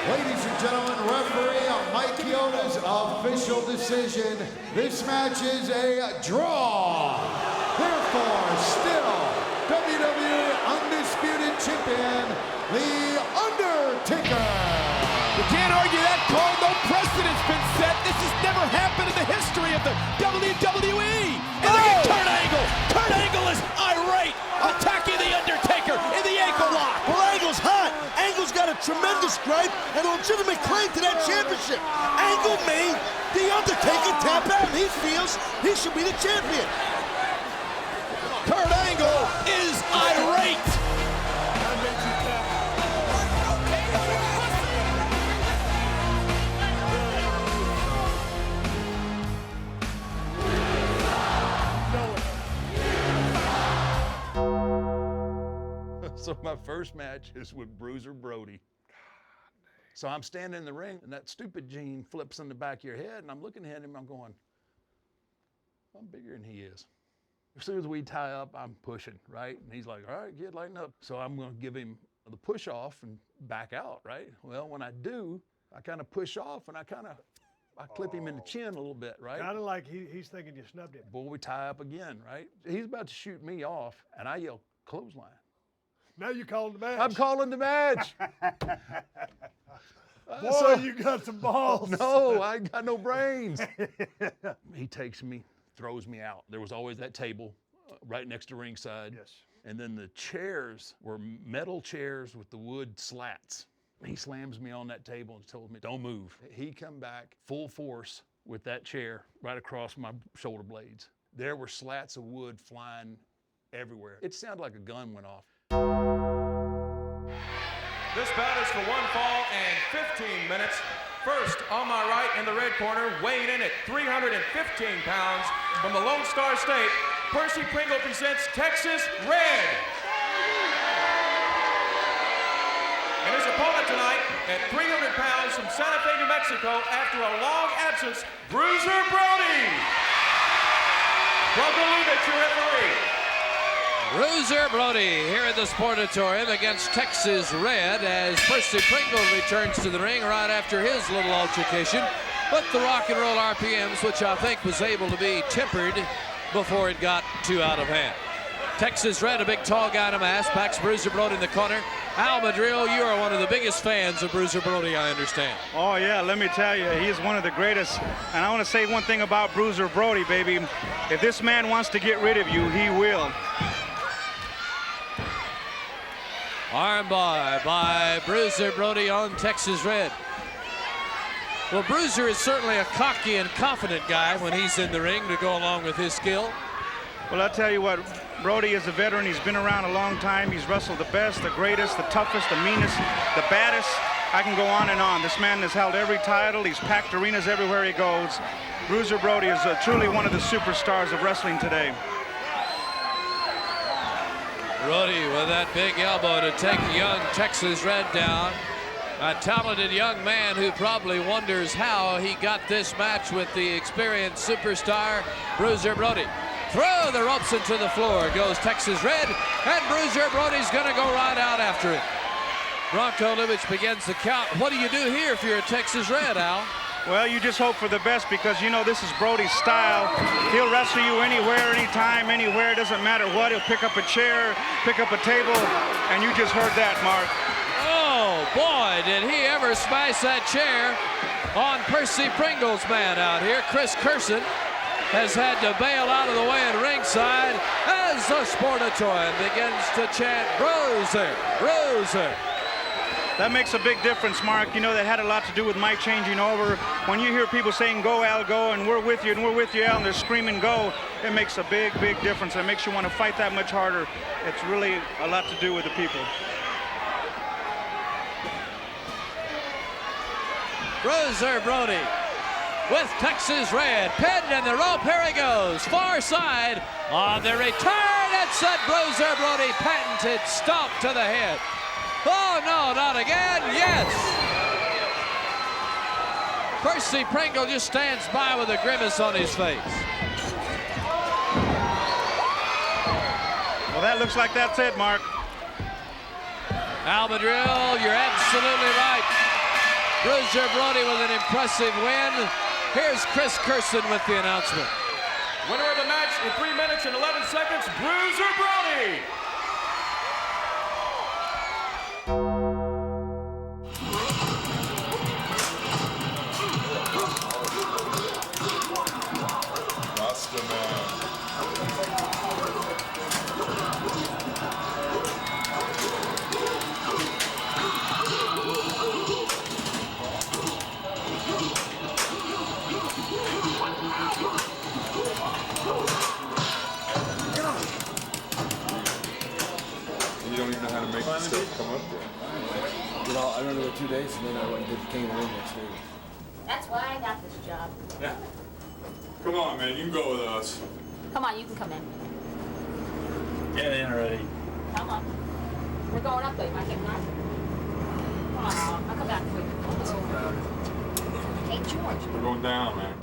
Ladies and gentlemen, referee Mike Chioda's official decision. This match is a draw. Therefore, still WWE Undisputed Champion, The Undertaker. You can't argue that call. No precedent's been set. This has never happened in the history of the WWE. And look at Kurt Angle. Kurt Angle is irate, attacking The Undertaker in the ankle lock. Well, Angle's hot. Angle's got a tremendous gripe and a legitimate claim to that championship. Angle made The Undertaker tap out, and he feels he should be the champion. Kurt Angle is irate. So my first match is with Bruiser Brody. So I'm standing in the ring, and that stupid gene flips in the back of your head, and I'm looking at him, I'm going, I'm bigger than he is. As soon as we tie up, I'm pushing, right? And he's like, all right, kid, lighten up. So I'm going to give him the push off and back out, right? Well, when I do, I kind of push off, and I clip him in the chin a little bit, right? Kind of like he's thinking you snubbed him. Boy, we tie up again, right? He's about to shoot me off, and I yell, clothesline. Now you're calling the match. I'm calling the match. Boy, you got some balls. No, I ain't got no brains. He takes me, throws me out. There was always that table right next to ringside. Yes. And then the chairs were metal chairs with the wood slats. He slams me on that table and told me, don't move. He come back full force with that chair right across my shoulder blades. There were slats of wood flying everywhere. It sounded like a gun went off. This bout is for 1 fall and 15 minutes. First, on my right in the red corner, weighing in at 315 pounds from the Lone Star State, Percy Pringle presents Texas Red. And his opponent tonight, at 300 pounds from Santa Fe, New Mexico, after a long absence, Bruiser Brody. Bronco Lubitsch, your referee. Bruiser Brody here at the Sportatorium against Texas Red as Percy Pringle returns to the ring right after his little altercation with the rock and roll RPMs, which I think was able to be tempered before it got too out of hand. Texas Red, a big tall guy in a mask, backs Bruiser Brody in the corner. Al Madril, you are one of the biggest fans of Bruiser Brody, I understand. Oh yeah, let me tell you, he is one of the greatest. And I want to say one thing about Bruiser Brody, baby. If this man wants to get rid of you, he will. Armbar by Bruiser Brody on Texas Red. Well, Bruiser is certainly a cocky and confident guy when he's in the ring to go along with his skill. Well, I'll tell you what, Brody is a veteran. He's been around a long time. He's wrestled the best, the greatest, the toughest, the meanest, the baddest. I can go on and on. This man has held every title. He's packed arenas everywhere he goes. Bruiser Brody is truly one of the superstars of wrestling today. Brody with that big elbow to take young Texas Red down. A talented young man who probably wonders how he got this match with the experienced superstar, Bruiser Brody. Throw the ropes into the floor goes Texas Red, and Bruiser Brody's gonna go right out after it. Bronco Lubitsch begins the count. What do you do here if you're a Texas Red, Al? Well, you just hope for the best because, you know, this is Brody's style. He'll wrestle you anywhere, anytime, anywhere. It doesn't matter what. He'll pick up a chair, pick up a table, and you just heard that, Mark. Oh, boy, did he ever smash that chair on Percy Pringle's man out here. Chris Curson has had to bail out of the way at ringside as the Sportatorium begins to chant, Bruiser, Bruiser. That makes a big difference, Mark. You know, that had a lot to do with my changing over. When you hear people saying, go, Al, go, and we're with you, Al, and they're screaming, go, it makes a big, big difference. It makes you want to fight that much harder. It's really a lot to do with the people. Bruiser Brody with Texas Red pinned in the rope. Here he goes, far side on the return. It sent Bruiser Brody patented stomp to the head. Oh, no, not again. Yes. Percy Pringle just stands by with a grimace on his face. Well, that looks like that's it, Mark. Al Madril, you're absolutely right. Bruiser Brody with an impressive win. Here's Chris Curson with the announcement. Winner of the match in 3 minutes and 11 seconds, Bruiser Brody. Come up there. You know, I remember 2 days, and then I went and did the King of the Ring next week. That's why I got this job. Yeah. Come on, man. You can go with us. Come on, you can come in. Get in already. Come on. We're going up, though. You might get nicer. Come on, I'll come back quick. Hey, George. We're going down, man.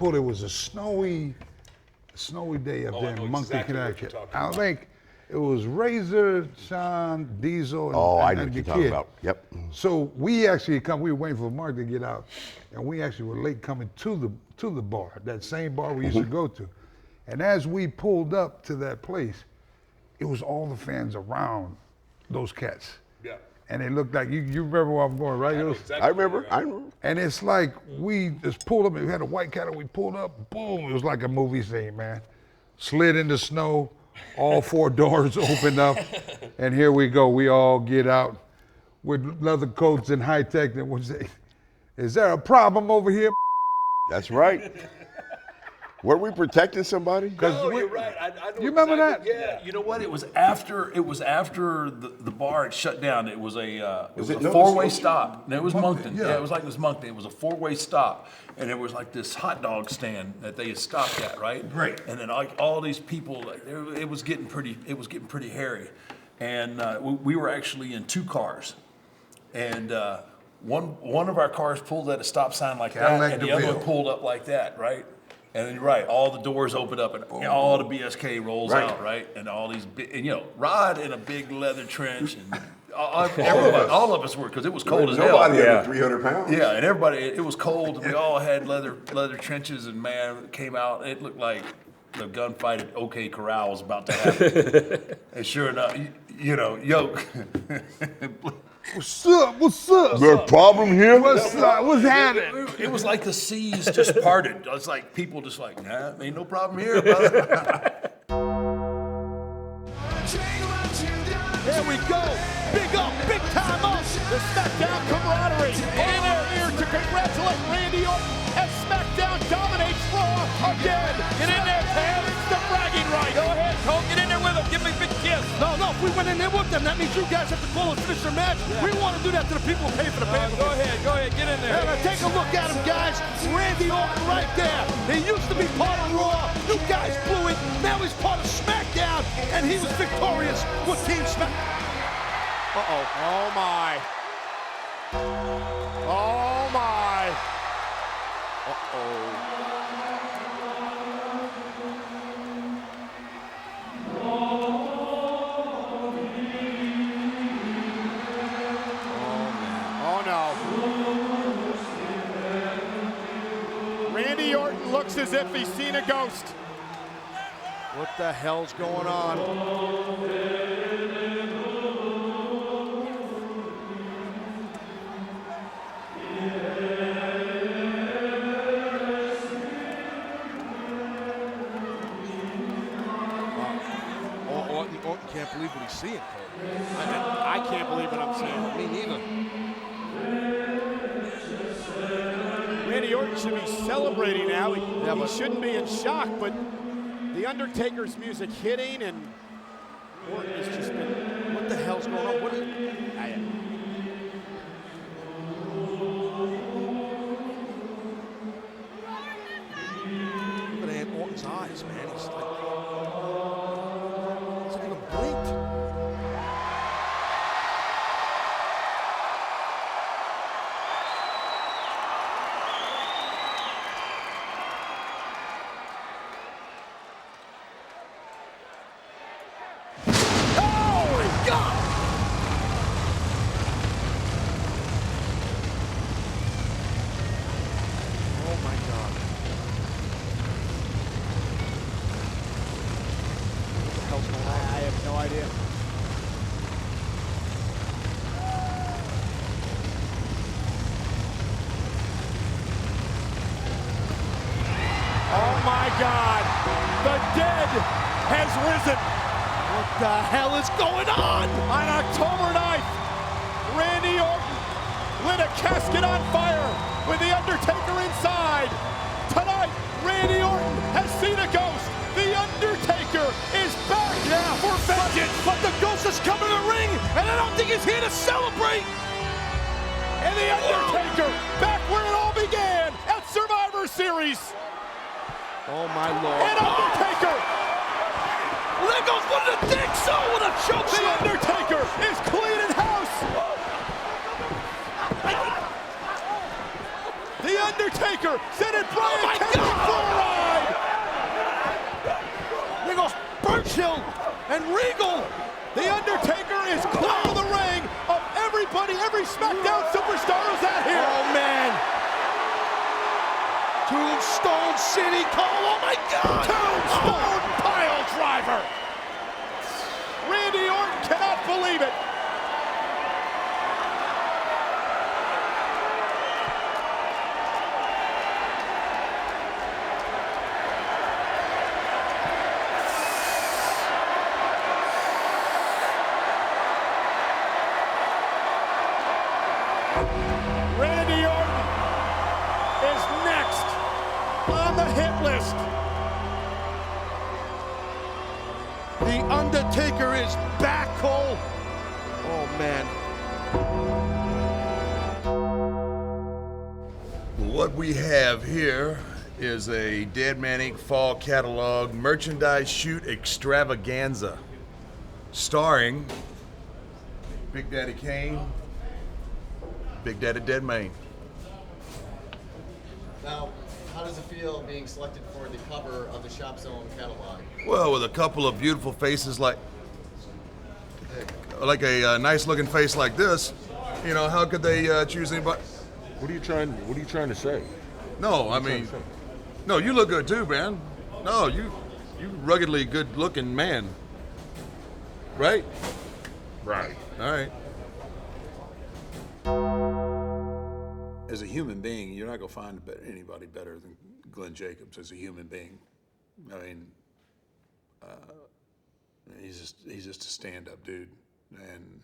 It was a snowy day up there in Moncton, Connecticut. I think it was Razor, Sean, Diesel, and, I know and what the you're talking kid. about. Yep. So we actually we were waiting for Mark to get out, and we actually were late coming to the bar, that same bar we used to go to. And as we pulled up to that place, it was all the fans around those cats. Yeah. And it looked like, you remember where I'm going, right? I remember. And it's like we just pulled up, and we had a white cat, and we pulled up, boom, it was like a movie scene, man. Slid in the snow, all 4 doors opened up, and here we go. We all get out with leather coats and high tech, and we say, is there a problem over here? That's right. Were we protecting somebody? No, you're right. I know You remember exactly- that? Yeah. You know what? It was after the bar had shut down. It was a Was it a Nova 4-way Scotia? stop. No, it was Moncton. Yeah. Yeah, it was like this Moncton. It was a 4-way stop, and there was like this hot dog stand that they had stopped at, right? Great. And then like all these people, like, it was getting pretty hairy, and we were actually in 2 cars, and one of our cars pulled at a stop sign like Cadillac that, and the other DeVille. one pulled up like that, right? And then you're right, all the doors open up and all the BSK rolls Right. out, right? And all these, Rod in a big leather trench, and all of us were, because it was cold as hell. Nobody under 300 pounds. Yeah, and everybody, it was cold, and we all had leather trenches, and man, it came out, it looked like the gunfight at OK Corral was about to happen. And sure enough, Yoke. What's up? What's up? There a problem here? What's up? What's happening? It was like the seas just parted. It's like people just like, nah, ain't no problem here, brother. There we go. Big up, big time up. The SmackDown camaraderie. And they're here to congratulate Randy Orton as SmackDown dominates Raw again. Get in there, Pam. It's the bragging right. Go ahead, Cole. Get in there with him. Give me a big kiss. No, if we went in there with them, that means you guys have to call and finish your match. Yeah. We want to do that to the people who pay for the pay. Go ahead. Get in there. Now take a look at him, guys. Randy Randy Orton right there. He used to be part of Raw. You guys blew it. Now he's part of SmackDown, and he was victorious with Team Smack. Uh-oh. Oh, my. Oh, my. Uh-oh. Oh, no. Randy Orton looks as if he's seen a ghost. What the hell's going on? Orton can't believe what he's seeing, Cole. I can't believe what I'm seeing. Me neither. Randy Orton should be celebrating now. He shouldn't be in shock, but The Undertaker's music hitting, and Orton has just been, what the hell's going on? What is, Look at Orton's eyes, man. He's not even blinked. oh my God, the dead has risen. What the hell is going on? On October 9th, Randy Orton lit a casket on fire with The Undertaker inside. Tonight, Randy Orton has seen a ghost. The Undertaker is back for vengeance. But the ghost is coming to the ring, and I don't think he's here to celebrate. And The Undertaker back where it all began at Survivor Series. Oh my Lord. And Undertaker. Well, there goes one of the dicks. So with a choke. The Undertaker is cleaning house. The Undertaker sending Brian Kendrick for a ride. There goes Burchill and Regal. The Undertaker is clearing the ring of everybody. Every SmackDown superstar is out here. Oh man. Tombstone City Cole. Oh my God. Tombstone Pile Driver. Randy Orton cannot believe it. Randy Orton is next on the hit list. The Undertaker is back, Cole. Oh man. What we have here is a Dead Man Inc. Fall Catalog merchandise shoot extravaganza starring Big Daddy Kane, Big Daddy Dead Man. Now, how does it feel being selected for the cover of the Shop Zone catalog? Well, with a couple of beautiful faces like a nice looking face like this, you know, how could they choose anybody? What are you trying to say? No, I mean, no, you look good too, man. No, you ruggedly good looking man. Right? Right. All right. As a human being, you're not going to find anybody better than Glenn Jacobs as a human being. I mean, he's just a stand-up dude, and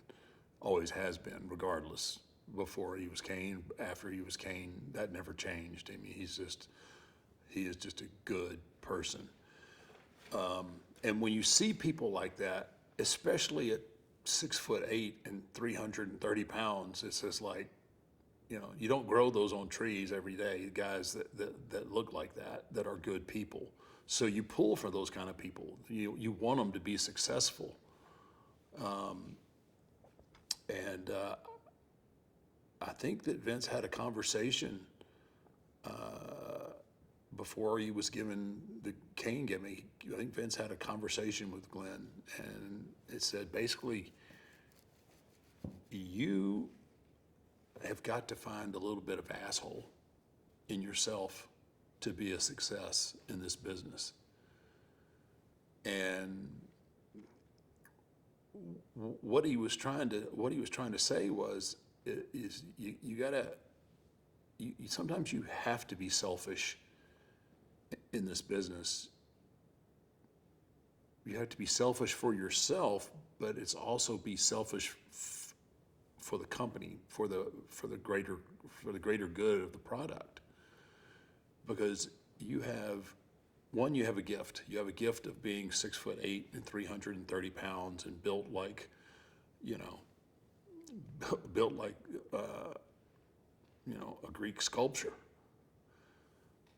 always has been, regardless. Before he was Kane, after he was Kane, that never changed. I mean, he is just a good person. And when you see people like that, especially at 6'8" and 330 pounds, it's just like, You know, you don't grow those on trees every day, guys that look like that are good people. So you pull for those kind of people. You want them to be successful. I think that Vince had a conversation before he was given the Kane gimmick. I think Vince had a conversation with Glenn, and it said basically, you have got to find a little bit of asshole in yourself to be a success in this business. And what he was trying to say was, sometimes you have to be selfish in this business. You have to be selfish for yourself, but it's also be selfish for the company, for the greater good of the product. Because you have a gift. You have a gift of being 6'8" and 330 pounds and built like a Greek sculpture.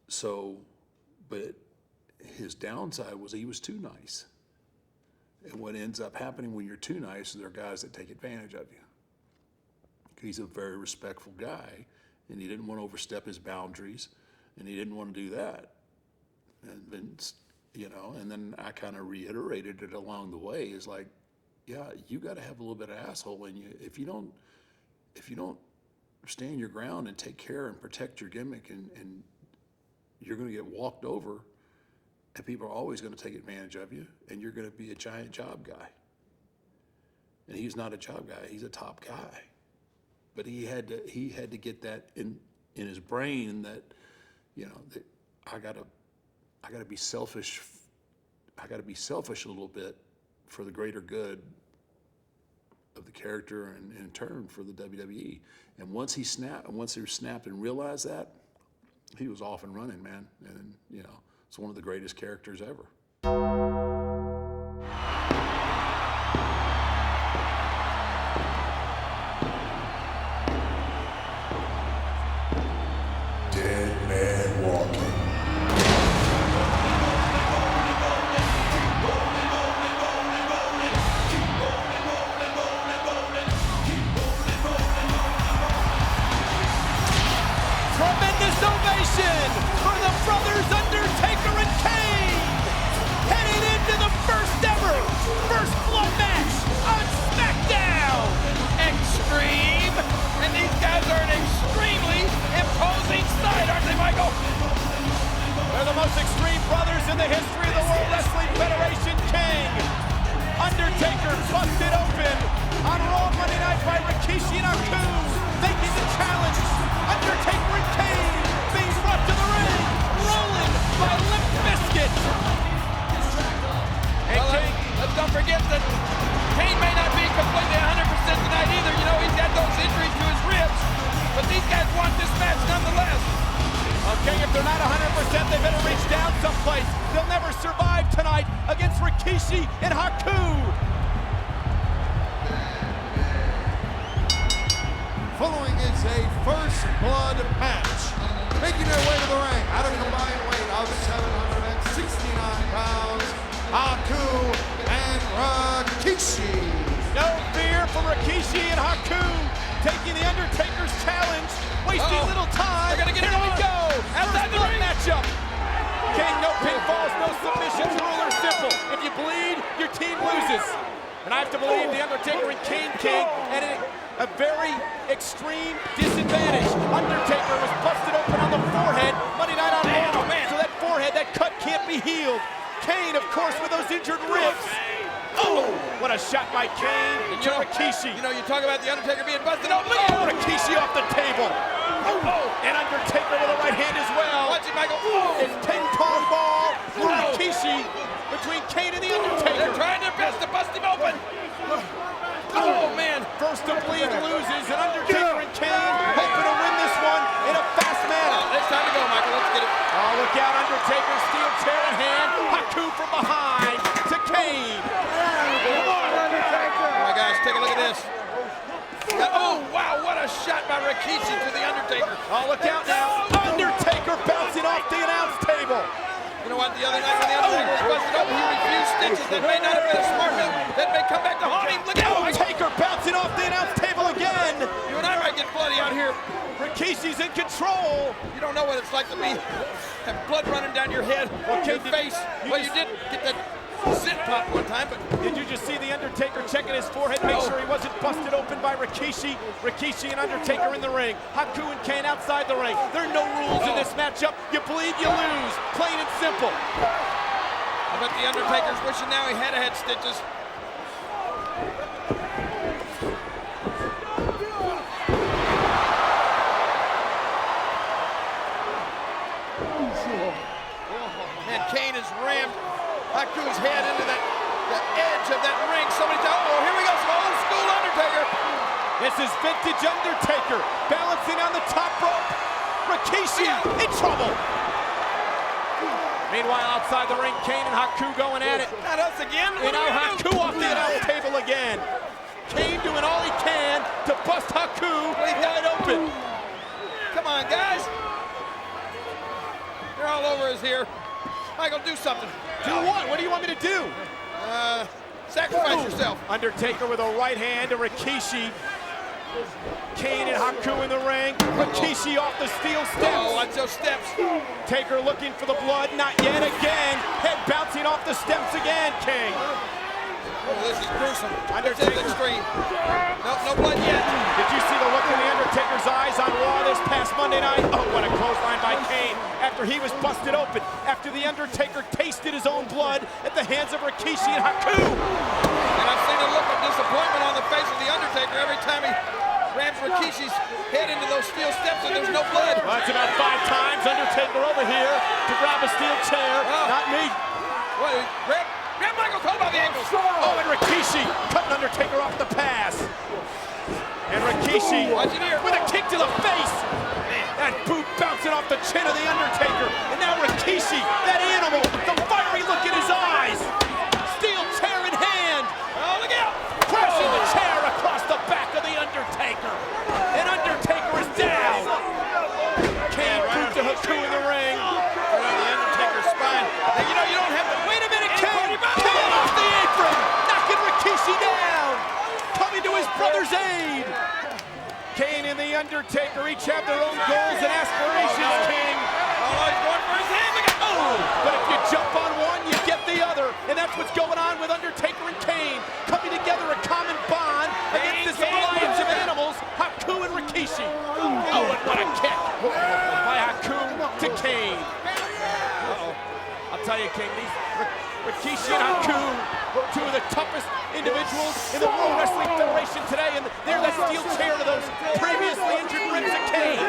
So, but his downside was he was too nice. And what ends up happening when you're too nice is there are guys that take advantage of you. He's a very respectful guy, and he didn't want to overstep his boundaries, and he didn't want to do that. And then, and then I kind of reiterated it along the way. Is like, yeah, you got to have a little bit of asshole in you. If you don't stand your ground and take care and protect your gimmick, and you're going to get walked over, and people are always going to take advantage of you, and you're going to be a giant job guy. And he's not a job guy; he's a top guy. But he had to get that in his brain that, that I gotta be selfish. I gotta be selfish a little bit for the greater good of the character and in turn for the WWE. And once he snapped and realized that, he was off and running, man. And it's one of the greatest characters ever. For the brothers Undertaker and Kane, headed into the first blood match on SmackDown. Extreme, and these guys are an extremely imposing sight, aren't they, Michael? They're the most extreme brothers in the history of the World Wrestling Federation. King, Undertaker busted open on Raw Monday Night by Rikishi and Haku, making the challenge. Undertaker and Kane being brought to the ring, rolling by Limp Bizkit. And Kane, let's don't forget that Kane may not be completely 100% tonight either. He's had those injuries to his ribs, but these guys want this match nonetheless. Okay, if they're not 100%, they better reach down someplace. They'll never survive tonight against Rikishi and Haku. Following is a first blood match. Making their way to the ring at a combined weight of 769 pounds, Haku and Rikishi. No fear for Rikishi and Haku taking the Undertaker's challenge, wasting little time. They're gonna get Here we go. Outside the ring matchup. King, no pinfalls, no submissions. Rule are simple. If you bleed, your team loses. And I have to believe the Undertaker and King at a very extreme disadvantage. Undertaker was busted open on the forehead Monday night on Raw. So that forehead, that cut can't be healed. Kane, of course, with those injured ribs. Oh, what a shot by Kane to Rikishi. You talk about the Undertaker being busted open. Oh, Rikishi off the table. And Undertaker with a right hand as well. Watch it, Michael. It's ping pong ball for Rikishi between Kane and the Undertaker. They're trying their best to bust him open. Oh, man. First to bleed loses, and Undertaker and Kane hoping to win this one in a fast manner. It's time to go, Michael. Let's get it. Oh, look out. Undertaker, steel chair in hand. Haku from behind to Kane. Come on, Undertaker. Oh, my gosh. Take a look at this. Oh, wow. What a shot by Rikishi to the Undertaker. Oh, look out now. Undertaker bouncing off the announce table. You know what, the other night when the Undertaker was busted up, he refused stitches. That may not have been a smart move. That may come back to haunt him. Look out! Undertaker bouncing off the announce table again. You and I might get bloody out here. Rikishi's in control. You don't know what it's like to have blood running down your head, your face. Well, you did get that zit pop one time, but did you just see the Undertaker checking his forehead, make sure he wasn't busted open by Rikishi? Rikishi and Undertaker in the ring. Haku and Kane outside the ring. There are no rules in this matchup. You bleed, you lose. Plain and simple. I bet the Undertaker's wishing now he had stitches. And Kane has rammed Haku's head into the edge of that ring so many times. Oh, here we go, some old school Undertaker. This is vintage Undertaker balancing on the top rope. Rikishi in trouble. Meanwhile, outside the ring, Kane and Haku going at it. Not us again. And now Haku off the announce table again. Kane doing all he can to bust Haku wide open. Come on, guys. They're all over us here. Michael, do something. Do what? What do you want me to do? Sacrifice yourself. Undertaker with a right hand to Rikishi. Kane and Haku in the ring. Rikishi off the steel steps. Oh, watch those steps. Taker looking for the blood. Not yet again. Head bouncing off the steps again, King. Oh, this is gruesome. Undertaker extreme. No blood yet. Did you see the look in the Undertaker's eyes on Raw this past Monday night? Oh, what a clothesline by Kane after he was busted open. After the Undertaker tasted his own blood at the hands of Rikishi and Haku. And I've seen a look of disappointment on the face of the Undertaker every time he rams Rikishi's head into those steel steps and there's no blood. Well, that's about 5 times. Undertaker over here to grab a steel chair. Not me. Well, grab Michael Cole by the ankles. Oh, and Rikishi cutting Undertaker off the pass. And Rikishi with a kick to the face. That boot bouncing off the chin of the Undertaker. And now Rikishi, that animal, the fiery look in his eyes. Steel chair in hand. Oh, look out. Crashing the chair across the back of the Undertaker. And Undertaker is down. Kane boot to Haku in the ring. Right on the Undertaker's spine. Now, you know, you don't have to... Wait a minute, Kane. Kane off the apron. Knocking Rikishi down. Coming to his brother's aid. Kane and the Undertaker each have their own goals and aspirations, King. Oh, he's going for his hand. Look at, but if you jump on one, you get the other. And that's what's going on with Undertaker and Kane. Coming together a common bond against this alliance of animals, Haku and Rikishi. Oh, and what a kick by Haku to Kane. I'll tell you, King, these Rikishi and Haku, two of the toughest individuals in the World Wrestling Federation today, and they're the steel chair to those previously injured ribs of Kane.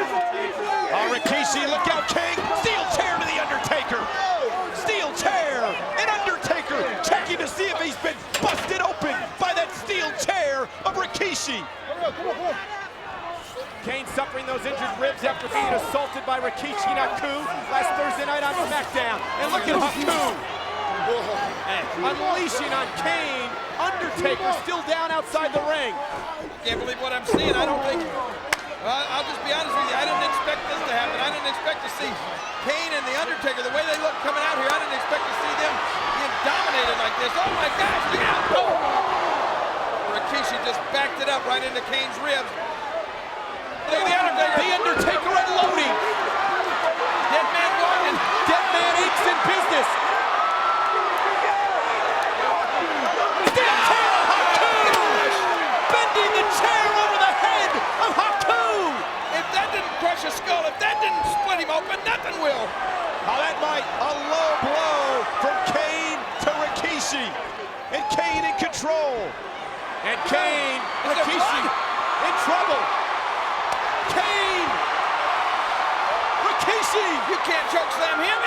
Rikishi, look out, King! Steel chair to the Undertaker! Steel chair! And Undertaker checking to see if he's been busted open by that steel chair of Rikishi. Kane suffering those injured ribs after being assaulted by Rikishi and Haku last Thursday night on SmackDown. And look at Haku! Unleashing on Kane. Undertaker still down outside the ring. Can't believe what I'm seeing. I don't think... I'll just be honest with you. I didn't expect this to happen. I didn't expect to see Kane and the Undertaker, the way they look coming out here, I didn't expect to see them being dominated like this. Oh my gosh, look out! Oh. Rikishi just backed it up right into Kane's ribs. Look at the Undertaker. The Undertaker unloading. Dead man walking. Dead man aches in business. Steel chair of Haku. Bending the chair over the head of Haku. If that didn't crush a skull, if that didn't split him open, nothing will. Oh, that might. A low blow from Kane to Rikishi. And Kane in control. And Kane, Rikishi in trouble. Kane! Rikishi! You can't chokeslam him.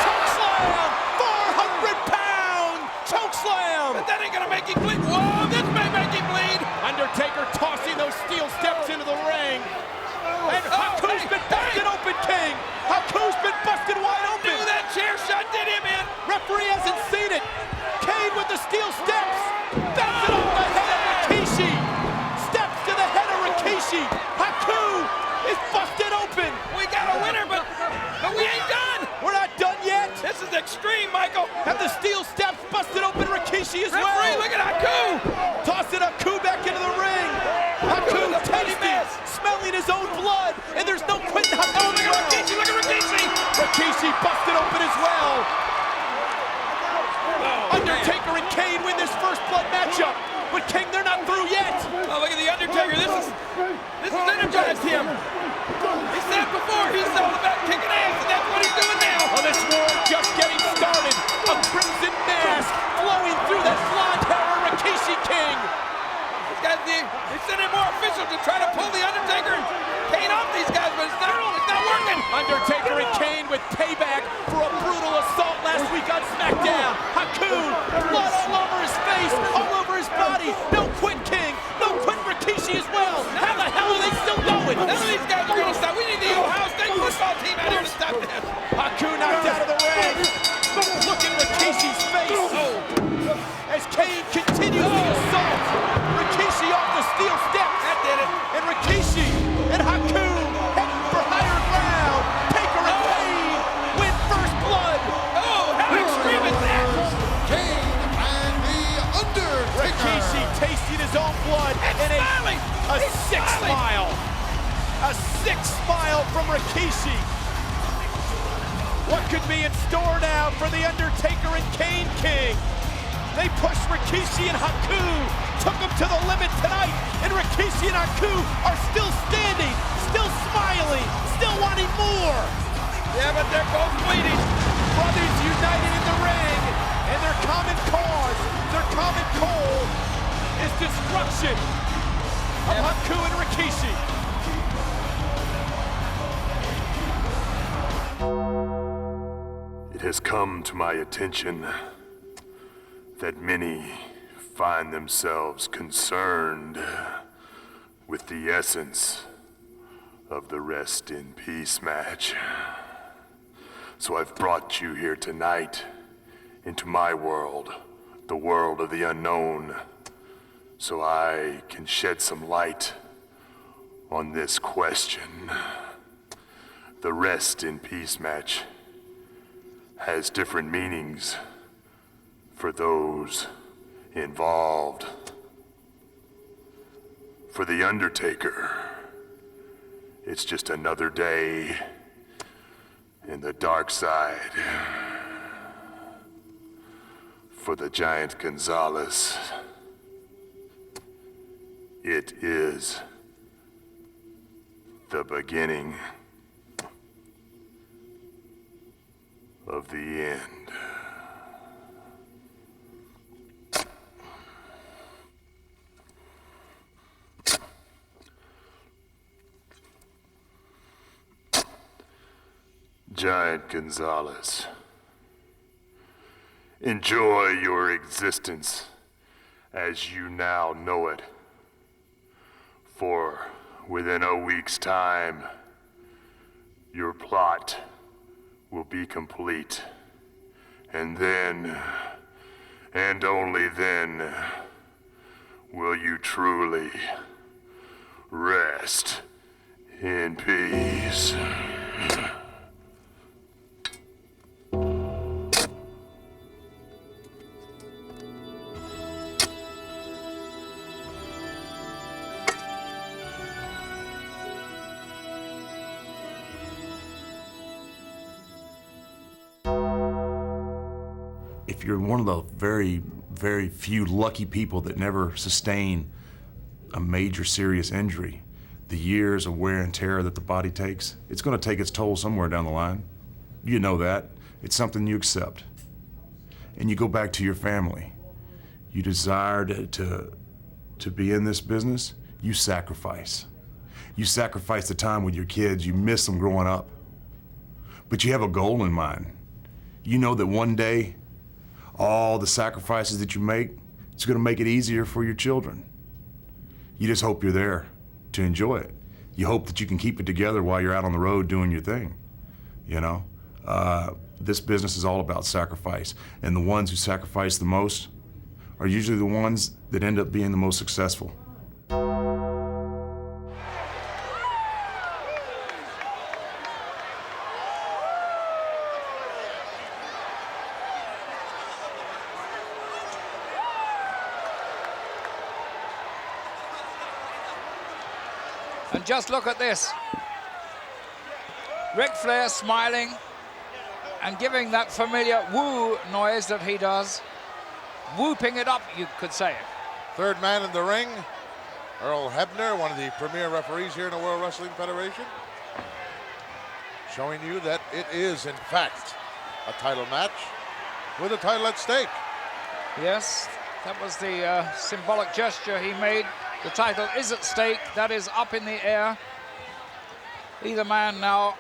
Chokeslam! 400-pound chokeslam! But that ain't gonna make him bleed. Whoa, this may make him bleed. Undertaker tossing those steel steps into the ring. And Haku's been busted open, King! Haku's been busted wide open! Knew that chair shot did him in. Referee hasn't seen it. Kane with the steel steps. Bouncing off the head of Rikishi. Steps to the head of Rikishi. Rikishi busted open as well. Undertaker and Kane win this first blood matchup. But King, they're not through yet. Oh, look at the Undertaker. This is energized him. He said before he's all about kicking ass, and that's what he's doing now. Well, this war just getting started. A crimson mask flowing through that blonde hair of Rikishi King. He's sending more officials to try to pull the Undertaker and Kane off these guys, but it's not working. Undertaker and Kane with payback for a brutal assault last week on SmackDown. Haku, blood all over his face, all over his body. No quit King, no quit Rikishi as well. How the hell are they still going? None of these guys are going to stop. We need the Ohio State football team out here to stop them. Haku knocked out of the ring. Look at Rikishi's face. As Kane continues the assault. Rikishi off the steel steps. That did it. And Rikishi and Haku heading for higher ground. Taker and Kane win first blood. Oh, how extreme is that? Kane and the Undertaker. Rikishi tasting his own blood and a 6-mile. A 6-mile from Rikishi. What could be in store now for the Undertaker and Kane King? They pushed Rikishi and Haku, took them to the limit tonight, and Rikishi and Haku are still standing, still smiling, still wanting more. Yeah, but they're both bleeding. Brothers united in the ring, and their common cause, their common goal is destruction of Haku and Rikishi. It has come to my attention that many find themselves concerned with the essence of the Rest in Peace match. So I've brought you here tonight into my world, the world of the unknown, so I can shed some light on this question. The Rest in Peace match has different meanings for those involved. For the Undertaker, it's just another day in the dark side. For the Giant Gonzalez, it is the beginning of the end. Giant Gonzalez, enjoy your existence as you now know it. For within a week's time, your plot will be complete. And then, and only then, will you truly rest in peace. If you're one of the very, very few lucky people that never sustain a major serious injury, the years of wear and tear that the body takes, it's going to take its toll somewhere down the line. You know that. It's something you accept. And you go back to your family. You desire to be in this business, you sacrifice. You sacrifice the time with your kids, you miss them growing up. But you have a goal in mind. You know that one day, all the sacrifices that you make, it's gonna make it easier for your children. You just hope you're there to enjoy it. You hope that you can keep it together while you're out on the road doing your thing, you know? This business is all about sacrifice, and the ones who sacrifice the most are usually the ones that end up being the most successful. And just look at this. Ric Flair smiling, and giving that familiar woo noise that he does. Whooping it up, you could say. Third man in the ring, Earl Hebner, one of the premier referees here in the World Wrestling Federation, showing you that it is, in fact, a title match with a title at stake. Yes, that was the symbolic gesture he made. The title is at stake. That is up in the air. Either man now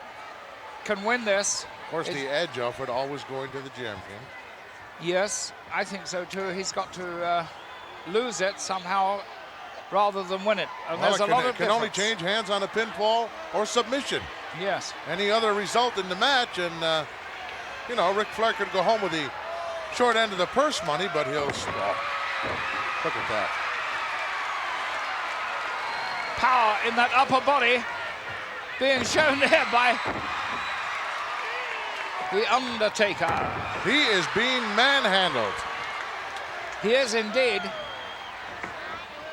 can win this. Of course, the edge of it always going to the champion. Yes, I think so too. He's got to lose it somehow rather than win it. And Well, there's a lot of it can only change hands on a pinfall or submission. Yes. Any other result in the match, and you know, Ric Flair could go home with the short end of the purse money, but he'll stop. Look at that. Power in that upper body being shown there by The Undertaker. He is being manhandled. He is indeed.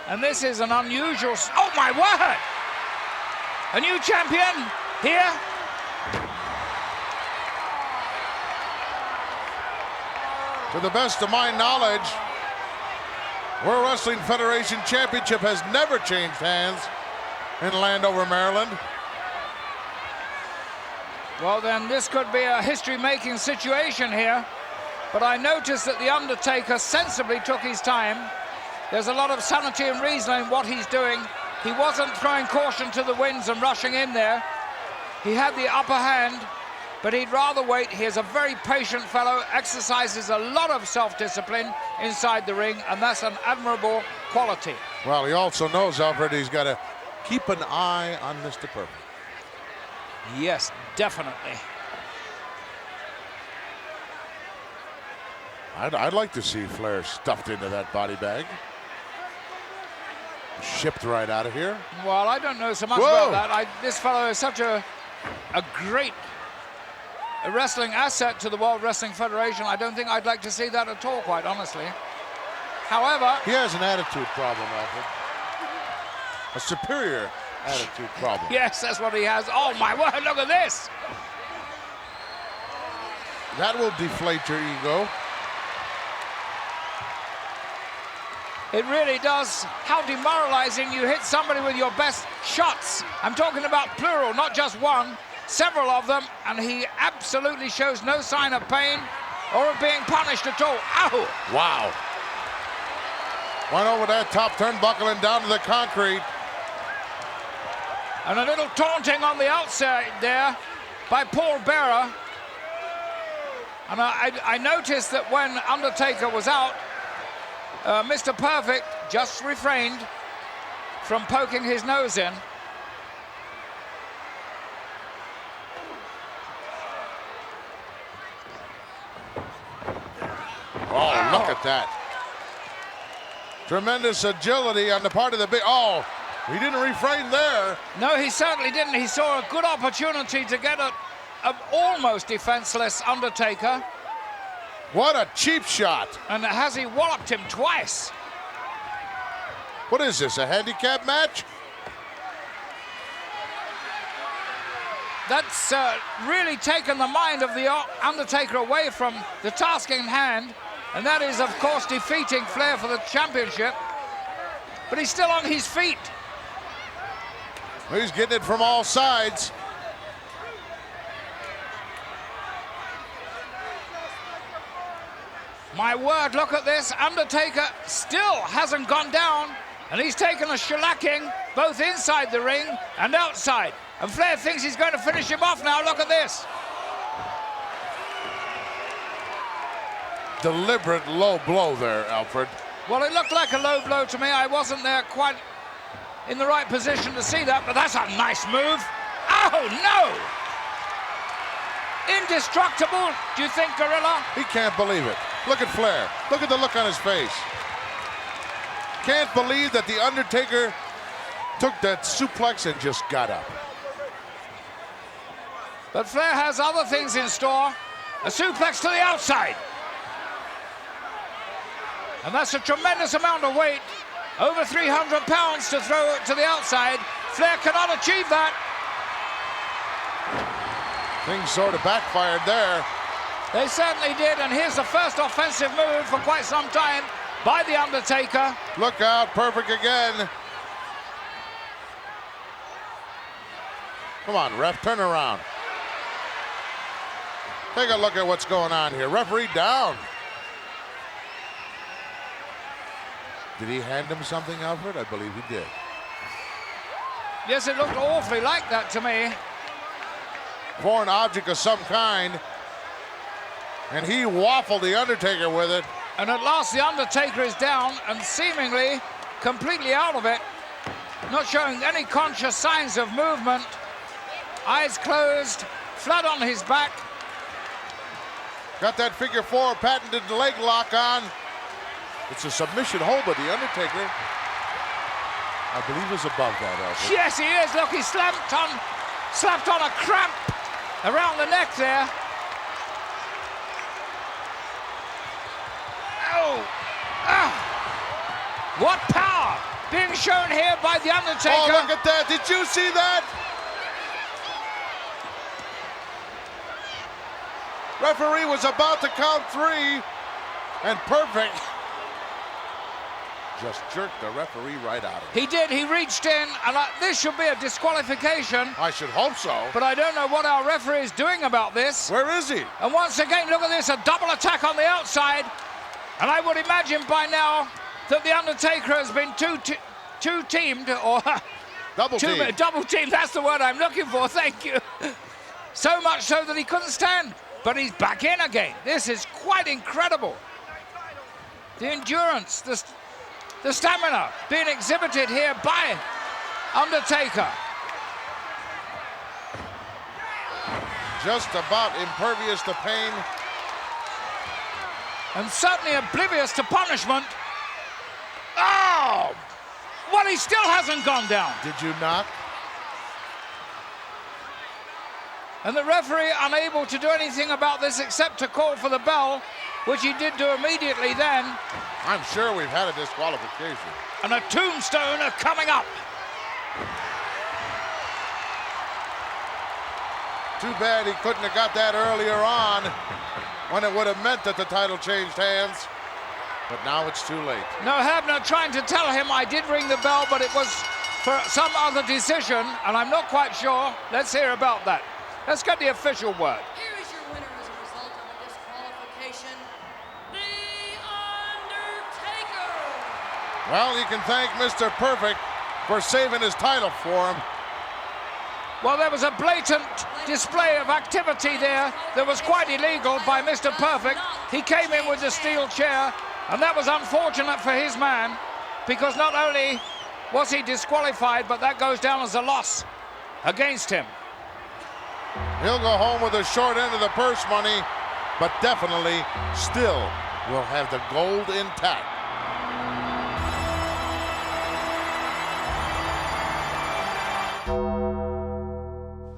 And this is an unusual... Oh, my word! A new champion here. To the best of my knowledge, World Wrestling Federation Championship has never changed hands in Landover, Maryland. Well, then this could be a history-making situation here. But I noticed that The Undertaker sensibly took his time. There's a lot of sanity and reason in what he's doing. He wasn't throwing caution to the winds and rushing in there. He had the upper hand, but he'd rather wait. He is a very patient fellow, exercises a lot of self-discipline inside the ring, and that's an admirable quality. Well, he also knows, Alfred, he's got to keep an eye on Mr. Perfect. Yes, definitely. I'd like to see Flair stuffed into that body bag. Shipped right out of here. Well, I don't know so much about that. This fellow is such a great wrestling asset to the World Wrestling Federation. I don't think I'd like to see that at all, quite honestly. However... He has an attitude problem, Alfred. A superior attitude problem. Yes, that's what he has. Oh, my word, look at this. That will deflate your ego. It really does. How demoralizing. You hit somebody with your best shots. I'm talking about plural, not just one, several of them, and he absolutely shows no sign of pain or of being punished at all. Ow! Wow. Went over that top turnbuckle and down to the concrete. And a little taunting on the outside there by Paul Bearer. And I noticed that when Undertaker was out, Mr. Perfect just refrained from poking his nose in. Oh, look at that. Tremendous agility on the part of the big... Oh, he didn't refrain there. No, he certainly didn't. He saw a good opportunity to get an almost defenseless Undertaker. What a cheap shot. And has he walloped him twice? What is this, a handicap match? That's really taken the mind of the Undertaker away from the task in hand, and that is, of course, defeating Flair for the championship. But he's still on his feet. He's getting it from all sides. My word, look at this. Undertaker still hasn't gone down, and he's taken a shellacking both inside the ring and outside. And Flair thinks he's going to finish him off now. Look at this. Deliberate low blow there, Alfred. Well, it looked like a low blow to me. I wasn't there quite in the right position to see that, but that's a nice move. Oh, no! Indestructible, do you think, Gorilla? He can't believe it. Look at Flair. Look at the look on his face. Can't believe that The Undertaker took that suplex and just got up. But Flair has other things in store. A suplex to the outside. And that's a tremendous amount of weight. Over 300 pounds to throw it to the outside. Flair cannot achieve that. Things sort of backfired there. They certainly did, and here's the first offensive move for quite some time by The Undertaker. Look out, Perfect again. Come on, ref, turn around. Take a look at what's going on here. Referee down. Did he hand him something, Alfred? I believe he did. Yes, it looked awfully like that to me. Foreign object of some kind. And he waffled The Undertaker with it. And at last The Undertaker is down and seemingly completely out of it. Not showing any conscious signs of movement. Eyes closed, flat on his back. Got that figure 4 patented leg lock on. It's a submission hold, but The Undertaker, I believe, is above that, Alfred. Yes, he is. Look, he slapped on a cramp around the neck there. Oh! Ah! What power being shown here by The Undertaker. Oh, look at that. Did you see that? Referee was about to count 3, and Perfect just jerked the referee right out of it. He did. He reached in, and this should be a disqualification. I should hope so. But I don't know what our referee is doing about this. Where is he? And once again, look at this, a double attack on the outside. And I would imagine by now that The Undertaker has been two-teamed, or double teamed, that's the word I'm looking for, thank you. So much so that he couldn't stand, but he's back in again. This is quite incredible. The endurance, the stamina being exhibited here by Undertaker. Just about impervious to pain. And certainly oblivious to punishment. Oh! Well, he still hasn't gone down. Did you not? And the referee unable to do anything about this except to call for the bell, which he did do immediately then. I'm sure we've had a disqualification. And a tombstone coming up. Too bad he couldn't have got that earlier on, when it would have meant that the title changed hands. But now it's too late. No, Hebner trying to tell him I did ring the bell, but it was for some other decision, and I'm not quite sure. Let's hear about that. Let's get the official word. Here is your winner as a result of a disqualification, The Undertaker. Well, you can thank Mr. Perfect for saving his title for him. Well, there was a blatant display of activity there that was quite illegal by Mr. Perfect. He came in with the steel chair, and that was unfortunate for his man, because not only was he disqualified, but that goes down as a loss against him. He'll go home with the short end of the purse money, but definitely still will have the gold intact.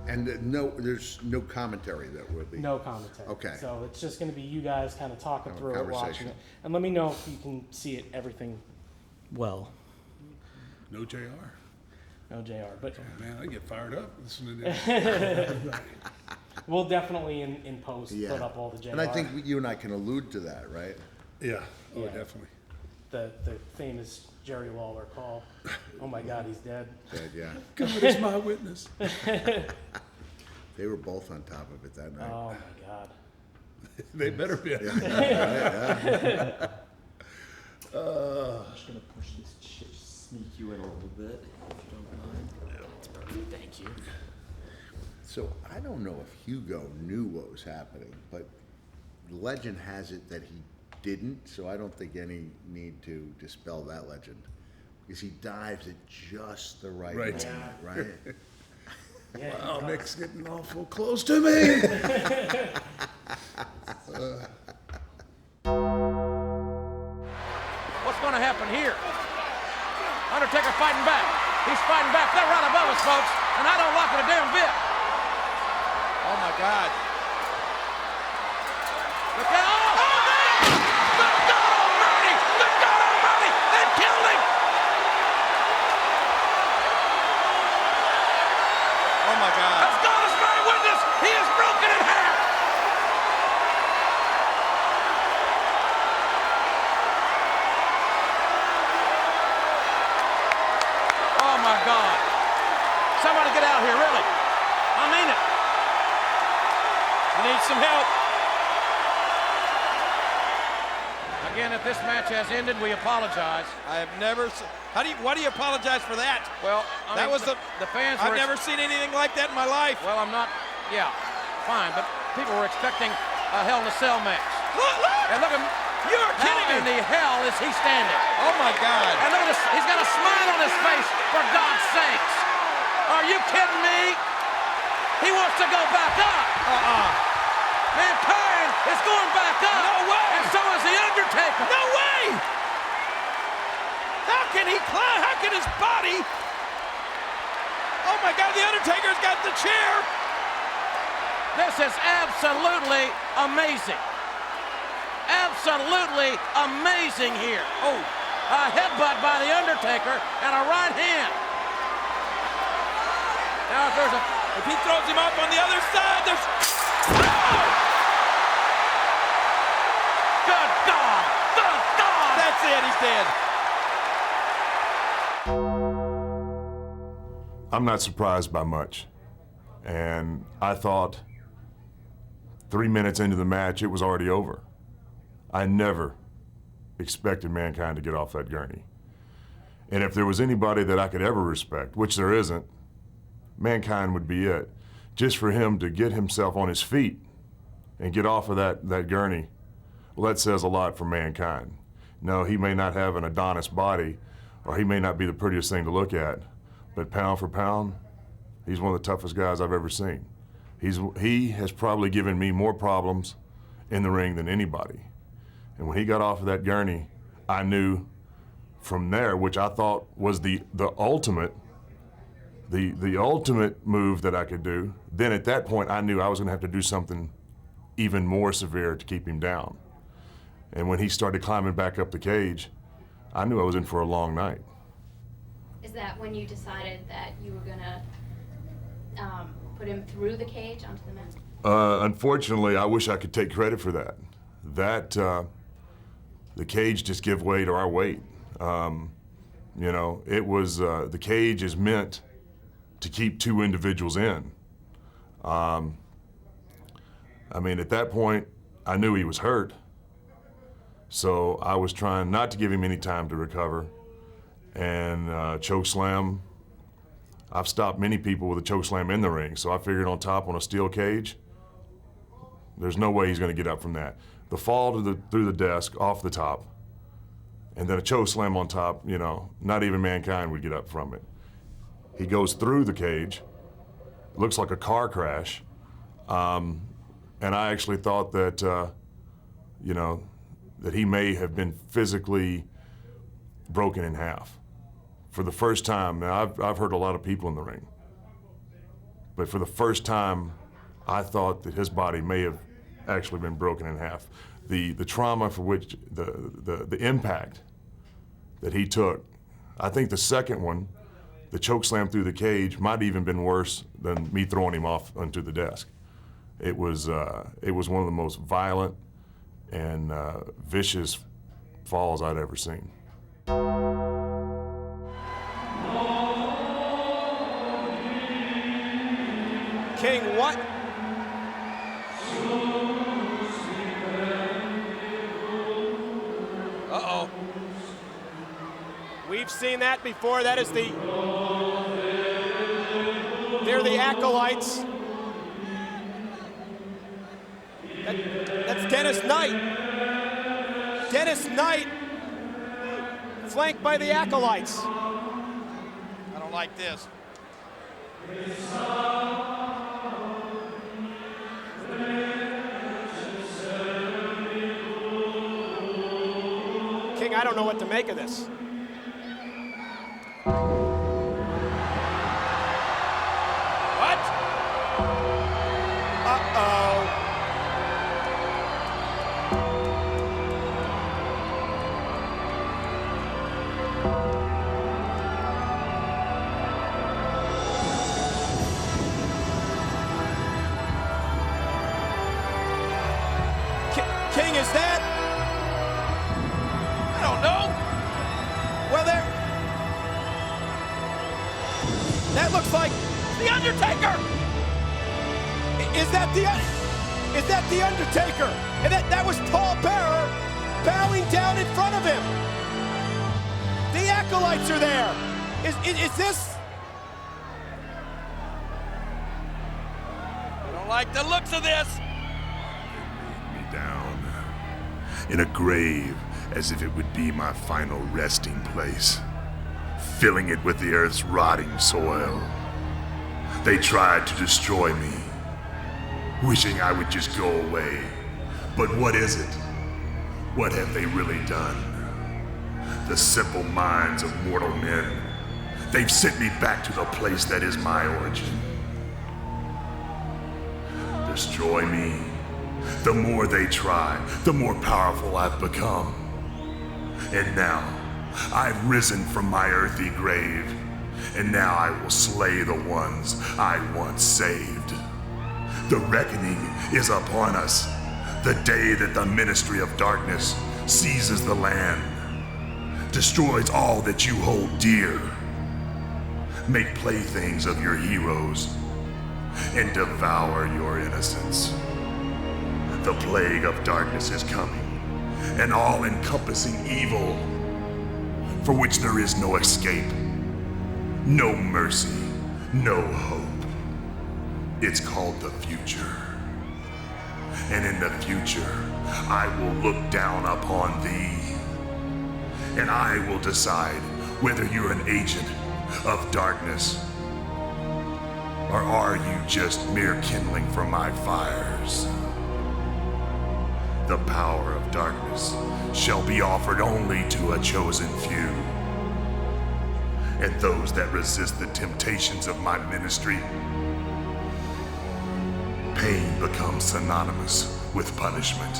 And there's no commentary that will be. No commentary. Okay. So it's just going to be you guys kind of talking through it, watching conversation. it, and let me know if you can see it, everything well. No JR. No JR, but oh, man, I get fired up listening to this. We'll definitely in post put up all the JR. And I think you and I can allude to that, right? Yeah. Oh, definitely. The famous Jerry Lawler call. Oh my God, he's dead. Dead, yeah. God is my witness. They were both on top of it that night. Oh my God. They better be. Yeah. I'm just gonna push this shit, sneak you in a little bit, if you don't mind. That's perfect, thank you. So I don't know if Hugo knew what was happening, but legend has it that he didn't, so I don't think any need to dispel that legend. Because he dives at just the right moment, right? Yeah, wow, Nick's getting awful close to me. What's going to happen here? Undertaker fighting back. He's fighting back. They're right above us, folks, and I don't like it a damn bit. Oh, my God. Look out. Good God Almighty! Good God Almighty! They killed him! Oh, my God. As God is my witness, he is broken in half! Again, if this match has ended, we apologize. I have never. Why do you apologize for that? Well, I mean, the fans. I've never seen anything like that in my life. Well, I'm not. Yeah, fine, but people were expecting a Hell in a Cell match. Look! And look at him. You're kidding me. How in the hell is he standing? Oh my God! And look at this. He's got a smile on his face. For God's sakes! Are you kidding me? He wants to go back up. Mankind is going back up. No way! And so is The Undertaker. No way! How can he climb? How can his body? Oh my God, The Undertaker's got the chair. This is absolutely amazing. Absolutely amazing here. Oh, a headbutt by The Undertaker and a right hand. Now if he throws him up on the other side, there's... Oh! Good God! Good God! That's it, he's dead. I'm not surprised by much. And I thought 3 minutes into the match, it was already over. I never expected Mankind to get off that gurney. And if there was anybody that I could ever respect, which there isn't, Mankind would be it. Just for him to get himself on his feet and get off of that gurney, well, that says a lot for Mankind. No, he may not have an Adonis body, or he may not be the prettiest thing to look at, but pound for pound, he's one of the toughest guys I've ever seen. He has probably given me more problems in the ring than anybody. And when he got off of that gurney, I knew from there, which I thought was the ultimate move that I could do. Then at that point, I knew I was gonna have to do something even more severe to keep him down. And when he started climbing back up the cage, I knew I was in for a long night. Is that when you decided that you were gonna put him through the cage onto the mat? Unfortunately, I wish I could take credit for that. The cage just gave way to our weight. You know, it was, the cage is meant to keep two individuals in. I mean, at that point, I knew he was hurt. So I was trying not to give him any time to recover. And choke slam, I've stopped many people with a choke slam in the ring. So I figured on top on a steel cage, there's no way he's gonna get up from that. The fall through the desk, off the top, and then a choke slam on top, you know, not even Mankind would get up from it. He goes through the cage, it looks like a car crash, and I actually thought that, you know, that he may have been physically broken in half. For the first time, now I've heard a lot of people in the ring, but for the first time, I thought that his body may have actually been broken in half. The trauma for which, the impact that he took, I think the second one, the choke slam through the cage, might even been worse than me throwing him off onto the desk. It was one of the most violent and vicious falls I'd ever seen. King, what? Uh-oh. We've seen that before. That is they're the acolytes. That's Dennis Knight. Dennis Knight, flanked by the acolytes. I don't like this. King, I don't know what to make of this. What? Uh-oh. King, is that? I don't know. Well, that looks like The Undertaker! Is that the Undertaker? And that was Paul Bearer bowing down in front of him. The acolytes are there. Is this? I don't like the looks of this. Me down in a grave as if it would be my final resting place, filling it with the earth's rotting soil. They tried to destroy me, wishing I would just go away. But what is it? What have they really done? The simple minds of mortal men. They've sent me back to the place that is my origin. Destroy me. The more they try, the more powerful I've become. And now, I've risen from my earthy grave, and now I will slay the ones I once saved. The reckoning is upon us, the day that the Ministry of Darkness seizes the land, destroys all that you hold dear, make playthings of your heroes, and devour your innocence. The plague of darkness is coming, an all-encompassing evil for which there is no escape, no mercy, no hope. It's called the future. And in the future, I will look down upon thee, and I will decide whether you're an agent of darkness, or are you just mere kindling for my fires? The power of darkness shall be offered only to a chosen few. And those that resist the temptations of my ministry, pain becomes synonymous with punishment.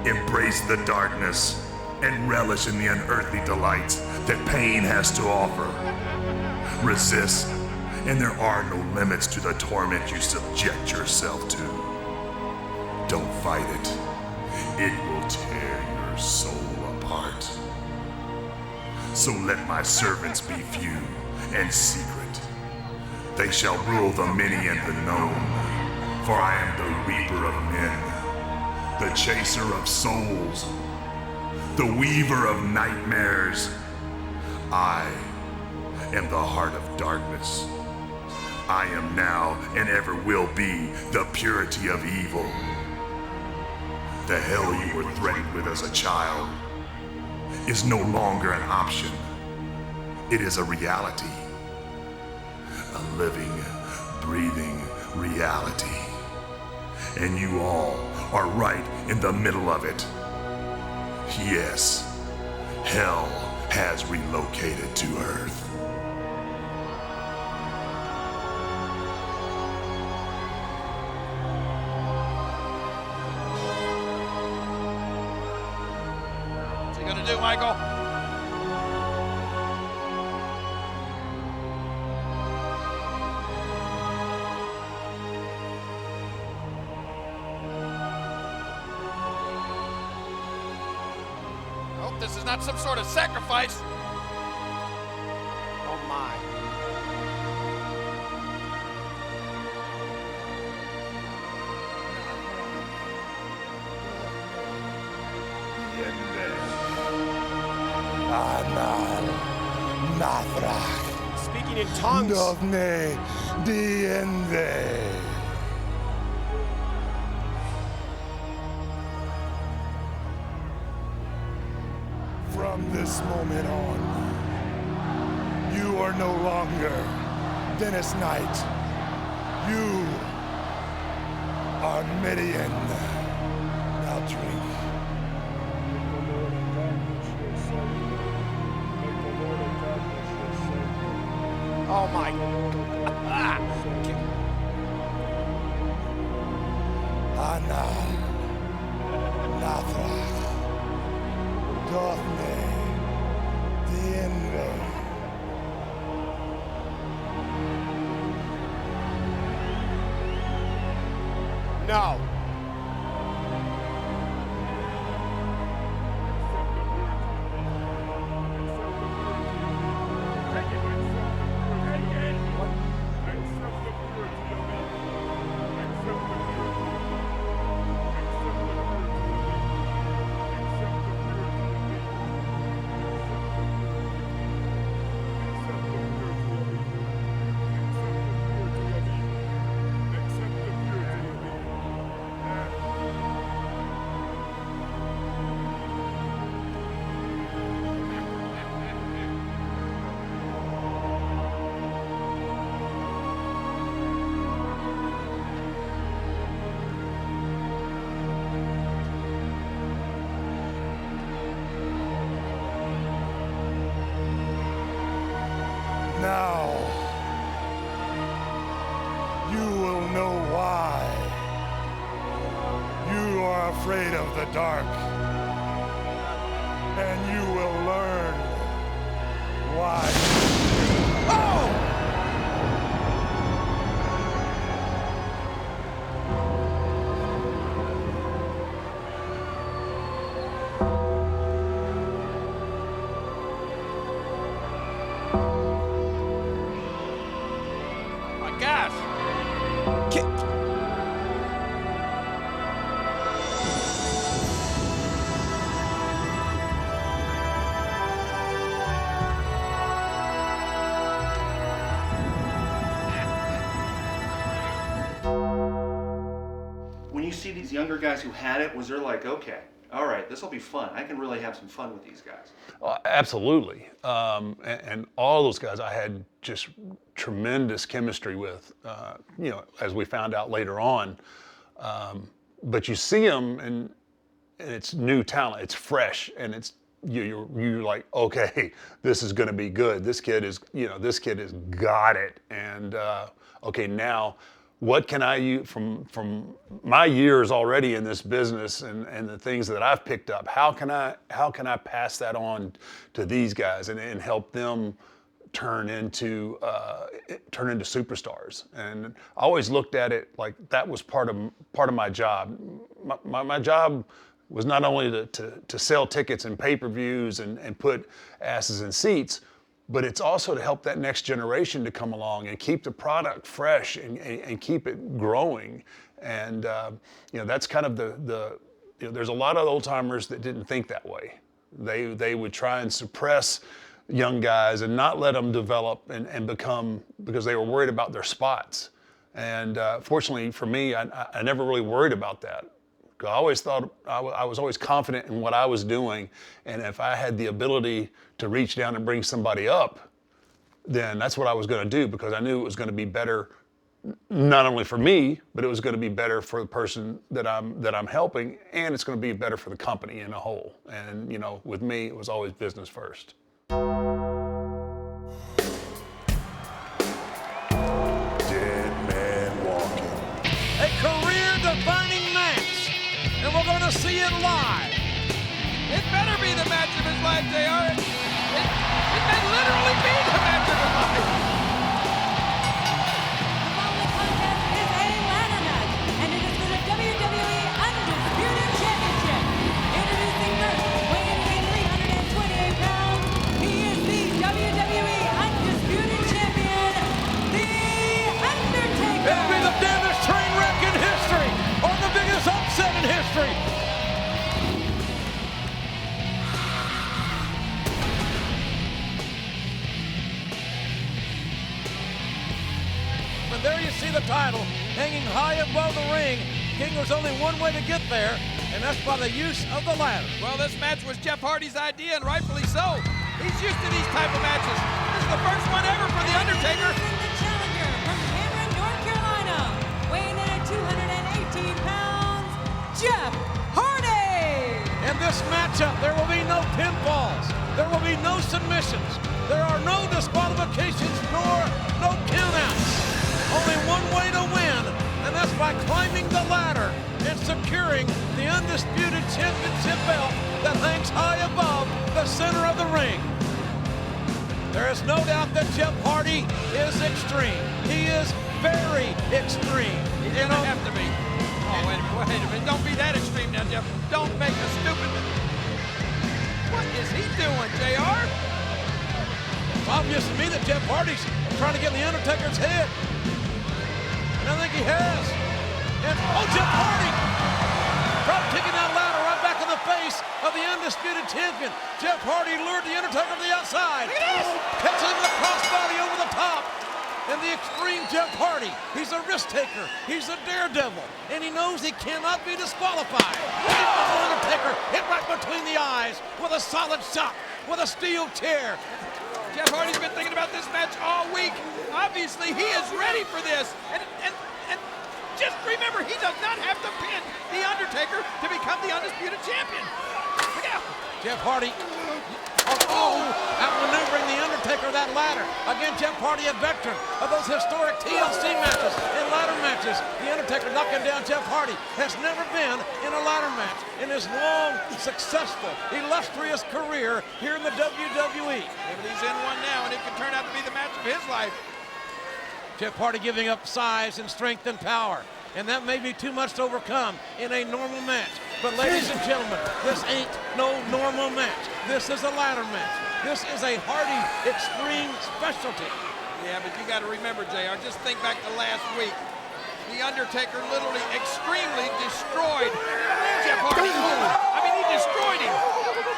Embrace the darkness and relish in the unearthly delights that pain has to offer. Resist, and there are no limits to the torment you subject yourself to. Don't fight it. It will tear your soul apart. So let my servants be few and secret. They shall rule the many and the known, for I am the reaper of men, the chaser of souls, the weaver of nightmares. I am the heart of darkness. I am now and ever will be the purity of evil. The hell you were threatened with as a child is no longer an option. It is a reality. A living, breathing reality. And you all are right in the middle of it. Yes, hell has relocated to Earth. What's he gonna do, Michael? I hope this is not some sort of sacrifice. Oh my. Anal Nathrak. Speaking in tongues. Dovne Diende. From this moment on, you are no longer Dennis Knight. You are Midian. Now drink. Oh my. Anal Nathrak. Dovne Diende. No. afraid of the dark. And you will learn why. Oh! My gosh. Kick. When you see these younger guys who had it, was there like, okay, all right, this will be fun. I can really have some fun with these guys. Absolutely. And all those guys I had just tremendous chemistry with, as we found out later on. But you see them and it's new talent, it's fresh, and it's you're like, okay, this is going to be good. This kid has got it. And okay, now what can I use from my years already in this business and the things that I've picked up? How can I pass that on to these guys and help them turn into superstars? And I always looked at it like that was part of my job. My job was not only to sell tickets and pay-per-views and put asses in seats, but it's also to help that next generation to come along and keep the product fresh and keep it growing. And that's kind of there's a lot of old timers that didn't think that way. They would try and suppress young guys and not let them develop and become, because they were worried about their spots. And fortunately for me, I never really worried about that. I always thought I was always confident in what I was doing, and if I had the ability to reach down and bring somebody up, then that's what I was going to do, because I knew it was going to be better, not only for me, but it was going to be better for the person that I'm helping, and it's going to be better for the company in a whole. And with me, it was always business first. Dead man walking. A career-defining match, and we're going to see it live. It better be the match of his life, JR. It may literally be the match of his life. Is a ladder match, and it is for the WWE Undisputed Championship. Introducing first, weighing in at 328 pounds, he is the WWE Undisputed Champion, The Undertaker. It'll be the damnest train wreck in history, or the biggest upset in history. And there you see the title hanging high above the ring. King, there's only one way to get there, and that's by the use of the ladder. Well, this match was Jeff Hardy's idea, and rightfully so. He's used to these type of matches. This is the first one ever for The Undertaker. The challenger from Cameron, North Carolina, weighing in at 218 pounds, Jeff Hardy. In this matchup, there will be no pinfalls. There will be no submissions. There are no disqualifications nor no countouts. Only one way to win, and that's by climbing the ladder and securing the Undisputed Championship belt that hangs high above the center of the ring. There is no doubt that Jeff Hardy is extreme. He is very extreme. He doesn't have to be. Oh, wait a minute. Don't be that extreme now, Jeff. Don't make a stupid... What is he doing, JR? It's obvious to me that Jeff Hardy's trying to get in the Undertaker's head. And I think he has. And, Jeff Hardy! Drop kicking that ladder right back in the face of the Undisputed Champion. Jeff Hardy lured the Undertaker to the outside. Look at this! Catching the crossbody over the top. And the extreme Jeff Hardy. He's a risk taker. He's a daredevil. And he knows he cannot be disqualified. Look at the Undertaker hit right between the eyes with a solid shot, with a steel chair. Jeff Hardy's been thinking about this match all week. Obviously, he is ready for this. And just remember, he does not have to pin The Undertaker to become the Undisputed Champion. Look out. Jeff Hardy outmaneuvering the Undertaker Undertaker that ladder. Again, Jeff Hardy, a veteran of those historic TLC matches and ladder matches. The Undertaker knocking down Jeff Hardy has never been in a ladder match in his long, successful, illustrious career here in the WWE. Yeah, but he's in one now, and it could turn out to be the match of his life. Jeff Hardy giving up size and strength and power. And that may be too much to overcome in a normal match. But ladies and gentlemen, this ain't no normal match. This is a ladder match. This is a Hardy Extreme specialty. Yeah, but you got to remember, JR, just think back to last week. The Undertaker literally extremely destroyed Jeff Hardy. I mean, he destroyed him.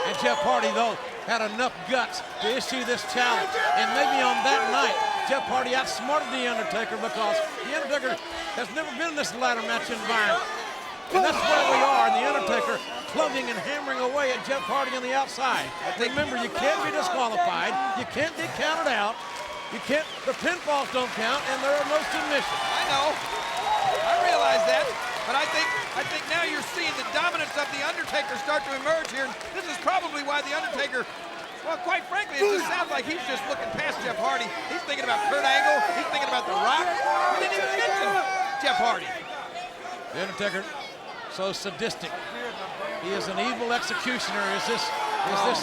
And Jeff Hardy, though, had enough guts to issue this challenge. And maybe on that night, Jeff Hardy outsmarted The Undertaker because The Undertaker has never been in this ladder match environment. And that's where we are, and The Undertaker clubbing and hammering away at Jeff Hardy on the outside. Remember, you can't be disqualified. You can't get counted out. You can't, the pinfalls don't count, and there are no submissions. I know. I realize that. But I think now you're seeing the dominance of The Undertaker start to emerge here. This is probably why The Undertaker, well, quite frankly, it just sounds like he's just looking past Jeff Hardy. He's thinking about Kurt Angle. He's thinking about The Rock. He didn't even mention Jeff Hardy. The Undertaker, so sadistic. He is an evil executioner, is this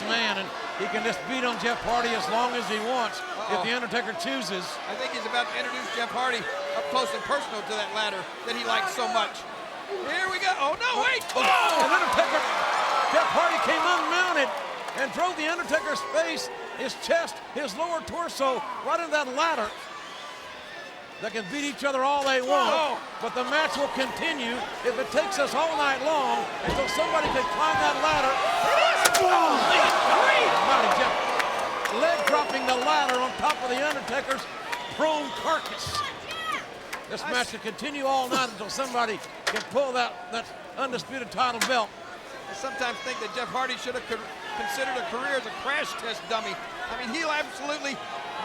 man, and he can just beat on Jeff Hardy as long as he wants if The Undertaker chooses. I think he's about to introduce Jeff Hardy up close and personal to that ladder that he likes so much. Here we go. Oh, no, wait. Oh! And Undertaker, Jeff Hardy came unmounted and drove The Undertaker's face, his chest, his lower torso right into that ladder. They can beat each other all they want, but the match will continue if it takes us all night long until somebody can climb that ladder. Jeff, leg dropping the ladder on top of The Undertaker's prone carcass. This match will continue all night until somebody can pull that undisputed title belt. I sometimes think that Jeff Hardy should have considered a career as a crash test dummy. I mean, he'll absolutely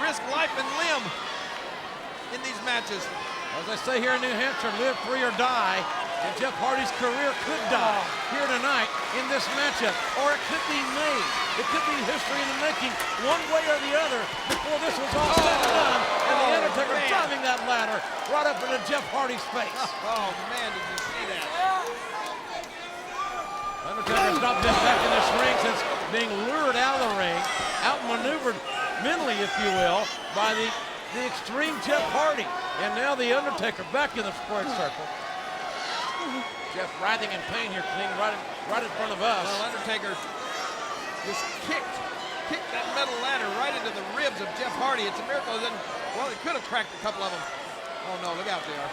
risk life and limb in these matches. As I say here in New Hampshire, live free or die, and Jeff Hardy's career could die here tonight in this matchup, or it could be made. It could be history in the making, one way or the other, before this was all said and done, and The Undertaker driving that ladder right up into Jeff Hardy's face. Oh, man, did you see that? Undertaker's not been back in this ring since being lured out of the ring, outmaneuvered mentally, if you will, by the extreme Jeff Hardy. And now The Undertaker back in the squared circle. Jeff writhing in pain here, King, right in front of us. Well, Undertaker just kicked that metal ladder right into the ribs of Jeff Hardy. It's a miracle that, well, it could have cracked a couple of them. Oh, no, look out there.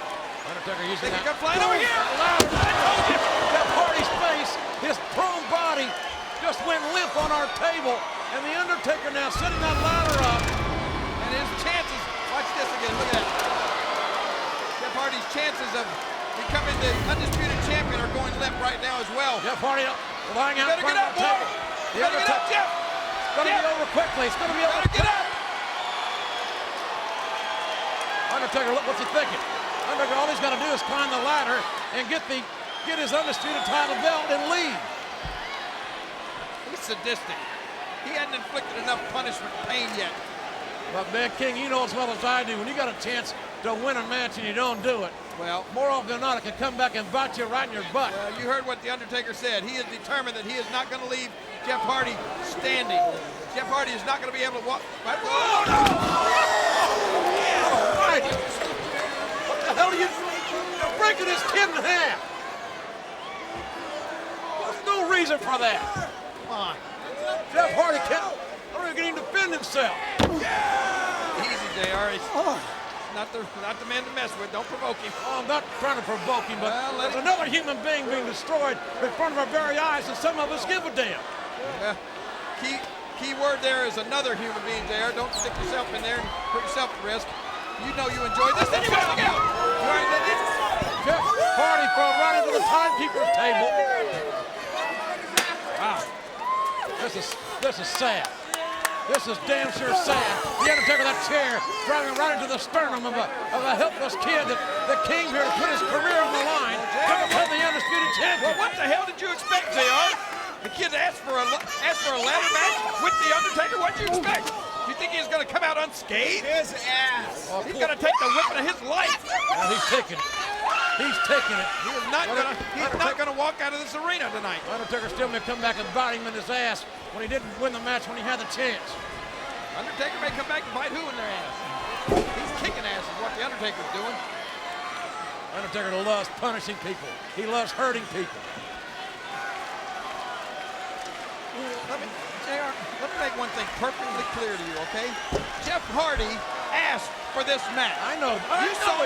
Undertaker using that. Come flying over here. Ladder. I told you, Jeff Hardy's face, his prone body just went limp on our table. And The Undertaker now setting that ladder up. And his chances, watch this again, look at that. Jeff Hardy's chances of becoming the undisputed champion are going limp right now as well. Jeff Hardy lying out in front of the table. You better get up, Jeff. It's going to be over quickly. It's going to be over. Get up. Undertaker, look, what's he thinking? Undertaker, all he's got to do is climb the ladder and get his undisputed title belt and leave. He's sadistic. He hadn't inflicted enough punishment and pain yet. But man, King, you know as well as I do, when you got a chance to win a match and you don't do it, well, more often than not, it can come back and bite you right in your butt. Well, you heard what The Undertaker said. He is determined that he is not going to leave Jeff Hardy standing. Jeff Hardy is not going to be able to walk. Oh, no! Oh, right. What the hell are you? You're breaking this kid in half. There's no reason for that. Come on. Jeff Hardy can't. I don't even get him to defend himself. Easy, JR. Not the man to mess with. Don't provoke him. Oh, I'm not trying to provoke him, but there's another human being being destroyed in front of our very eyes, and some of us give a damn. Key word there is another human being, JR. Don't stick yourself in there and put yourself at risk. You know you enjoy this. Anyway, look out! Jeff Hardy thrown right into the timekeeper's table. Wow. This is sad. This is damn sure sad. The Undertaker, that chair, driving right into the sternum of a helpless kid that came here to put his career on the line to become the undisputed champion. Well, what the hell did you expect, JR? The kid asked for a ladder match with The Undertaker? What did you expect? Do you think he's going to come out unscathed? His ass. Oh, he's going to take the whipping of his life. Well, he's taking it. He's taking it. He is not going to walk out of this arena tonight. Undertaker still may come back and bite him in his ass when he didn't win the match when he had the chance. Undertaker may come back and bite who in their ass? He's kicking ass is what the Undertaker's doing. Undertaker loves punishing people. He loves hurting people. JR, let me make one thing perfectly clear to you, okay? Jeff Hardy asked for this match. I know.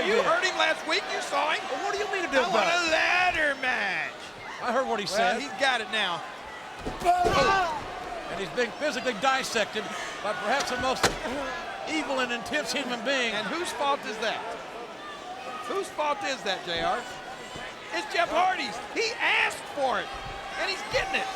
You heard him last week. You saw him. Well, what do you mean to do I about want it? a ladder match. I heard what he Well, said. he's got it now. And he's being physically dissected by perhaps the most evil and intense human being. And whose fault is that? Whose fault is that, JR? It's Jeff Hardy's. He asked for it, and he's getting it.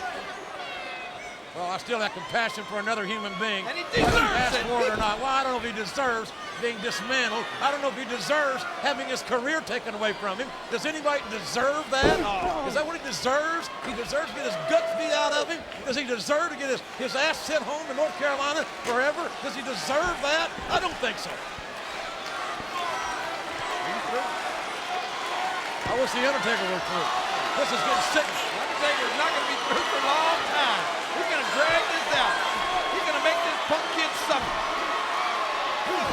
Well, I still have compassion for another human being. And he whether deserves asked it. for it or not. Well, I don't know if he deserves being dismantled. I don't know if he deserves having his career taken away from him. Does anybody deserve that? Is that what he deserves? He deserves to get his guts beat out of him? Does he deserve to get his ass sent home to North Carolina forever? Does he deserve that? I don't think so. I wish the Undertaker were through. This is getting sick. The Undertaker's not going to be through for a long time. He's going to drag this out. He's going to make this punk kid suffer.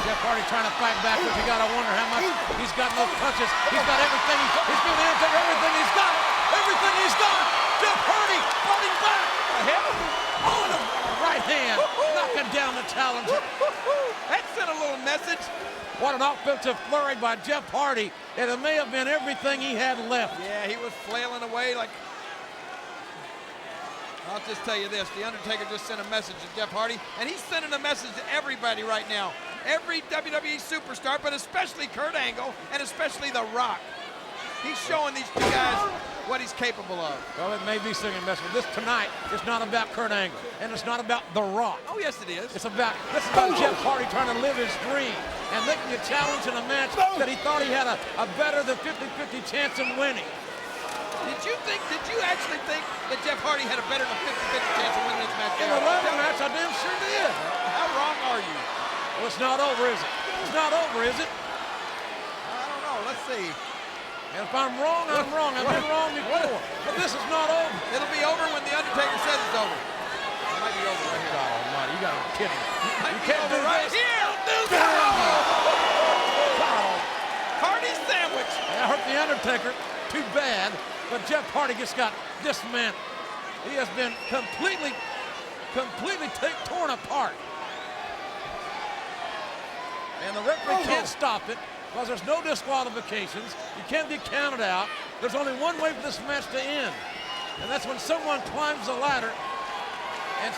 Jeff Hardy trying to fight back, but you got to wonder how much he's got. No punches. He's got everything. He's giving the Undertaker everything he's got. Everything he's got. Jeff Hardy fighting back. Oh, the right hand knocking down the challenger. That sent a little message. What an offensive flurry by Jeff Hardy, and it may have been everything he had left. Yeah, he was flailing away like... I'll just tell you this, the Undertaker just sent a message to Jeff Hardy, and he's sending a message to everybody right now. Every WWE superstar, but especially Kurt Angle, and especially The Rock. He's showing these two guys what he's capable of. Well, it may be singing mess, but this tonight is not about Kurt Angle, and it's not about The Rock. Oh, yes, it is. This is about Jeff Hardy trying to live his dream and making a challenge in a match that he thought he had a better than 50-50 chance in winning. Did you actually think that Jeff Hardy had a better than 50-50 chance of winning this match? In the ladder match, I damn sure did. How wrong are you? Well, it's not over, is it? It's not over, is it? I don't know. Let's see. And if I'm wrong, I'm wrong. I've been wrong before. But this is not over. It'll be over when the Undertaker says it's over. It might be over right here. God almighty, you gotta be kidding me. You can't do right this. here. Hardy sandwich. That hurt the Undertaker. Too bad. But Jeff Hardy just got dismantled. He has been completely torn apart. And the referee can't stop it because there's no disqualifications. You can't be counted out. There's only one way for this match to end. And that's when someone climbs the ladder and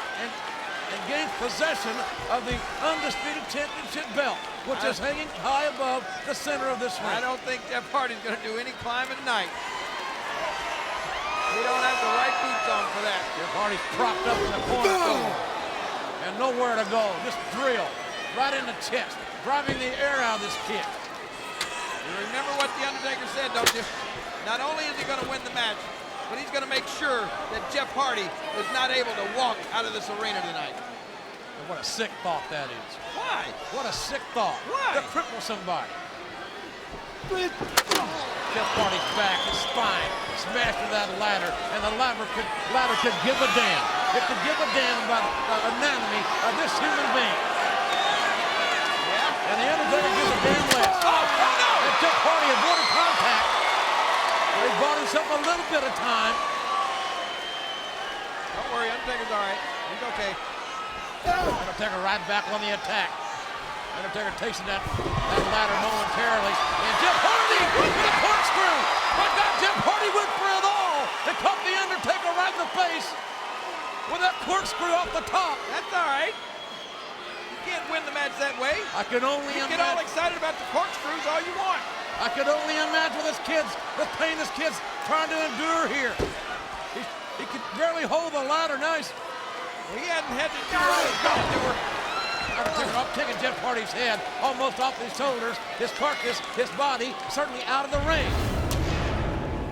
gains possession of the undisputed championship belt, which is hanging high above the center of this ring. I don't think Jeff Hardy's going to do any climbing tonight. He don't have the right boots on for that. Jeff Hardy's propped up in the corner and nowhere to go. Just drill right in the chest, driving the air out of this kid. You remember what the Undertaker said, don't you? Not only is he going to win the match, but he's going to make sure that Jeff Hardy is not able to walk out of this arena tonight. And what a sick thought that is. Why? What a sick thought. Why? To cripple somebody. Jeff Hardy's back, his spine smashed to that ladder, and the ladder could give a damn. It could give a damn about the anatomy of this human being. And the Undertaker gives a damn less. And Jeff Hardy avoided contact. He bought himself a little bit of time. Don't worry, Undertaker's all right. He's okay. Undertaker right back on the attack. Undertaker tasting that ladder momentarily. And Jeff Hardy with a corkscrew. My God, Jeff Hardy went for it all. They caught the Undertaker right in the face with that corkscrew off the top. That's all right. You can't win the match that way. I can only you imagine. get all excited about the corkscrews all you want. I could only imagine the pain this kid's trying to endure here. He could barely hold the ladder. Nice. He hadn't had to do all he's got to do. Undertaker up, taking Jeff Hardy's head almost off his shoulders, his carcass, his body, certainly out of the ring.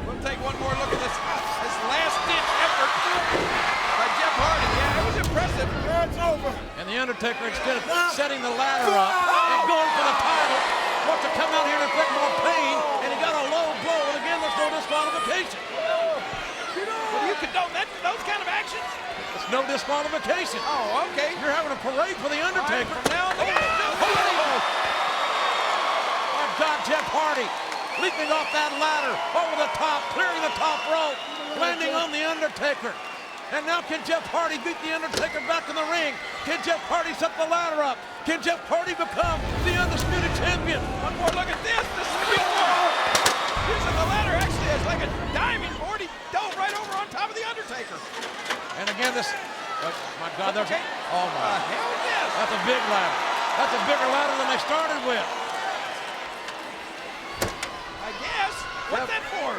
We'll take one more look at this last-ditch effort by Jeff Hardy. Yeah, it was impressive. And the Undertaker, instead of setting the ladder up and going for the title, wants to come out here and inflict more pain, and he got a low blow, and again, there's no disqualification. Well, you condone those kind of actions? It's no disqualification. Oh, okay. You're having a parade for the Undertaker. From now on, Oh, God, Jeff Hardy leaping off that ladder, over the top, clearing the top rope, landing on the Undertaker. And now can Jeff Hardy beat the Undertaker back in the ring? Can Jeff Hardy set the ladder up? Can Jeff Hardy become the undisputed champion? One more look at this, the springboard. Using the ladder actually as like a diving board. He dove right over on top of the Undertaker. And again, this, oh my God, there's, Okay. oh my. Hell yes. That's a big ladder. That's a bigger ladder than they started with. I guess. What's that for?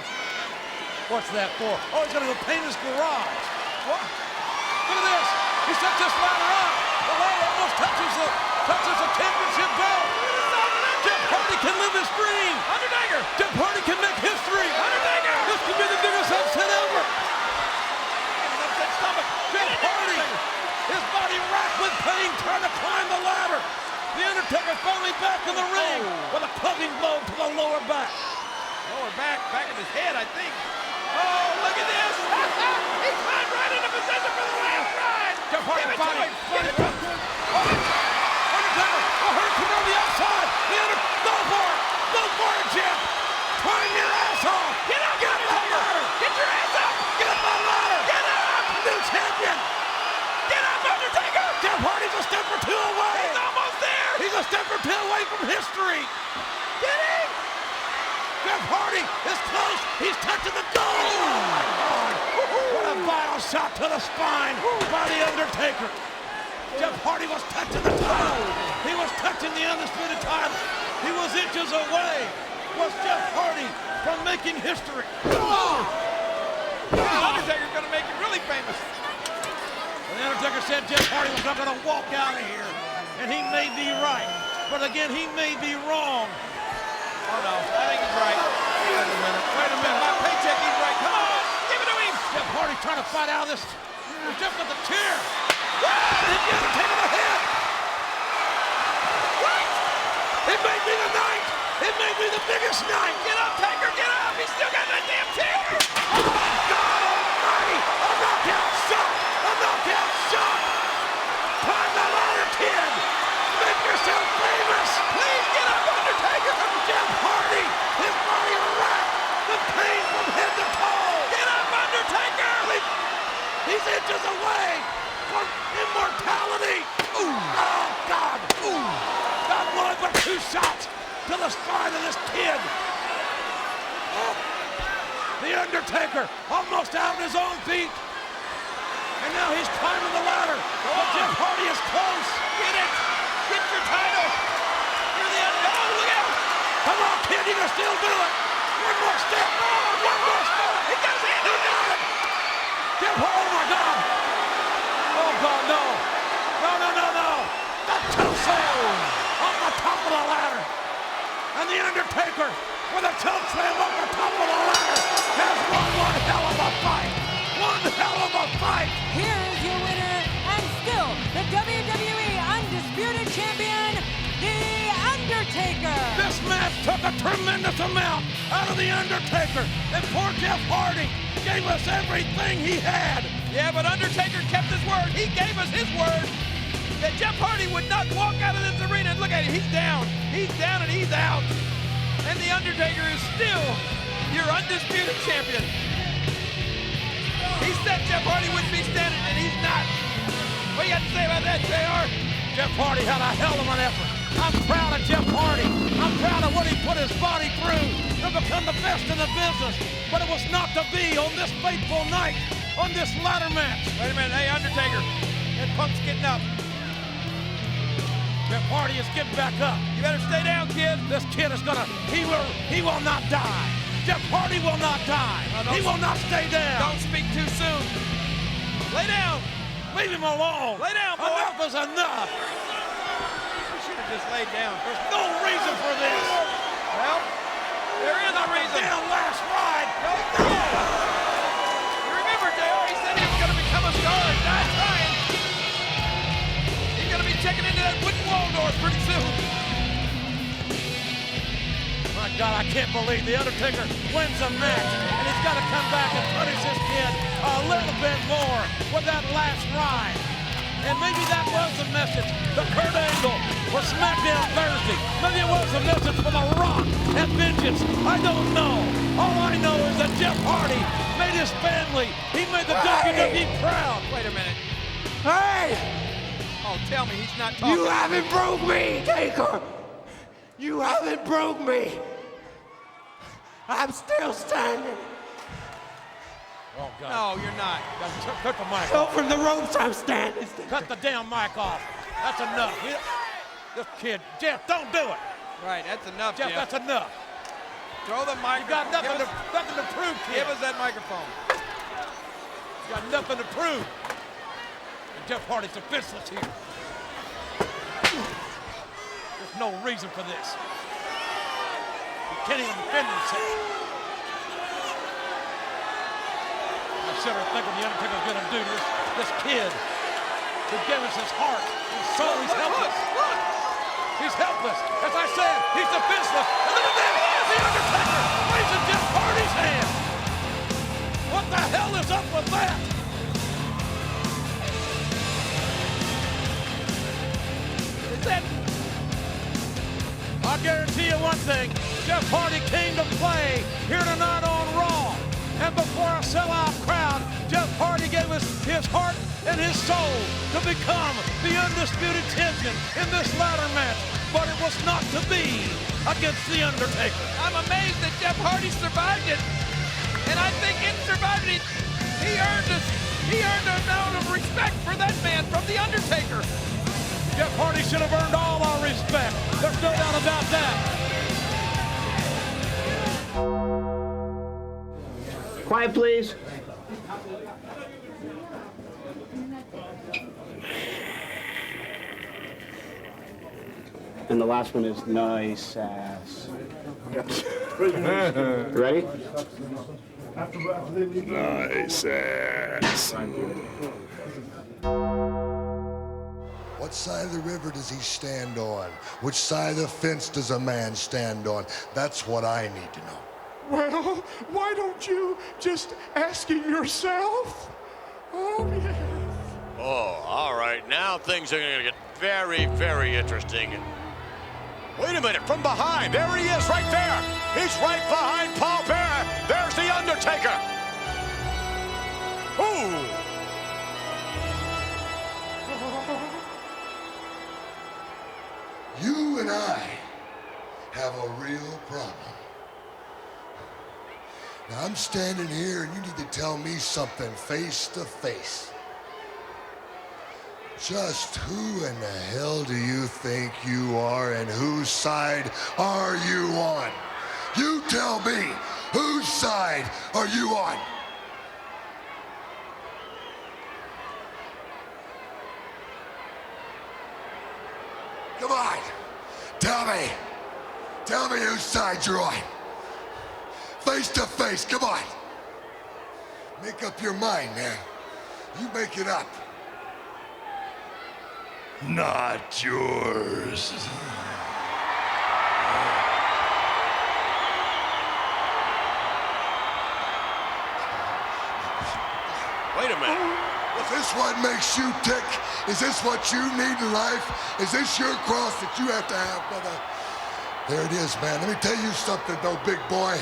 What's that for? Oh, he's gonna go paint his garage. What? Look at this. He sets this ladder up. The ladder almost touches the championship belt. Jeff Hardy can live his dream. Undertaker. Jeff Hardy can make history. Undertaker. This could be the biggest upset ever. Upset stomach. Jeff Hardy, his body racked with pain, trying to climb the ladder. The Undertaker finally back in the ring with a clubbing blow to the lower back. Lower back of his head, I think. Oh, look at this. He climbed right into position for the last ride. Jeff Hardy Give it to body. him. Get it to him. Undertaker, a hurricane on the outside. Go for it. Go for it, Jeff. Climb your ass off. Get up, Get up the ladder. Get your ass up. Get up the ladder. Get up. New champion. Get up, Undertaker. Jeff Hardy's a step or two away. He's almost there. He's a step or two away from history. Get him. Jeff Hardy is close. He's touching the goal. Oh, my God. What a vital shot to the spine by the Undertaker. Jeff Hardy was touching the title. He was touching the undisputed title. He was inches away. Was Jeff Hardy from making history. Oh. The Undertaker's going to make him really famous. Well, the Undertaker said Jeff Hardy was not going to walk out of here. And he may be right. But again, he may be wrong. Oh, no. I think he's right. Wait a minute. My paycheck, he's right. Come on. Give it to him. Jeff Hardy trying to fight out of this. Jeff with the chair. Hit the Undertaker in the head. What? It may be the night. It may be the biggest night. Get up, Taker. Get up. He's still got that damn chair. Oh, God almighty. A knockout shot. A knockout shot. Climb the ladder, kid. Make yourself famous. Please get up, Undertaker. Jeff Hardy. His body racked with pain from head to toe. Get up, Undertaker. He's inches away from immortality. Ooh. Oh, God. Ooh. Not one but two shots to the spine of this kid. Oh. The Undertaker almost out on his own feet. And now he's climbing the ladder. But Jeff Hardy is close. Get it. Get your title. You're the Undertaker. Oh, look out. Come on, kid. You can still do it. One more step. One more step. He got his hand on it. Jeff Hardy. Oh, my God. Oh, God, no. No. The tombstone on the top of the ladder. And the Undertaker with a choke slam on the top of the ladder has won one hell of a fight. One hell of a fight. Here is your winner and still the WWE Undisputed Champion, The Undertaker. This match took a tremendous amount out of The Undertaker. And poor Jeff Hardy gave us everything he had. Yeah, but Undertaker kept his word. He gave us his word that Jeff Hardy would not walk out of this arena. And look at him. He's down. He's down and he's out. And The Undertaker is still your undisputed champion. He said Jeff Hardy wouldn't be standing, and he's not. What do you have to say about that, JR? Jeff Hardy had a hell of an effort. I'm proud of Jeff Hardy. I'm proud of what he put his body through to become the best in the business. But it was not to be on this fateful night, on this ladder match. Wait a minute. Hey, Undertaker. That punk's getting up. Jeff Hardy is getting back up. You better stay down, kid. This kid is he will not die. Jeff Hardy will not die. He will not stay down. Don't speak too soon. Lay down. Leave him alone. Lay down, boy. Enough is enough. You should have just laid down. There's no reason for this. Well, there is a reason. Down last ride. You remember, JR, he said he was going to become a star and die trying. He's going to be My God, I can't believe The Undertaker wins a match, and he's got to come back and punish this kid a little bit more with that last ride. And maybe that was the message to Kurt Angle for SmackDown Thursday. Maybe it was the message for The Rock at Vengeance. I don't know. All I know is that Jeff Hardy made his family, he made the WWE proud. Wait a minute. Hey! Oh, tell me he's not talking. You haven't broke me, Taker! You haven't broke me! I'm still standing. Oh, God. No, you're not. Cut the mic Go off. from the ropes, I'm standing. Cut the damn mic off. That's enough. This kid, Jeff, don't do it. Right, that's enough, Jeff, that's enough. Throw the mic. You got nothing to prove, kid. Give us that microphone. You got nothing to prove. And Jeff Hardy's defenseless here. There's no reason for this. He can't even defend himself. I shudder to think what The Undertaker's gonna do to this kid who gave us his heart and soul. He's helpless. He's helpless. As I said, he's defenseless. And look at that! The Undertaker raising Jeff Hardy's hand. What the hell is up with that? Is that? I guarantee you one thing. Jeff Hardy came to play here tonight on Raw. And before a sellout crowd, Jeff Hardy gave us his heart and his soul to become the undisputed champion in this ladder match. But it was not to be against The Undertaker. I'm amazed that Jeff Hardy survived it. And I think in surviving it, he earned an amount of respect for that man from The Undertaker. Jeff Hardy should have earned all our respect. There's no doubt about that. Quiet, please. And the last one is nice ass. Ready? Nice ass. What side of the river does he stand on? Which side of the fence does a man stand on? That's what I need to know. Well, why don't you just ask it yourself? Oh, yes. Oh, all right. Now things are going to get very, very interesting. Wait a minute. From behind. There he is right there. He's right behind Paul Bearer. There's The Undertaker. Ooh. You and I have a real problem. Now I'm standing here and you need to tell me something face to face. Just who in the hell do you think you are and whose side are you on? You tell me, whose side are you on? Come on, tell me whose side you're on. Face to face, come on. Make up your mind, man. You make it up. Not yours. Wait a minute. Is this what makes you tick? Is this what you need in life? Is this your cross that you have to have, brother? There it is, man. Let me tell you something, though, big boy.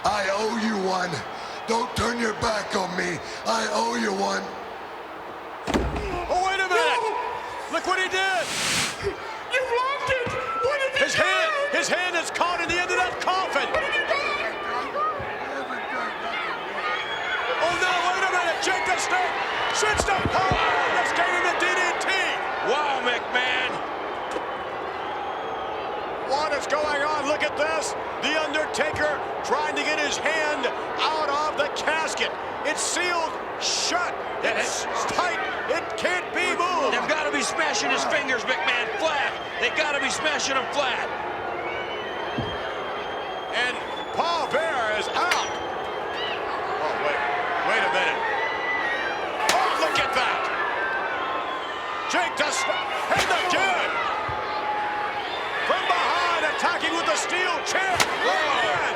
I owe you one. Don't turn your back on me. I owe you one. Oh, wait a minute. Look what he did. You blocked it. What did His hand is caught in the end of that coffin. Oh, no, wait a minute. Jake the Snake. Switched up. Just gave him the DDT. Wow, McMahon. What is going on? Look at this. The Undertaker trying to get his hand out of the casket. It's sealed shut. It's tight. It can't be moved. They've got to be smashing his fingers, McMahon, flat. They've got to be smashing them flat. And Paul Bearer is out. Oh, wait a minute. Oh, look at that. Jake does, and again. steel chair. Man.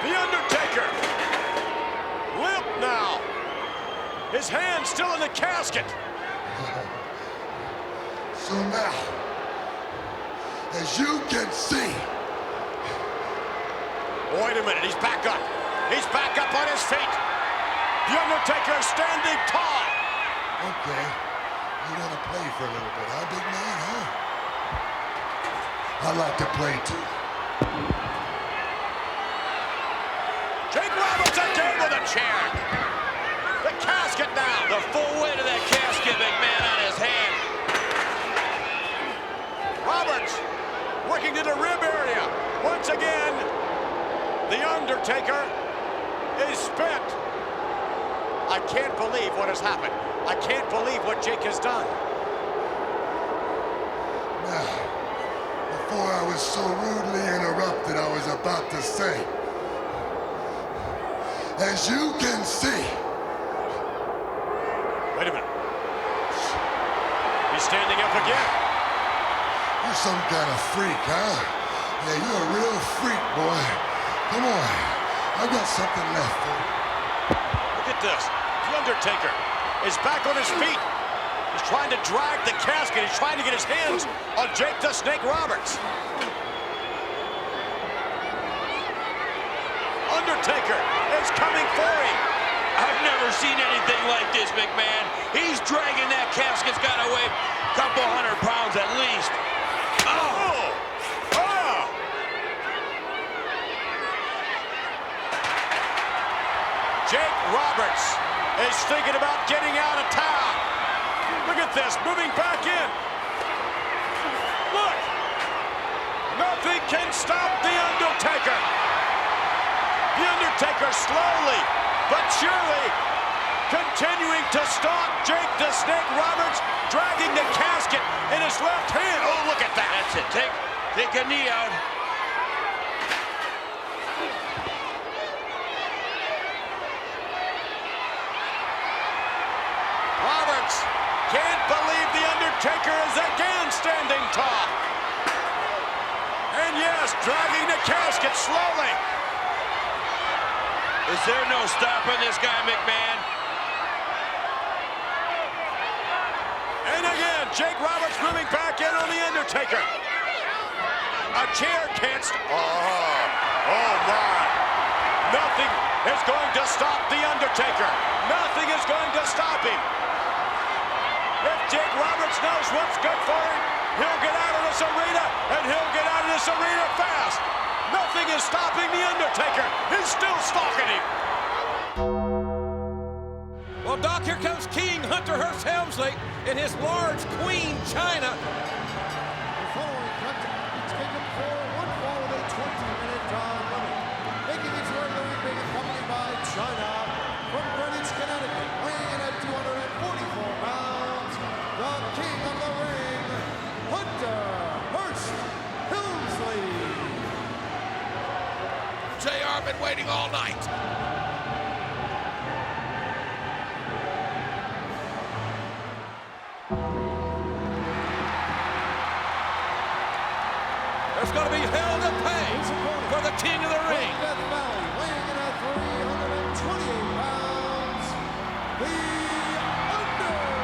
The Undertaker. Limp now. His hand still in the casket. So now, as you can see. Wait a minute, he's back up. He's back up on his feet. The Undertaker standing tall. Okay, you want to play for a little bit, huh, big man, huh? I like to play too. Jake Roberts again with a chair. The casket now. The full weight of that casket, McMahon, on his hand. Roberts working to the rib area. Once again, The Undertaker is spent. I can't believe what has happened. I can't believe what Jake has done. Now, before I was so rudely interrupted, I was about to say, as you can see. Wait a minute. He's standing up again. You're some kind of freak, huh? Yeah, you're a real freak, boy. Come on. I got something left for you. Look at this. The Undertaker is back on his feet. He's trying to drag the casket. He's trying to get his hands on Jake the Snake Roberts. Undertaker is coming for him. I've never seen anything like this, McMahon. He's dragging that casket. It's got to weigh a couple 100 pounds at least. Oh! Oh! Jake Roberts is thinking about getting out of town. Look at this, moving back in. Look! Nothing can stop The Undertaker. The Undertaker slowly but surely continuing to stalk Jake the Snake Roberts, dragging the casket in his left hand. Oh, look at that. That's it. Take a knee out. Roberts can't believe The Undertaker is again standing tall. And yes, dragging the casket slowly. Is there no stopping this guy, McMahon? And again, Jake Roberts moving back in on The Undertaker. A chair can't oh my. Nothing is going to stop The Undertaker. Nothing is going to stop him. If Jake Roberts knows what's good for him, he'll get out of this arena, and he'll get out of this arena fast. Nothing is stopping The Undertaker. He's still stalking him. Well, Doc, here comes King Hunter Hearst Helmsley in his large Queen China. The following contest is scheduled for one fall with a 20-minute time limit. Making his way to the ring, being accompanied by China from Greenwich, Connecticut, weighing in at 244 pounds, the king of the ring, Hunter Hearst Helmsley. JR been waiting all night. There's going to be hell to pay for the king of the ring. Death Valley, weighing in at 328 pounds, The Undertaker.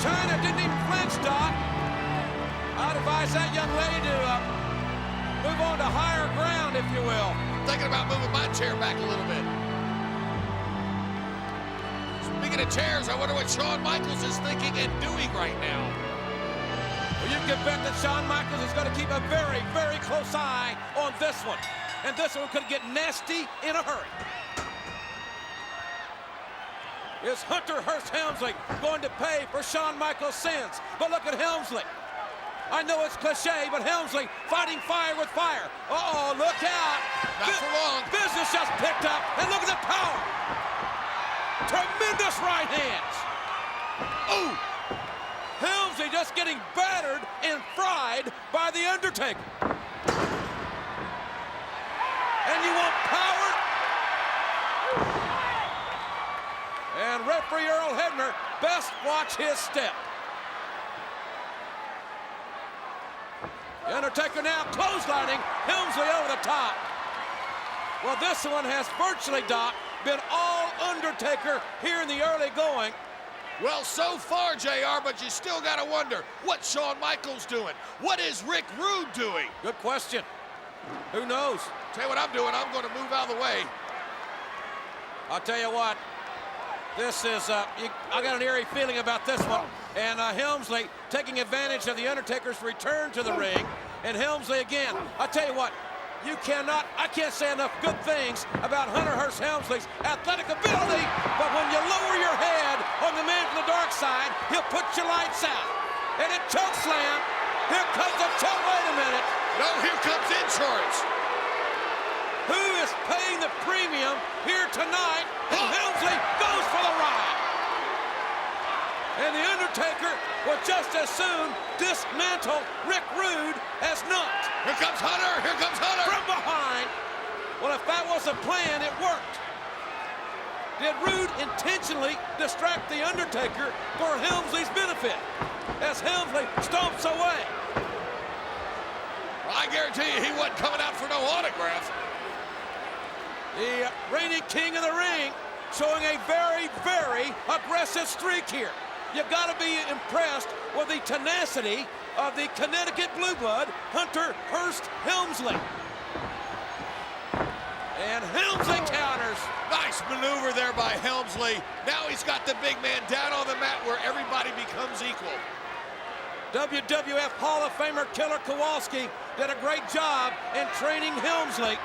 China didn't even flinch, Doc. I'd advise that young lady to move on to higher ground, if you will. Thinking about moving my chair back a little bit. Speaking of chairs, I wonder what Shawn Michaels is thinking and doing right now. Well, you can bet that Shawn Michaels is going to keep a very, very close eye on this one. And this one could get nasty in a hurry. Is Hunter Hearst Helmsley going to pay for Shawn Michaels' sins? But look at Helmsley. I know it's cliche, but Helmsley fighting fire with fire. Uh-oh, look out. Not for long. Business just picked up, and look at the power. Tremendous right hands. Ooh. Helmsley just getting battered and fried by The Undertaker. And you want power? And referee Earl Hebner best watch his step. The Undertaker now clotheslining Helmsley over the top. Well, this one has virtually, Doc, been all Undertaker here in the early going. Well, so far, JR, but you still got to wonder, what's Shawn Michaels doing? What is Rick Rude doing? Good question. Who knows? Tell you what I'm doing, I'm going to move out of the way. I'll tell you what, this is, I got an eerie feeling about this one. And Helmsley taking advantage of the Undertaker's return to the ring. And Helmsley again, I tell you what, I can't say enough good things about Hunter Hearst Helmsley's athletic ability, but when you lower your head on the man from the dark side, he'll put your lights out. And a choke slam, here comes a choke, wait a minute. No, here comes insurance. Who is paying the premium here tonight? And Helmsley goes for the ride. And The Undertaker will just as soon dismantle Rick Rude as not. Here comes Hunter, here comes Hunter. From behind. Well, if that was a plan, it worked. Did Rude intentionally distract The Undertaker for Helmsley's benefit as Helmsley stomps away? Well, I guarantee you he wasn't coming out for no autograph. The reigning king of the ring showing a very, very aggressive streak here. You've got to be impressed with the tenacity of the Connecticut Blue Blood, Hunter Hearst Helmsley. And Helmsley counters. Nice maneuver there by Helmsley. Now he's got the big man down on the mat where everybody becomes equal. WWF Hall of Famer Killer Kowalski did a great job in training Helmsley.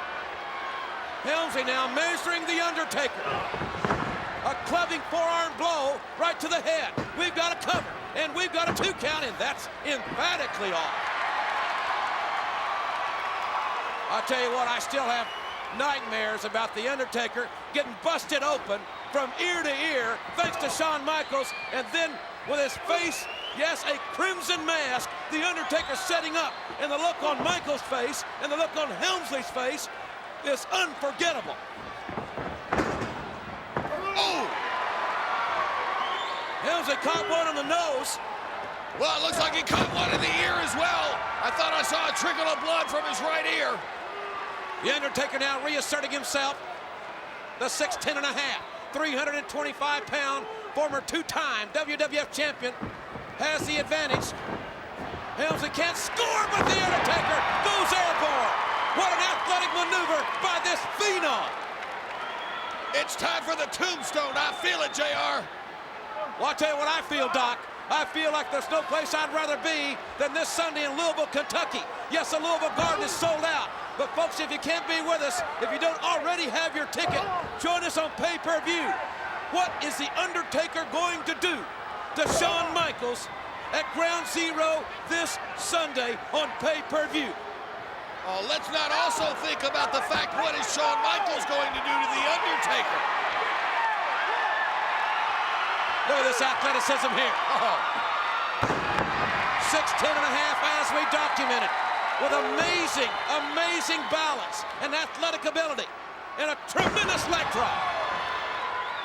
Helmsley now measuring The Undertaker. A clubbing forearm blow right to the head. We've got a cover, and we've got a 2 count, and that's emphatically off. I'll tell you what, I still have nightmares about The Undertaker getting busted open from ear to ear, thanks to Shawn Michaels, and then with his face, yes, a crimson mask, The Undertaker setting up, and the look on Michaels' face and the look on Helmsley's face is unforgettable. Oh! Helmsley caught one on the nose. Well, it looks like he caught one in the ear as well. I thought I saw a trickle of blood from his right ear. The Undertaker now reasserting himself. The 6'10 and a half, 325-pound, former 2-time WWF champion has the advantage. Helmsley can't score, but The Undertaker goes airborne. What an athletic maneuver by this phenom. It's time for the tombstone. I feel it, JR. Well, I'll tell you what I feel, Doc. I feel like there's no place I'd rather be than this Sunday in Louisville, Kentucky. Yes, the Louisville Garden is sold out. But folks, if you can't be with us, if you don't already have your ticket, join us on pay-per-view. What is The Undertaker going to do to Shawn Michaels at Ground Zero this Sunday on pay-per-view? Oh, let's not also think about the fact, what is Shawn Michaels going to do to The Undertaker? Look at this athleticism here. 6'10 and a half as we documented, with amazing, amazing balance and athletic ability, and a tremendous leg drop.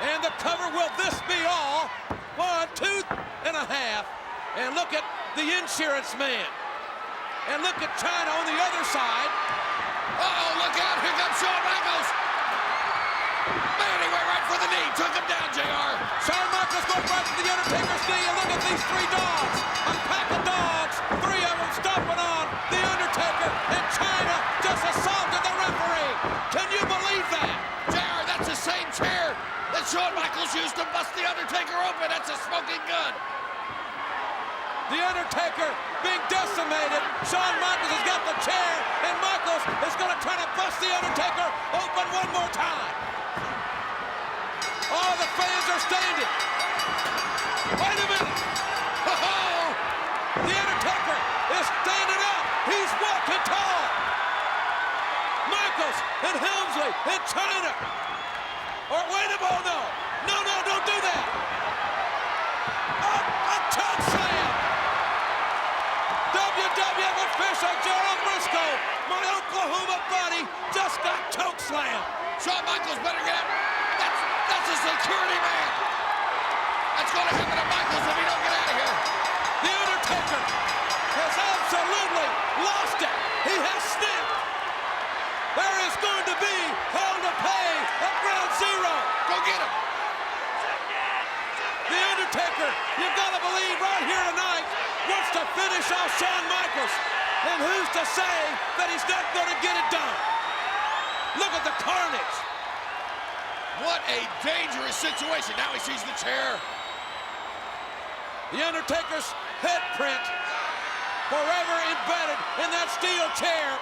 And the cover, will this be all? 1, 2 and a half. And look at the insurance man. And look at China on the other side. Uh-oh, look out, here comes Shawn Michaels. Man, he went right for the knee, took him down, JR. Shawn Michaels going right to The Undertaker's knee, and look at these 3 Shawn Michaels used to bust The Undertaker open. That's a smoking gun. The Undertaker being decimated. Shawn Michaels has got the chair, and Michaels is going to try to bust The Undertaker open one more time. All the fans are standing. Wait a minute. Oh, The Undertaker is standing up. He's walking tall. Michaels and Helmsley and China. Or wait a minute. No. No, don't do that. A choke slam. WWF official Gerald Briscoe, my Oklahoma buddy, just got choke slammed. Shawn Michaels better get out. That's a security man. That's going to happen to Michaels if he don't get out of here. The Undertaker has absolutely lost it. He has snapped. There is going to be hell to pay at Ground Zero. Go get him. The Undertaker, you've got to believe right here tonight, wants to finish off Shawn Michaels. And who's to say that he's not going to get it done? Look at the carnage. What a dangerous situation. Now he sees the chair. The Undertaker's head print forever embedded in that steel chair.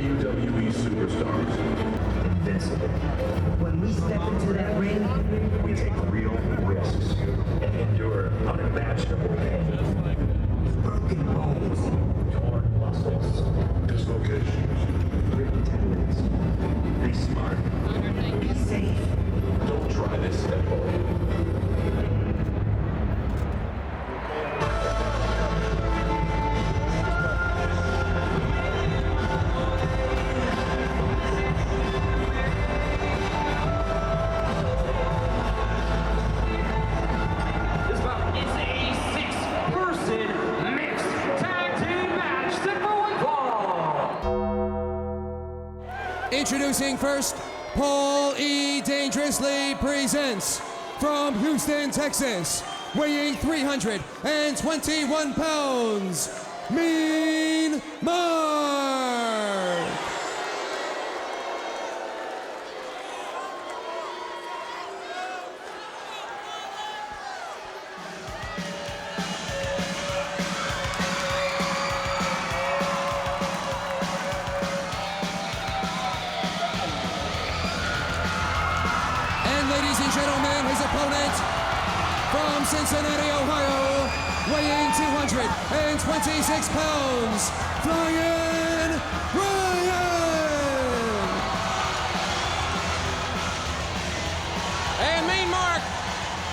WWE superstars. Invincible. When we step into that ring, we take real risks and endure unimaginable pain. Broken bones, torn muscles, dislocations, ripped tendons. Be smart. Be safe. Don't try this at home. Introducing first, Paul E. Dangerously presents from Houston, Texas, weighing 321 pounds, Mean Mark. Ladies and gentlemen, his opponent from Cincinnati, Ohio, weighing 226 pounds, Flying Brian! And Mean Mark,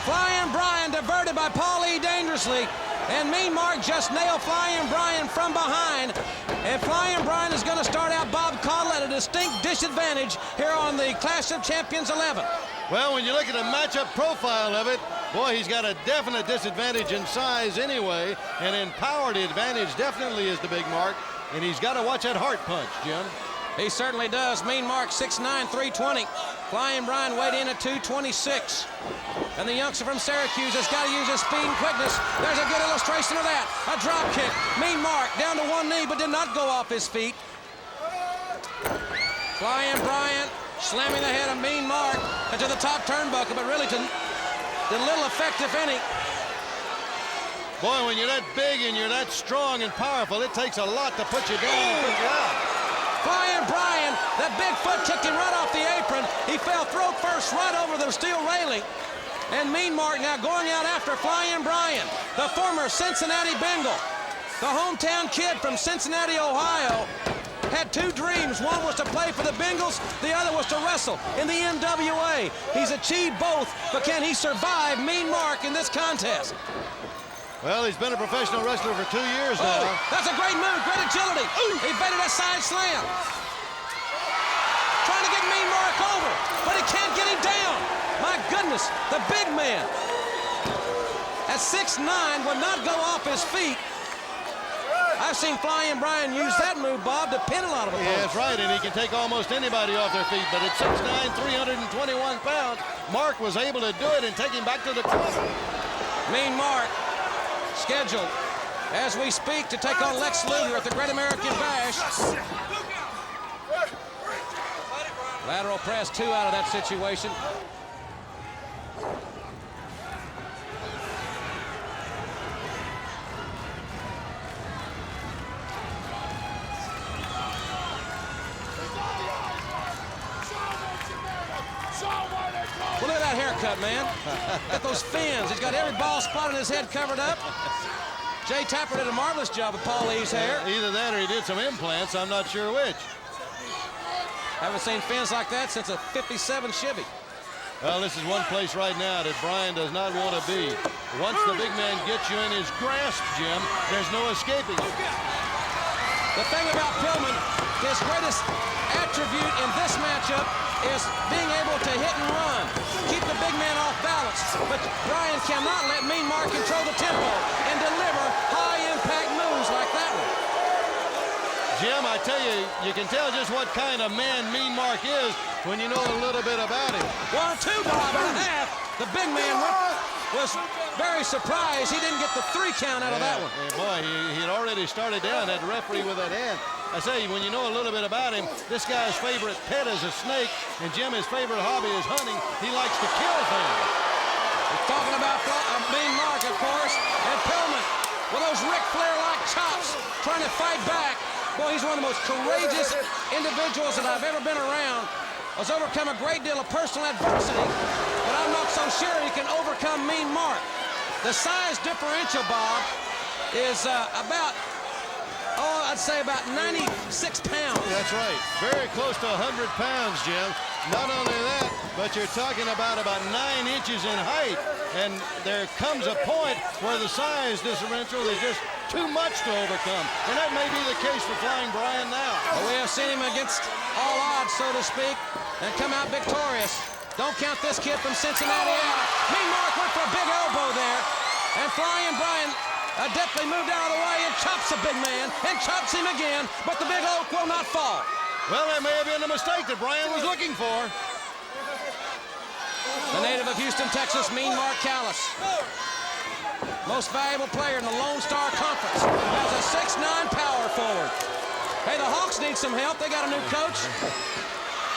Flying Brian diverted by Paul E. Dangerously. And Mean Mark just nailed Flying Brian from behind. And Flying Brian is going to start out Bob Caudle at a distinct disadvantage here on the Clash of Champions 11. Well, when you look at the matchup profile of it, boy, he's got a definite disadvantage in size anyway, and in power, the advantage definitely is the Big Mark, and he's got to watch that heart punch, Jim. He certainly does. Mean Mark, 6'9", 320. Flying Brian weighed in at 226. And the youngster from Syracuse has got to use his speed and quickness. There's a good illustration of that. A drop kick. Mean Mark down to one knee, but did not go off his feet. Flying Brian slamming the head of Mean Mark into the top turnbuckle, but really to little effect, if any. Boy, when you're that big and you're that strong and powerful, it takes a lot to put you down and put you out. Flying Brian, that big foot kicked him right off the apron. He fell throat first right over the steel railing. And Mean Mark now going out after Flying Brian, the former Cincinnati Bengal, the hometown kid from Cincinnati, Ohio. had two dreams. One was to play for the Bengals, the other was to wrestle in the NWA. He's achieved both, but can he survive Mean Mark in this contest? Well, he's been a professional wrestler for 2 years now. That's a great move, great agility. He baited that side slam. Trying to get Mean Mark over, but he can't get him down. My goodness, the big man at 6'9" will not go off his feet. I've seen Flying Brian use that move, Bob, to pin a lot of opponents. Yeah, that's right, and he can take almost anybody off their feet, but at 6'9", 321 pounds, Mark was able to do it and take him back to the corner. Mean Mark scheduled as we speak to take on Lex Luger at the Great American Bash. Lateral press, 2 out of that situation. Well, look at that haircut, man. Got those fins. He's got every bald spot on his head covered up. Jay Tapper did a marvelous job with Paul Lee's hair. Either that or he did some implants. I'm not sure which. Haven't seen fins like that since a 57 Chevy. Well, this is one place right now that Brian does not want to be. Once the big man gets you in his grasp, Jim, there's no escaping it. The thing about Pillman, his greatest attribute in this matchup is being able to hit and run, keep the big man off balance. But Brian cannot let Mean Mark control the tempo and deliver high-impact moves like that one. Jim, I tell you, you can tell just what kind of man Mean Mark is when you know a little bit about him. 1-2 Bob and a half. The big man was very surprised he didn't get the 3 count out of that one. Yeah, boy, he had already started down that referee with that hand. I say, when you know a little bit about him, this guy's favorite pet is a snake, and Jim, his favorite hobby is hunting. He likes to kill things. We're talking about Mean Mark, of course, and Pillman with those Ric Flair-like chops trying to fight back. Boy, he's one of the most courageous individuals that I've ever been around. Has overcome a great deal of personal adversity, but I'm not so sure he can overcome Mean Mark. The size differential, Bob, is about, I'd say about 96 pounds. That's right. Very close to 100 pounds, Jim. Not only that, but you're talking about 9 inches in height. And there comes a point where the size differential is just too much to overcome. And that may be the case for Flying Brian now. Well, we have seen him against all odds, so to speak, and come out victorious. Don't count this kid from Cincinnati out. Mean Mark went for a big elbow there. And Flying Brian adeptly moved out of the way and chops the big man and chops him again, but the big oak will not fall. Well, that may have been the mistake that Brian was looking for. The native of Houston, Texas, Mean Mark Callis. Most valuable player in the Lone Star Conference. Has a 6'9" power forward. Hey, the Hawks need some help. They got a new coach.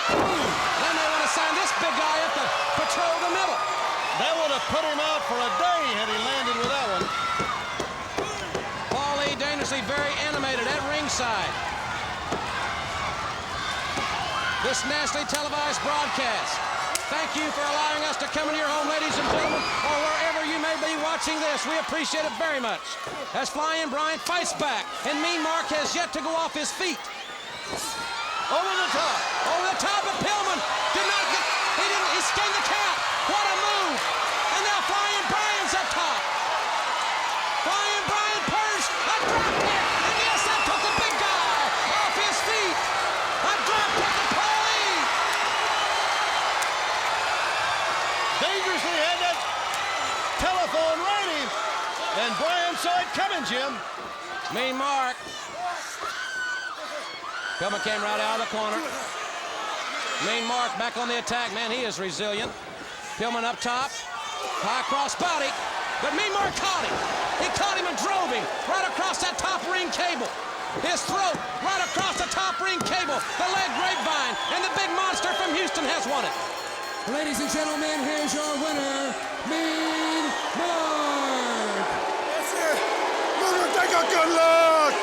Then they want to sign this big guy up to patrol the middle. That would have put him out for a day had he landed with that one. Paul Lee dangerously very animated at ringside. This nationally televised broadcast. Thank you for allowing us to come into your home, ladies and gentlemen, or wherever you may be watching this. We appreciate it very much. As Flying Brian fights back, and Mean Mark has yet to go off his feet. Over the top. Over the top of Pillman. Did not get, he skinned the cat. What a move. And now Flying Brian's up top. Flying Brian perched. A drop kick. And yes, that took the big guy off his feet. A drop kick to Paul Lee. Dangerously had that telephone ready. And Brian saw it coming, Jim. Mean Mark. Pillman came right out of the corner. Mean Mark back on the attack. Man, he is resilient. Pillman up top. High cross body. But Mean Mark caught him. He caught him and drove him right across that top ring cable. His throat right across the top ring cable. The leg grapevine. And the big monster from Houston has won it. Ladies and gentlemen, here's your winner, Mean Mark. That's it. Luger, take a good look.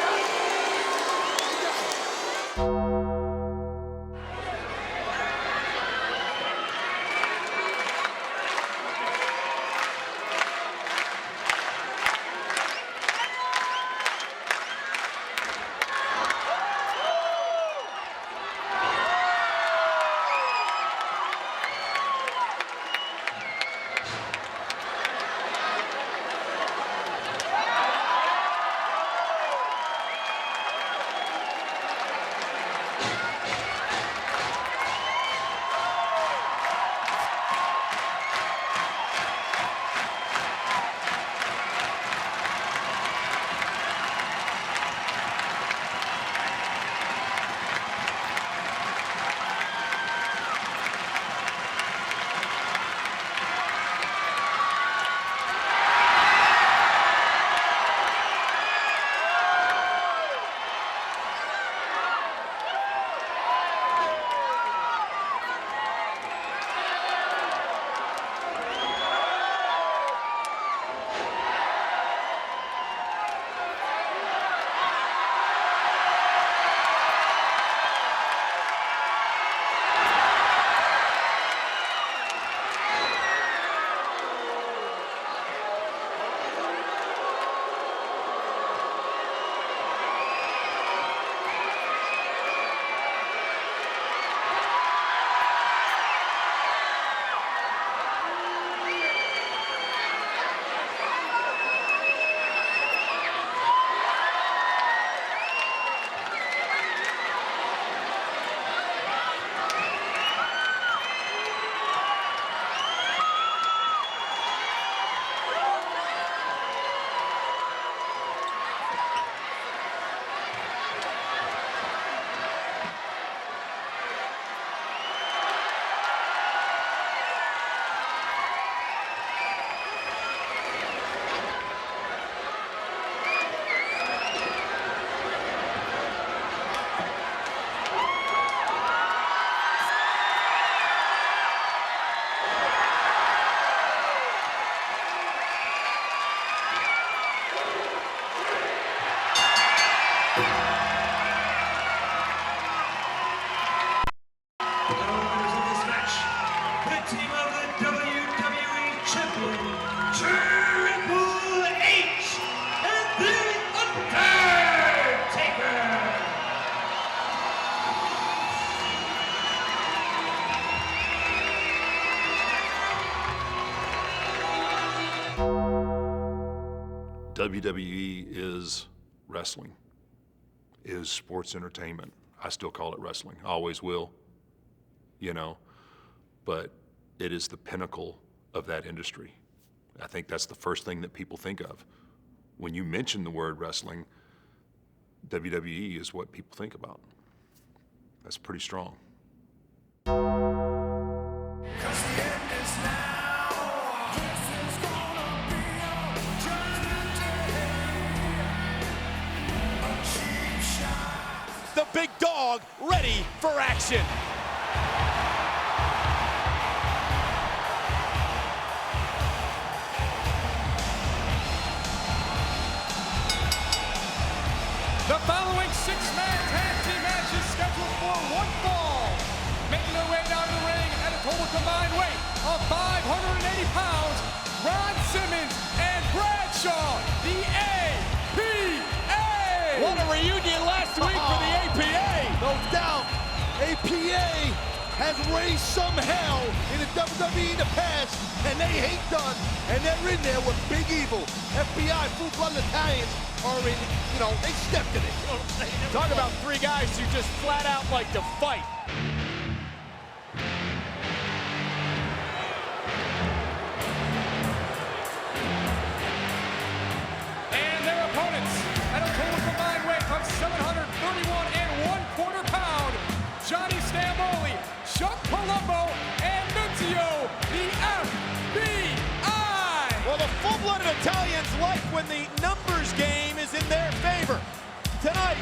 WWE is wrestling, is sports entertainment. I still call it wrestling. I always will, you know, but it is the pinnacle of that industry. I think that's the first thing that people think of. When you mention the word wrestling, WWE is what people think about. That's pretty strong. The big dog ready for action. The following six-man tag team match is scheduled for one fall. Making their way down to the ring at a total combined weight of 580 pounds, Ron Simmons and Bradshaw, the APA. What a reunion last week for the APA. No doubt, APA has raised some hell in the WWE in the past, and they ain't done. And they're in there with Big Evil. FBI, full-blood Italians are in, you know, they stepped in it. You know what I'm saying? Talk about three guys who just flat out like to fight. And their opponents at a total combined weight of 731¼ pound, Johnny Stamboli, Chuck Palumbo, and Nunzio, the FBI. Well, the full-blooded Italians like when the numbers game is in their favor. Tonight,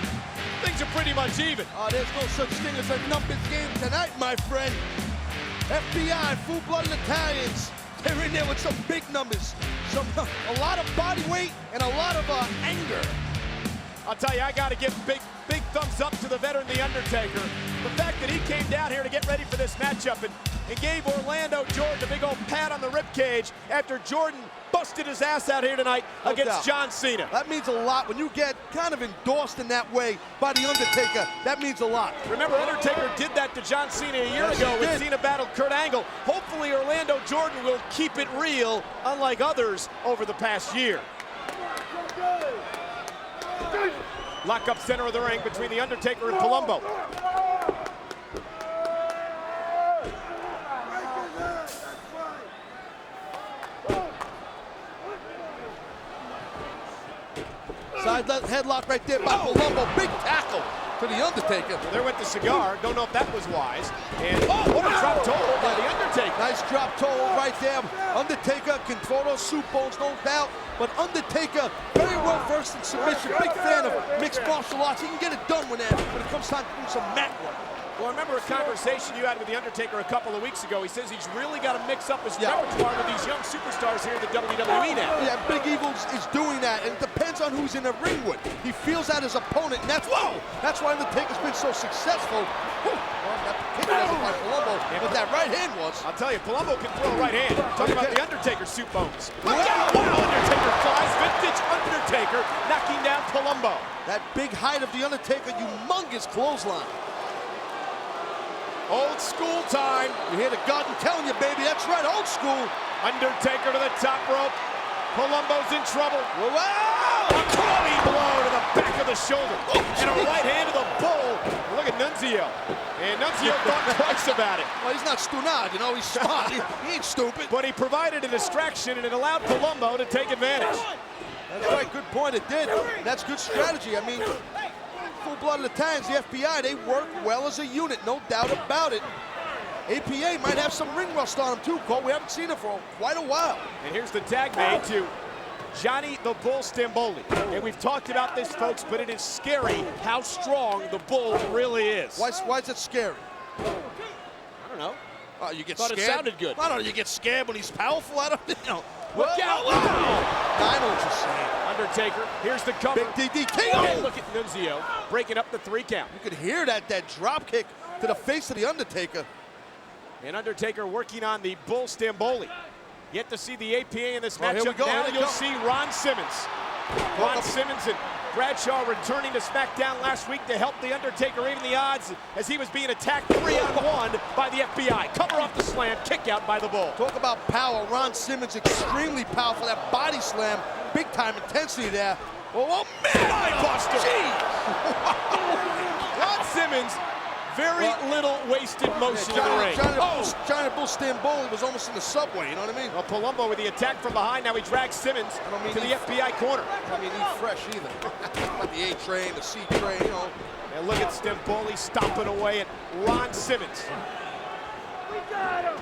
things are pretty much even. There's no such thing as a numbers game tonight, my friend. FBI, full-blooded Italians, they're in there with some big numbers. A lot of body weight and a lot of anger. I'll tell you, I got to give big thumbs up to the veteran, The Undertaker. The fact that he came down here to get ready for this matchup and gave Orlando Jordan a big old pat on the ribcage after Jordan busted his ass out here tonight against John Cena. That means a lot. When you get kind of endorsed in that way by The Undertaker, that means a lot. Remember, Undertaker did that to John Cena a year ago when Cena battled Kurt Angle. Hopefully, Orlando Jordan will keep it real, unlike others over the past year. Lock up center of the ring between The Undertaker and Palumbo. Side headlock right there by Palumbo. Big tackle to The Undertaker. Well, there went the cigar. Don't know if that was wise. And what a drop toe by The Undertaker. Nice drop toe right there. Undertaker can throw those soup bones, no doubt. But Undertaker, very well versed in submission. Big fan of mixed martial arts. He can get it done when it comes time to do some mat work. Well, I remember a conversation you had with The Undertaker a couple of weeks ago. He says he's really got to mix up his repertoire with these young superstars here in the WWE now. Yeah, Big Evil is doing that, and it depends on who's in the ring with. He feels out his opponent, and that's why Undertaker's been so successful. But that right hand was. I'll tell you, Palumbo can throw a right hand. Talk about The Undertaker's soup bones. Look out! Wow, Undertaker flies. Vintage Undertaker knocking down Palumbo. That big height of The Undertaker, humongous clothesline. Old school time. You hear the garden telling you, baby. That's right, old school. Undertaker to the top rope. Palumbo's in trouble. Wow! A clubbing blow to the back of the shoulder. And a right hand to the bull. Look at Nunzio. And Nunzio thought twice about it. Well, he's not stunad, you know, he's smart. he ain't stupid. But he provided a distraction, and it allowed Palumbo to take advantage. That's right, good point, it did. That's good strategy. I mean, full-blooded Italians, the FBI, they work well as a unit, no doubt about it. APA might have some ring rust on him too, Cole. We haven't seen it for quite a while. And here's the tag made to Johnny the Bull Stamboli. And we've talked about this, folks, but it is scary how strong the Bull really is. Why is it scary? I don't know. You get Thought scared? it sounded good. I don't know, you get scared when he's powerful. I don't know. Look out! I know what you're saying. Undertaker, here's the cover. Big DDT. And look at Nunzio breaking up the 3 count. You could hear that drop kick to the face of the Undertaker. And Undertaker working on the Bull Stamboli. Yet to see the APA in this Here we matchup. go, Now here we you'll go. see Ron Simmons Ron Simmons and Bradshaw returning to SmackDown last week to help The Undertaker even the odds as he was being attacked 3-on-1 by the FBI. Cover off the slam, kick out by the Bull. Talk about power. Ron Simmons extremely powerful. That body slam, big time intensity there. Oh man! Buster! Ron Simmons, very little wasted motion in the ring. Giant Bull Stamboli was almost in the subway, you know what I mean? Well, Palumbo with the attack from behind. Now he drags Simmons to the FBI corner. I mean, he's fresh either. Not the A train, the C train, you know. And look at Stamboli stomping away at Ron Simmons. We got him!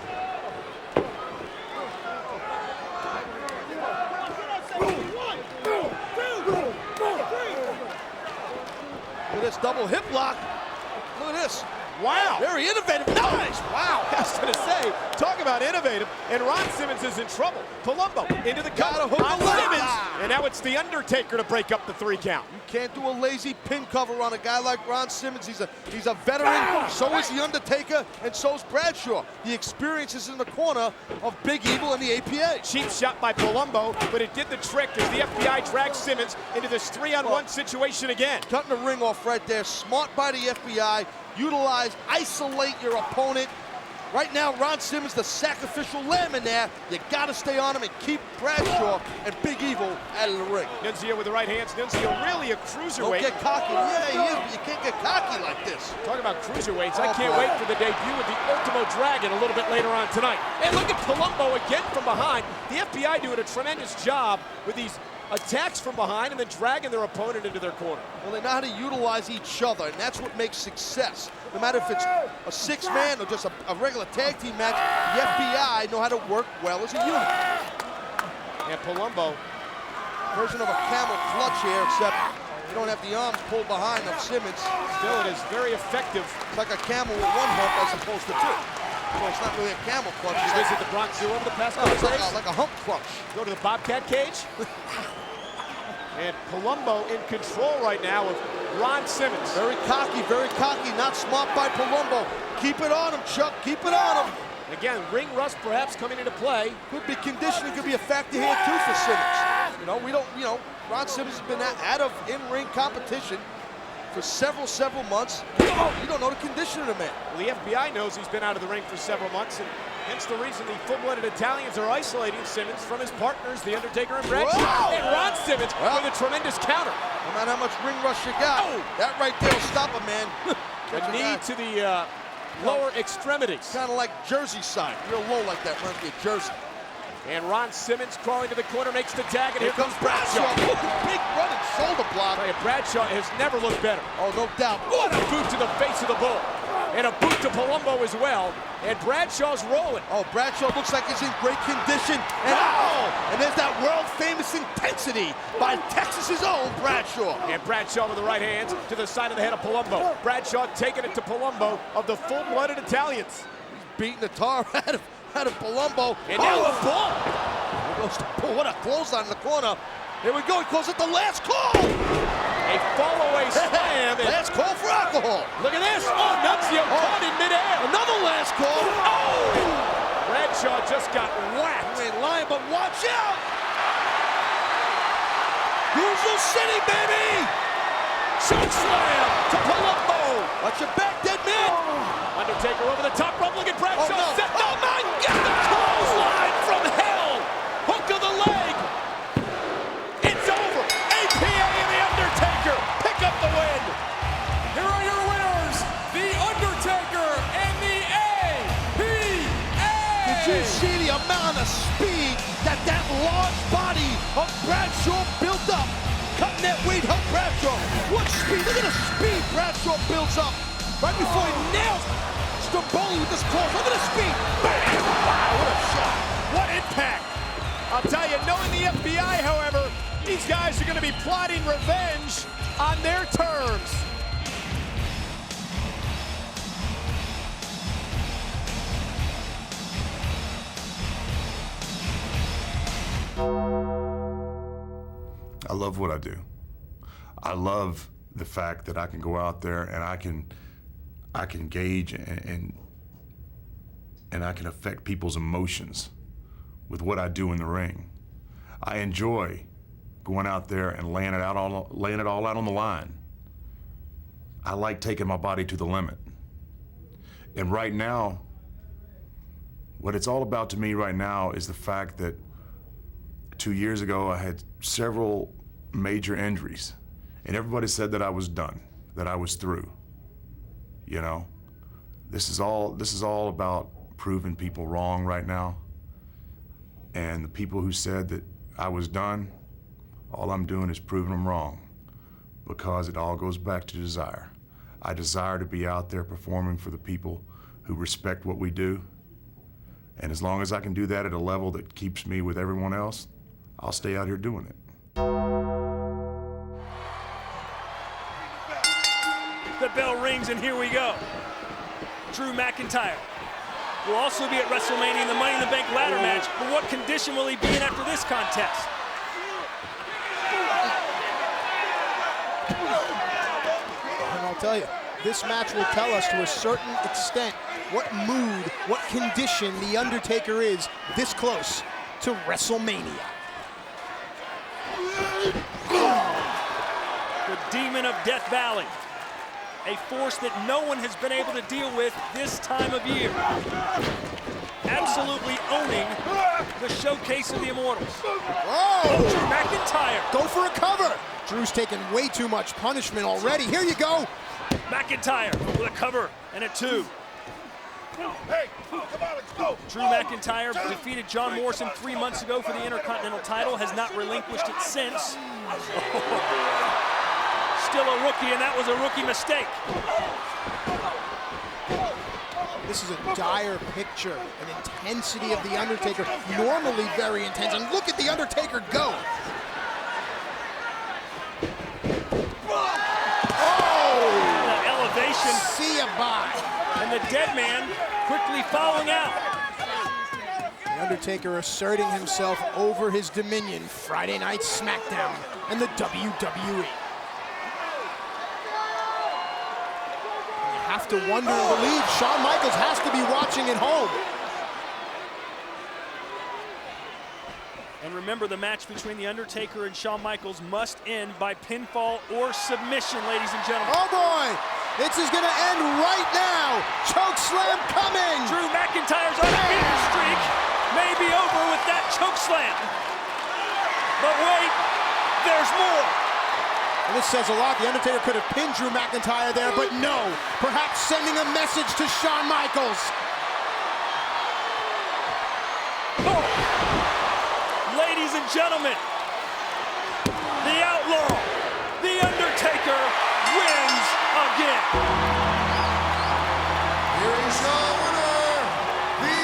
Look at this double hip lock. Look at this. Wow. Very innovative. Nice. Wow. I was going to say, talk about innovative. And Ron Simmons is in trouble. Palumbo into the cover. On Simmons. And now it's The Undertaker to break up the 3 count. You can't do a lazy pin cover on a guy like Ron Simmons. He's a veteran. So is The Undertaker, and so is Bradshaw. The experience is in the corner of Big Evil and the APA. Cheap shot by Palumbo, but it did the trick as the FBI drags Simmons into this 3-on-1 situation again. Cutting the ring off right there. Smart by the FBI. Utilize, isolate your opponent. Right now, Ron Simmons, the sacrificial lamb in there. You got to stay on him and keep Bradshaw and Big Evil out of the ring. Nunzio with the right hands. Nunzio really a cruiserweight. Don't get cocky. Yeah, he is, but you can't get cocky like this. Talk about cruiserweights. I can't wait for the debut of the Ultimo Dragon a little bit later on tonight. And look at Palumbo again from behind. The FBI doing a tremendous job with these attacks from behind and then dragging their opponent into their corner. Well, they know how to utilize each other, and that's what makes success. No matter if it's a 6-man or just a regular tag team match, the FBI know how to work well as a unit. And Palumbo, version of a camel clutch here, except you don't have the arms pulled behind of Simmons. Still, it is very effective. It's like a camel with 1 hump as opposed to 2. Well, it's not really a camel clutch. Did you visit the Bronx Zoo over the past couple days? Like a hump clutch. Go to the Bobcat cage. And Palumbo in control right now of Ron Simmons. Very cocky, not smart by Palumbo. Keep it on him, Chuck, keep it on him. Again, ring rust perhaps coming into play. Could be conditioning, could be a factor here too for Simmons. Ron Simmons has been out of in-ring competition for several months. You don't know the condition of the man. Well, the FBI knows he's been out of the ring for several months, and hence the reason the full-blooded Italians are isolating Simmons from his partners, The Undertaker and Bradshaw. And Ron Simmons with a tremendous counter. No matter how much ring rush you got, that right there will stop a man. A knee to the lower extremities. Kind of like Jersey side, real low like that, runs the Jersey. And Ron Simmons crawling to the corner, makes the tag, and here comes Bradshaw. Big running shoulder block. Bradshaw has never looked better. Oh, no doubt. What a boot to the face of the Bull. And a boot to Palumbo as well. And Bradshaw's rolling. Oh, Bradshaw looks like he's in great condition. And there's that world-famous intensity by Texas's own Bradshaw. And Bradshaw with the right hands to the side of the head of Palumbo. Bradshaw taking it to Palumbo of the full-blooded Italians. He's beating the tar out of Palumbo. And now the Bull. There goes the Bull. What a clothesline in the corner. Here we go. He calls it the last call. A fall-away slam. Last call for alcohol. Look at this. Oh, Nunzio caught in midair. Another last call. Oh! Bradshaw just got whacked. You ain't lying, but watch out. Usual City, baby. Choke slam to Palumbo. Watch your back, dead man. Undertaker over the top rope. Look at Bradshaw. Oh, no. Set. Oh, my God. The clothesline from hell. Hook of the leg. It's over. APA and The Undertaker pick up the win. Here are your winners, The Undertaker and the APA. Did you see the amount of speed that large body of Bradshaw built up? Cutting that weight helped Bradshaw. What speed? Look at the speed Bradshaw builds up. Right before he nails Stamboli with this close. Look at the speed. Bam! Wow, what a shot. What impact. I'll tell you, knowing the FBI, however, these guys are going to be plotting revenge on their terms. I love what I do. I love the fact that I can go out there and I can gauge and I can affect people's emotions with what I do in the ring. I enjoy going out there and laying it all out on the line. I like taking my body to the limit. And right now, what it's all about to me right now is the fact that 2 years ago I had several major injuries, and everybody said that I was done, that I was through. You know, this is all about proving people wrong right now. And the people who said that I was done, all I'm doing is proving them wrong, because it all goes back to desire. I desire to be out there performing for the people who respect what we do. And as long as I can do that at a level that keeps me with everyone else, I'll stay out here doing it. The bell rings and here we go. Drew McIntyre will also be at WrestleMania in the Money in the Bank ladder match, but what condition will he be in after this contest? And I'll tell you, this match will tell us to a certain extent what mood, what condition The Undertaker is this close to WrestleMania. The Demon of Death Valley, a force that no one has been able to deal with this time of year. Absolutely owning the showcase of the Immortals. Oh, Drew McIntyre. Go for a cover. Drew's taken way too much punishment already. Here you go. McIntyre with a cover and a 2. Hey, come on, let's go. Drew McIntyre defeated John Morrison 3 months ago for the Intercontinental title, has not relinquished it since. Still a rookie, and that was a rookie mistake. This is a dire picture, an intensity of The Undertaker, normally very intense, and look at The Undertaker go. That elevation. See ya, bye. And the dead man quickly following out. The Undertaker asserting himself over his dominion, Friday Night SmackDown and the WWE. You have to wonder and believe Shawn Michaels has to be watching at home. And remember, the match between The Undertaker and Shawn Michaels must end by pinfall or submission, ladies and gentlemen. Oh boy, this is gonna end right now. Choke slam coming. Drew McIntyre's undefeated streak may be over with that choke slam. But wait, there's more. And this says a lot. The Undertaker could have pinned Drew McIntyre there, but no. Perhaps sending a message to Shawn Michaels. Oh. Ladies and gentlemen, the Outlaw, The Undertaker, wins again. Here is your winner, The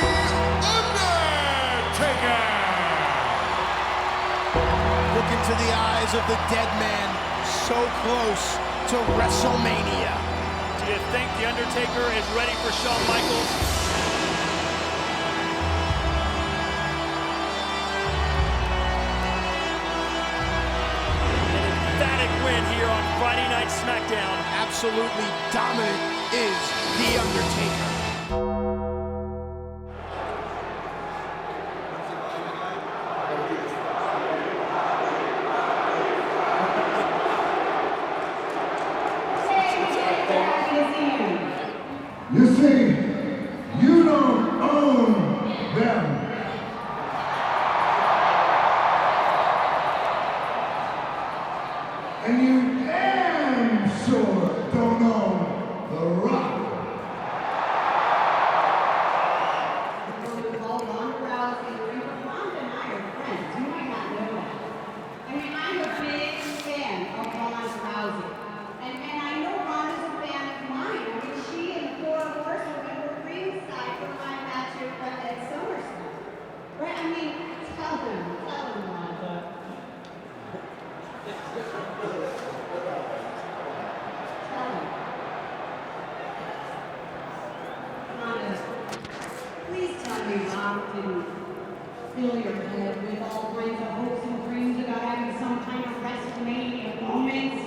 Undertaker. Look into the eyes of the dead man, so close to WrestleMania. Do you think The Undertaker is ready for Shawn Michaels? Win here on Friday Night SmackDown. Absolutely dominant is The Undertaker. You see, you don't own them. And you damn sure don't own The Rock. Please tell me Bob didn't fill your head with all kinds of hopes and dreams about having some kind of WrestleMania moments.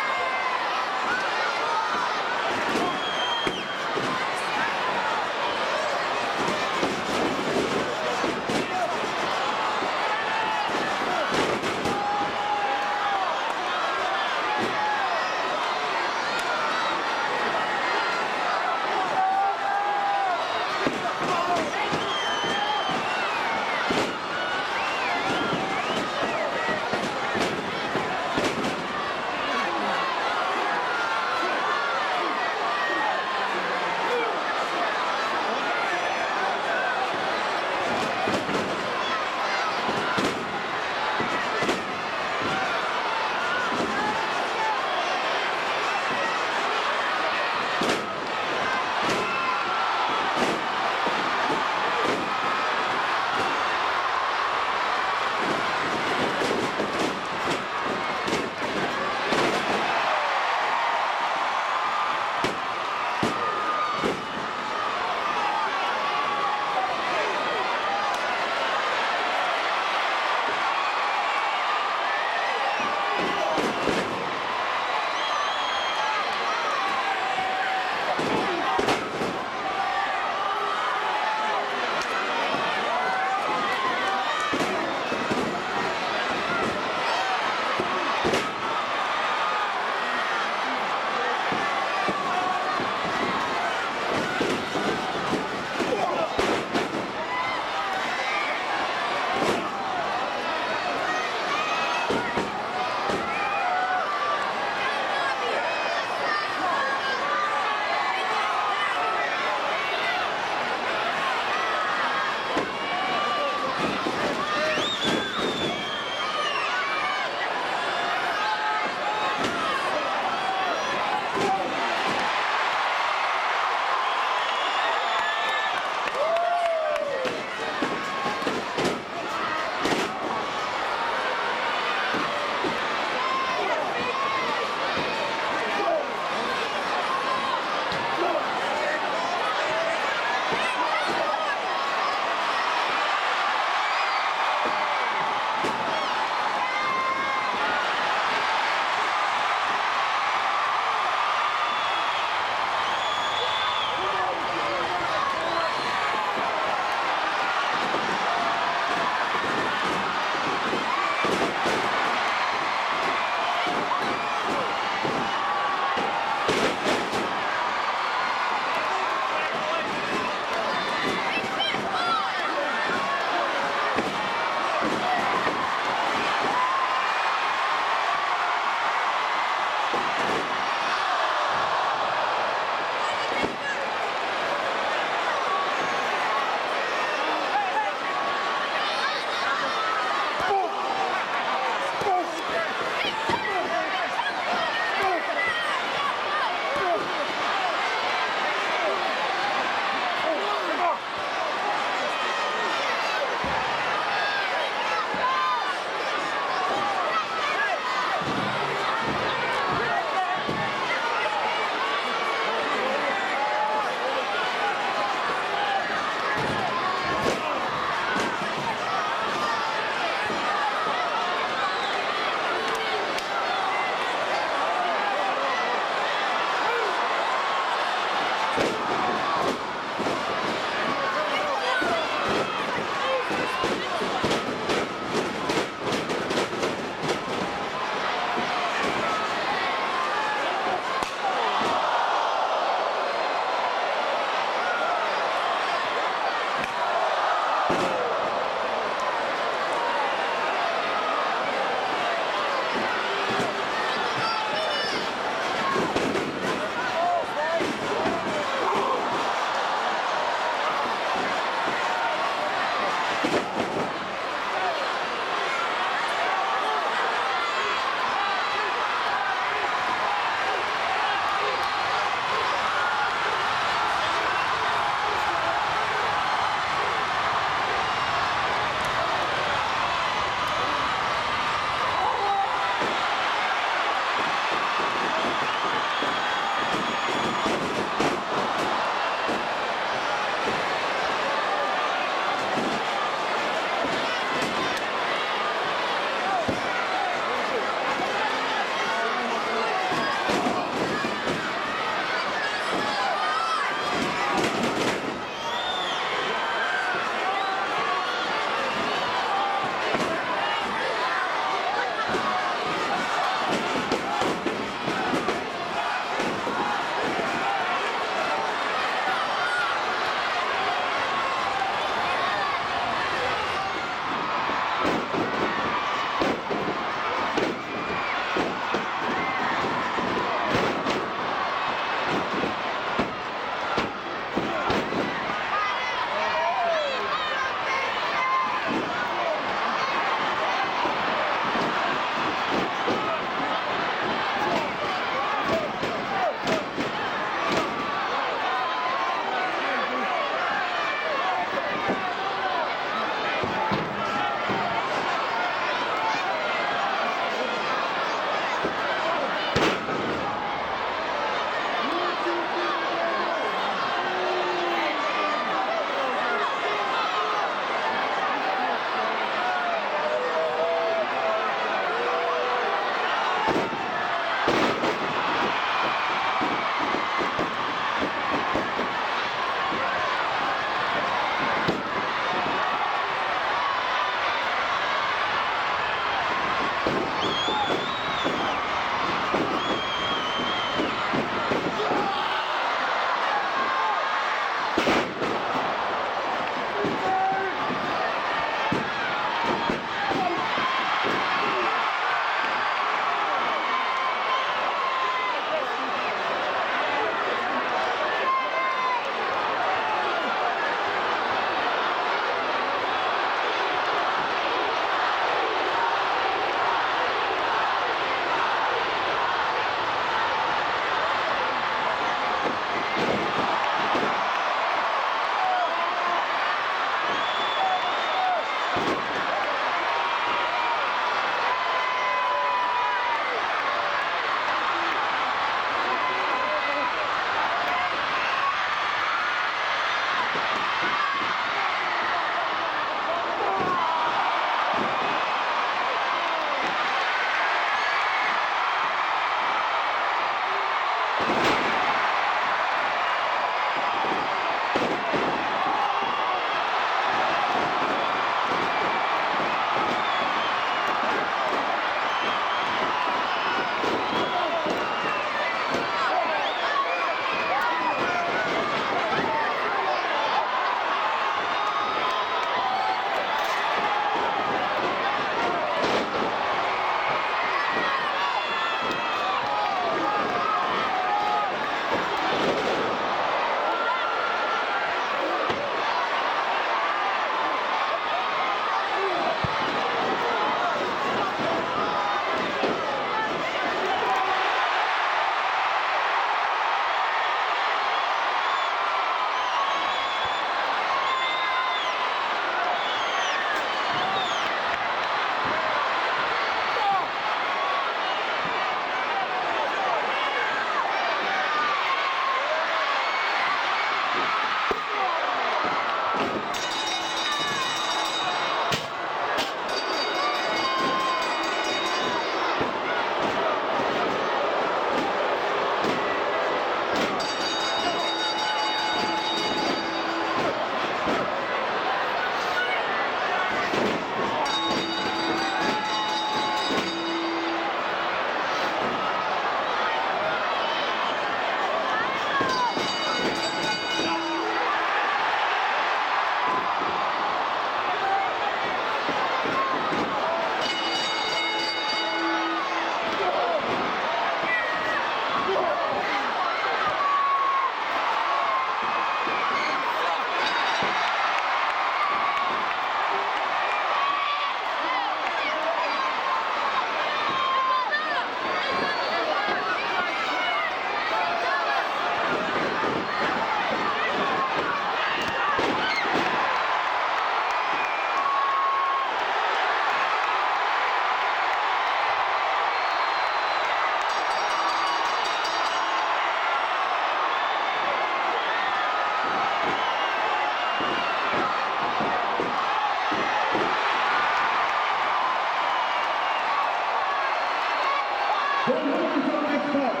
The winners of this match,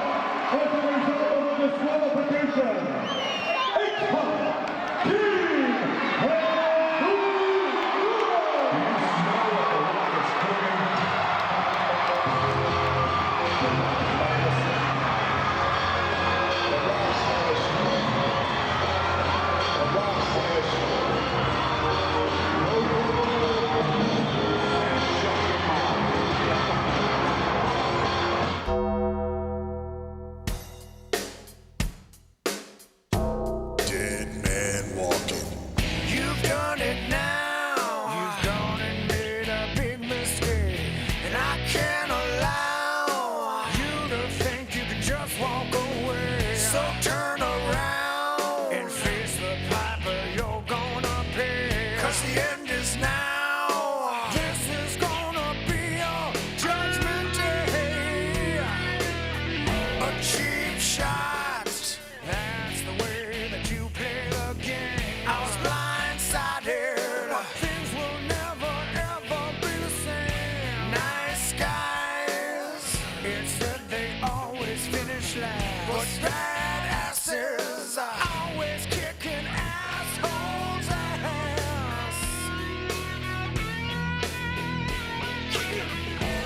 as a result of disqualification, X-Pac, King You've done it now. You've gone and made a big mistake. And I can't allow you to think you can just walk away. So turn around and face the piper you're gonna pay. 'Cause the end is now. This is gonna be your judgment day. A cheap shot. That's the way that you play the game. I was blindsided, but things will never ever be the same. Nice guys, it said they always finish last, but badasses are always kicking assholes' ass.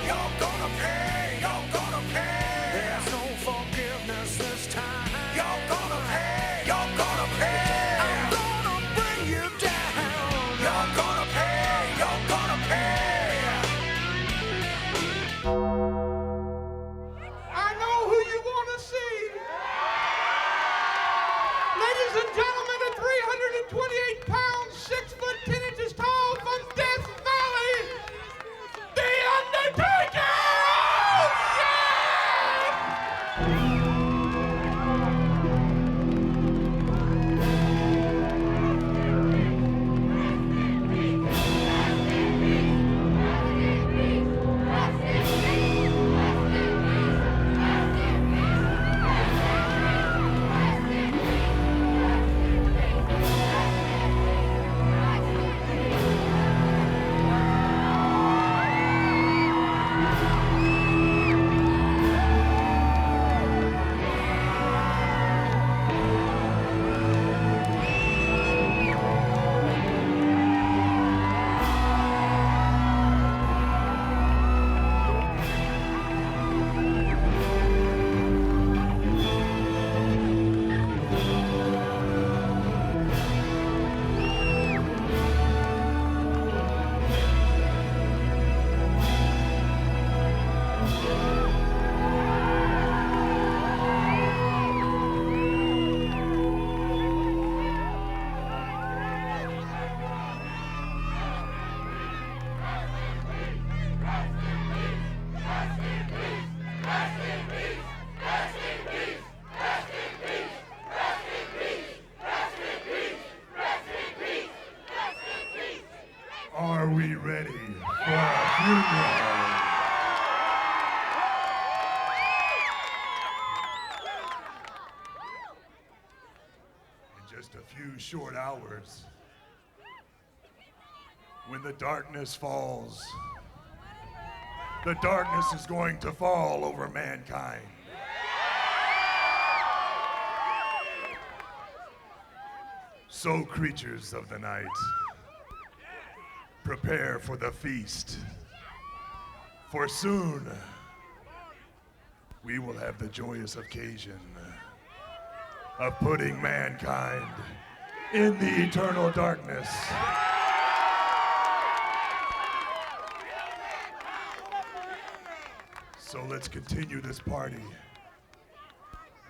You're gonna pay, you're gonna pay. There's no forgiveness this time. You're gonna pay, you're gonna pay. I'm gonna bring you down. You're gonna pay, you're gonna pay. I know who you want to see. Ladies and gentlemen, at 328 pounds, 6 foot 10 inches tall, from Death Valley, The Undertaker! Are we ready for a funeral? In just a few short hours, when the darkness falls, the darkness is going to fall over mankind. So, creatures of the night, prepare for the feast, for soon we will have the joyous occasion of putting mankind in the eternal darkness. So let's continue this party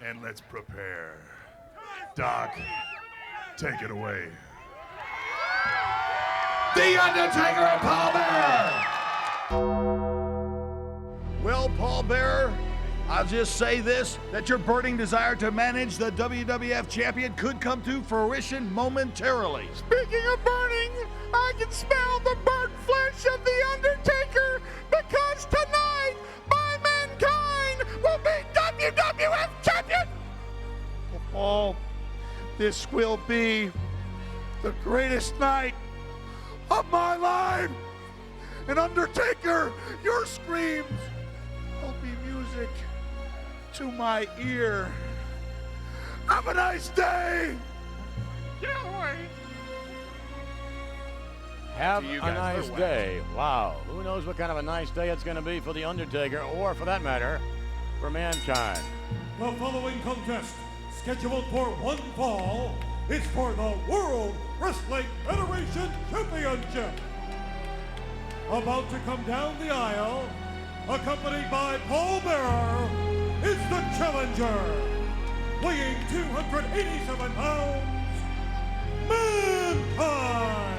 and let's prepare. Doc, take it away. The Undertaker and Paul Bearer! Well, Paul Bearer, I'll just say this, that your burning desire to manage the WWF champion could come to fruition momentarily. Speaking of burning, I can smell the burnt flesh of The Undertaker, because tonight, my mankind will be WWF champion! Paul, this will be the greatest night of my life. And Undertaker, your screams will be music to my ear. Have a nice day. Get away. Have To you a guys, nice they're day. Wow. Who knows what kind of a nice day it's going to be for The Undertaker, or for that matter, for Mankind. The following contest, scheduled for one fall, is for the World Wrestling Federation Championship. About to come down the aisle, accompanied by Paul Bearer, is the challenger, weighing 287 pounds, Mankind.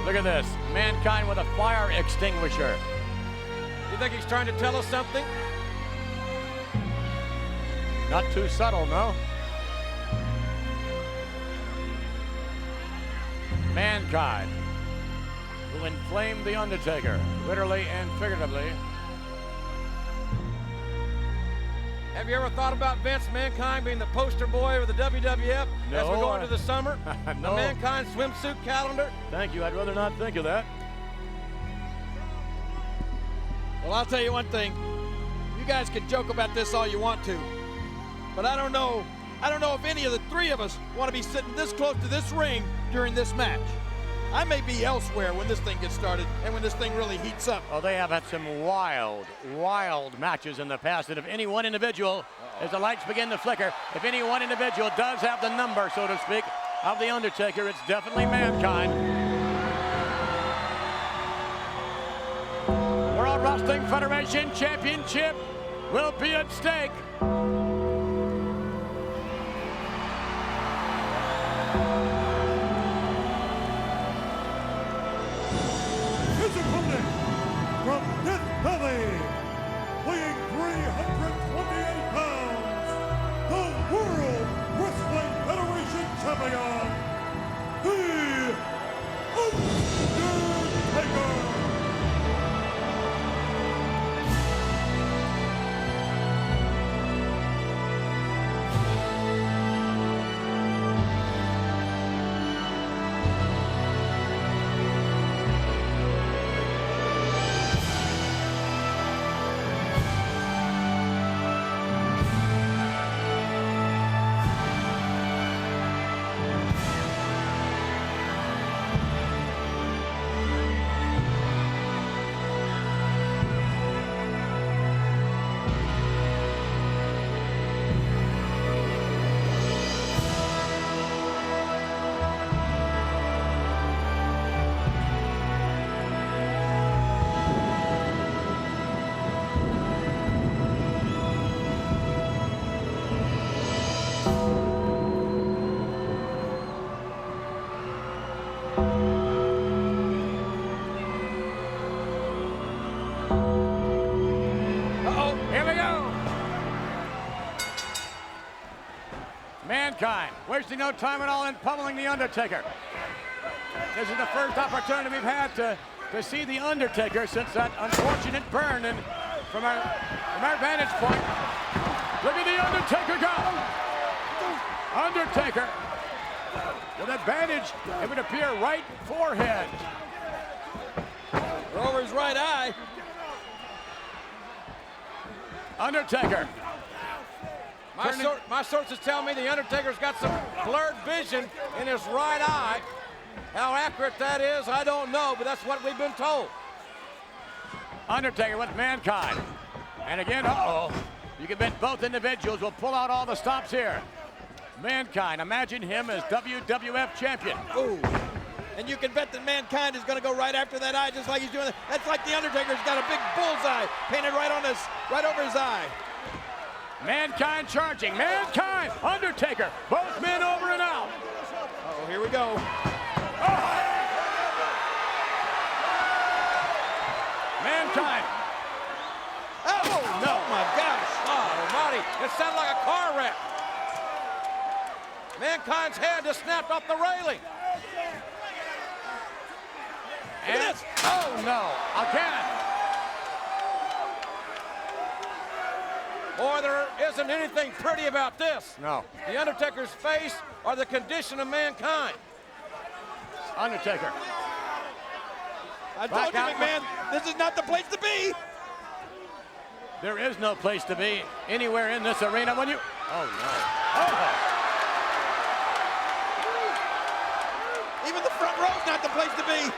Look at this. Mankind with a fire extinguisher. You think he's trying to tell us something? Not too subtle, no? Mankind will inflame The Undertaker, literally and figuratively. Have you ever thought about Vince Mankind being the poster boy of the WWF as we go into the summer? No. The Mankind swimsuit calendar? Thank you. I'd rather not think of that. Well, I'll tell you one thing. You guys can joke about this all you want to, but I don't know if any of the three of us want to be sitting this close to this ring during this match. I may be elsewhere when this thing gets started and when this thing really heats up. Oh, they have had some wild, wild matches in the past. And if any one individual, as the lights begin to flicker, if any one individual does have the number, so to speak, of The Undertaker, it's definitely Mankind. World Wrestling Federation Championship will be at stake. His opponent from Death Valley, weighing 328 pounds, the World Wrestling Federation Champion, The Undertaker. Mankind, wasting no time at all in pummeling The Undertaker. This is the first opportunity we've had to see The Undertaker since that unfortunate burn. And from our vantage point, look at The Undertaker go! Undertaker with advantage, it would appear, right forehead. Over his right eye. Undertaker. My sources tell me The Undertaker's got some blurred vision in his right eye. How accurate that is, I don't know, but that's what we've been told. Undertaker with Mankind. And again, you can bet both individuals will pull out all the stops here. Mankind, imagine him as WWF champion. Ooh. And you can bet that Mankind is going to go right after that eye, just like he's doing. That's like The Undertaker's got a big bullseye painted right over his eye. Mankind charging. Mankind, Undertaker, both men over and out. Oh, here we go. Mankind. Oh, no. Oh, my gosh. Oh, Marty, it sounded like a car wreck. Mankind's head just snapped off the railing. And, oh, no, again. Boy, there isn't anything pretty about this. No. The Undertaker's face or the condition of Mankind. Undertaker. I told you, McMahon, this is not the place to be. There is no place to be anywhere in this arena when you... Oh, no. Oh. Even the front row's not the place to be.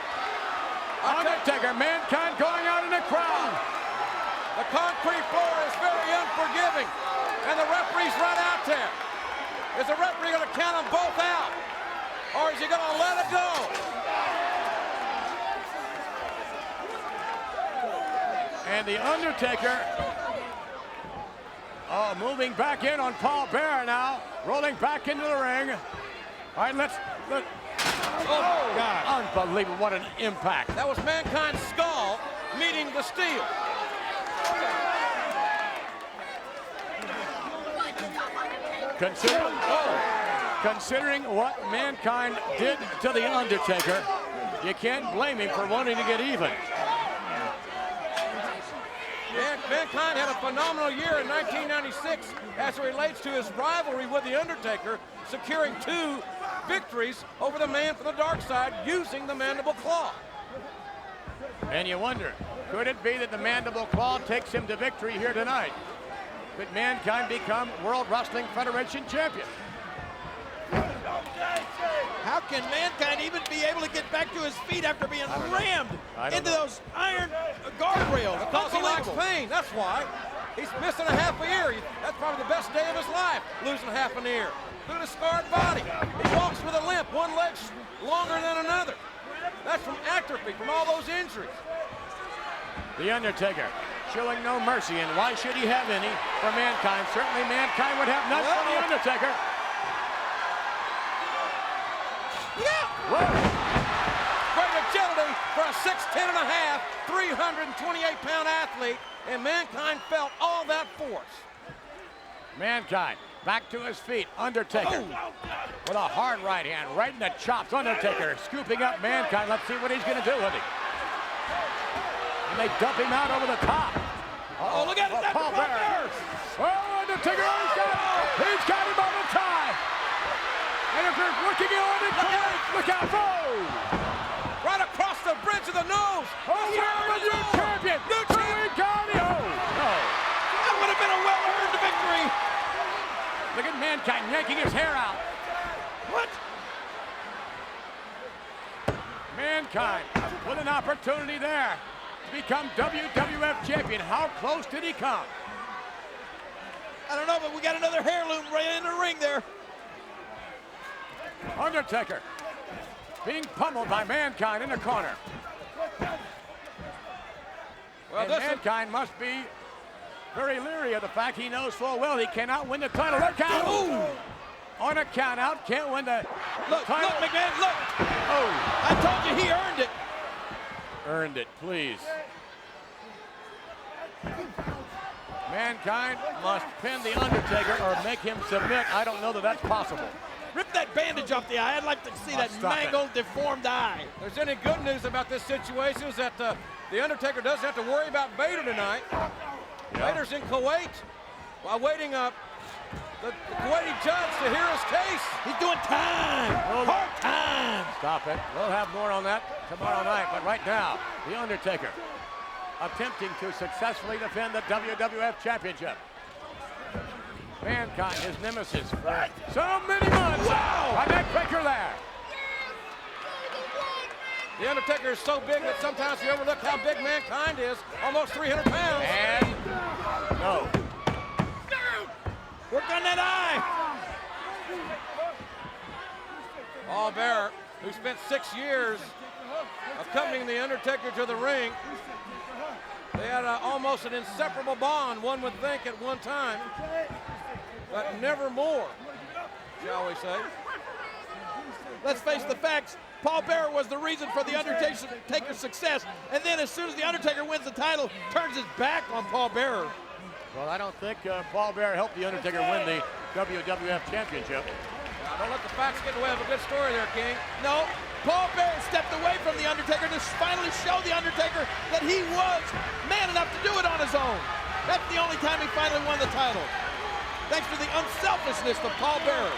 Undertaker, Mankind going out in the crowd. The concrete floor is very unforgiving, and the referee's right out there. Is the referee going to count them both out, or is he going to let it go? And the Undertaker, moving back in on Paul Bearer now, rolling back into the ring. All right, let's oh, God. Unbelievable, what an impact. That was Mankind's skull meeting the steel. Considering what Mankind did to the Undertaker, you can't blame him for wanting to get even. Mankind had a phenomenal year in 1996 as it relates to his rivalry with the Undertaker, securing 2 victories over the man from the dark side using the mandible claw. And you wonder, could it be that the mandible claw takes him to victory here tonight? Could Mankind become World Wrestling Federation champion? How can Mankind even be able to get back to his feet after being rammed into those iron guardrails? Because he likes pain, that's why. He's missing a half a ear. That's probably the best day of his life, losing half an ear. Look at his scarred body. He walks with a limp, one leg longer than another. That's from atrophy, from all those injuries. The Undertaker showing no mercy, and why should he have any for Mankind? Certainly Mankind would have none for the Undertaker. Great agility for a 6'10 and a half, 328-pound athlete, and Mankind felt all that force. Mankind back to his feet. Undertaker with a hard right hand, right in the chops. Undertaker scooping up Mankind. Let's see what he's going to do with him. And they dump him out over the top. Oh, look at it. That's Paul Bearer. Oh, Undertaker, he's got him on the tie. And if you're looking on it, look out, right across the bridge of the nose. Oh, the new champion. New champion. That would have been a well-earned victory. Look at Mankind yanking his hair out. What? Mankind with an opportunity there to become WWF champion. How close did he come? I don't know, but we got another heirloom right in the ring there. Undertaker being pummeled by Mankind in the corner. Well, Mankind must be very leery of the fact he knows full well he cannot win the title. Look out! Ooh. On a count out, can't win the title. Look, McMahon, look! Oh, I told you he earned it. Earned it, please. Mankind must pin the Undertaker or make him submit. I don't know that that's possible. Rip that bandage off the eye. I'd like to see that mangled, deformed eye. If there's any good news about this situation is that the Undertaker doesn't have to worry about Bader tonight. Bader's in Kuwait while waiting up the Kuwaiti judge to hear his case. He's doing time. Hard time. Stop it. We'll have more on that tomorrow night. But right now, the Undertaker attempting to successfully defend the WWF Championship. Mankind, his nemesis for so many months. Wow! A neck breaker there. The Undertaker is so big that sometimes you overlook how big Mankind is. Almost 300 pounds. And no. Work on that eye. Paul Bearer, who spent 6 years accompanying the Undertaker to the ring. They had almost an inseparable bond, one would think, at one time. But never more, shall we say. Let's face the facts. Paul Bearer was the reason for the Undertaker's success. And then as soon as the Undertaker wins the title, turns his back on Paul Bearer. Well, I don't think Paul Bearer helped the Undertaker win the WWF Championship. Now, don't let the facts get in the way of a good story there, King. No, Paul Bearer stepped away from the Undertaker to finally show the Undertaker that he was man enough to do it on his own. That's the only time he finally won the title. Thanks to the unselfishness of Paul Bearer.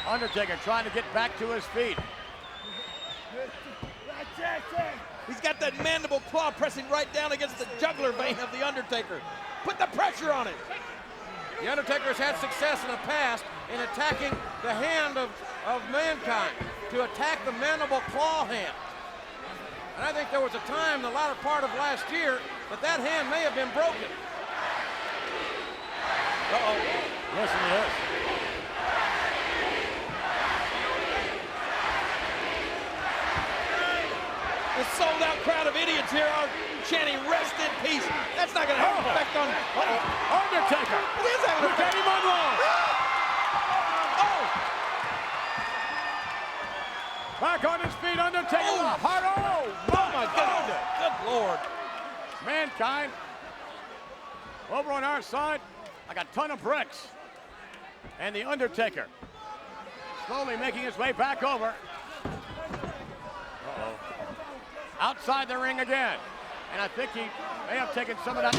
Undertaker trying to get back to his feet. He's got that mandible claw pressing right down against the jugular vein of the Undertaker. Put the pressure on it. The Undertaker's had success in the past in attacking the hand of Mankind, to attack the mandible claw hand. And I think there was a time in the latter part of last year that hand may have been broken. Uh-oh. Listen to this. The sold-out crowd of idiots here are chanting "Rest in peace." That's not going to have an effect on Undertaker. It is having an effect. Eddie Monroe. Oh! Back on his feet, Undertaker. Oh, Oh my God. Good Lord. Mankind. Over on our side, like a ton of bricks. And the Undertaker slowly making his way back over. Outside the ring again. And I think he may have taken some of that.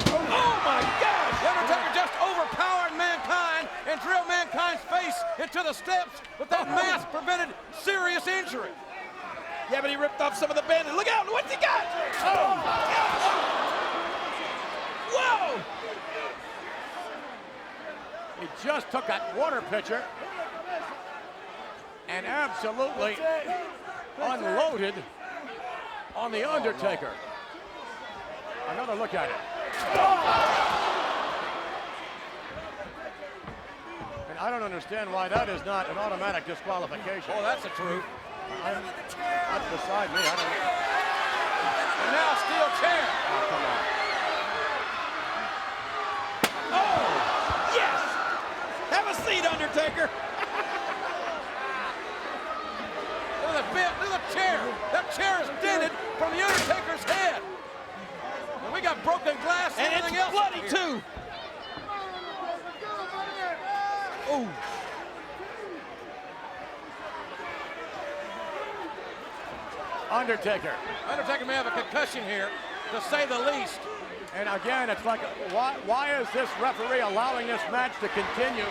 Oh my God! The Undertaker just overpowered Mankind and drilled Mankind's face into the steps, but that mask prevented serious injury. Yeah, but he ripped off some of the bandage. Look out! What's he got? Oh! Whoa! He just took that water pitcher and absolutely unloaded on the Undertaker. Another look at it. And I don't understand why that is not an automatic disqualification. Oh, that's the truth. That's beside me. I don't know. And now steel chair. Oh, come on. Oh! Yes! Have a seat, Undertaker. Look at the chair. That chair is dented from the Undertaker's head. And we got broken glass and everything it's else. bloody too. Oh. Undertaker may have a concussion here, to say the least. And again, it's like, why is this referee allowing this match to continue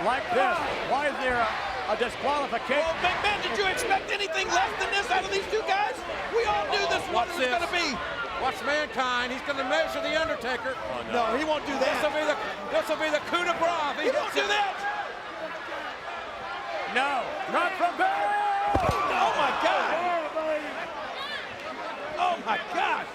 like this? Why is there a disqualification? Oh, Big Man, did you expect anything less than this out of these two guys? We all knew this one was going to be. Watch Mankind. He's going to measure the Undertaker. Oh, no, he won't do that. This will be the coup de grace. He won't do that. No, not from there. Oh my God. Oh my God.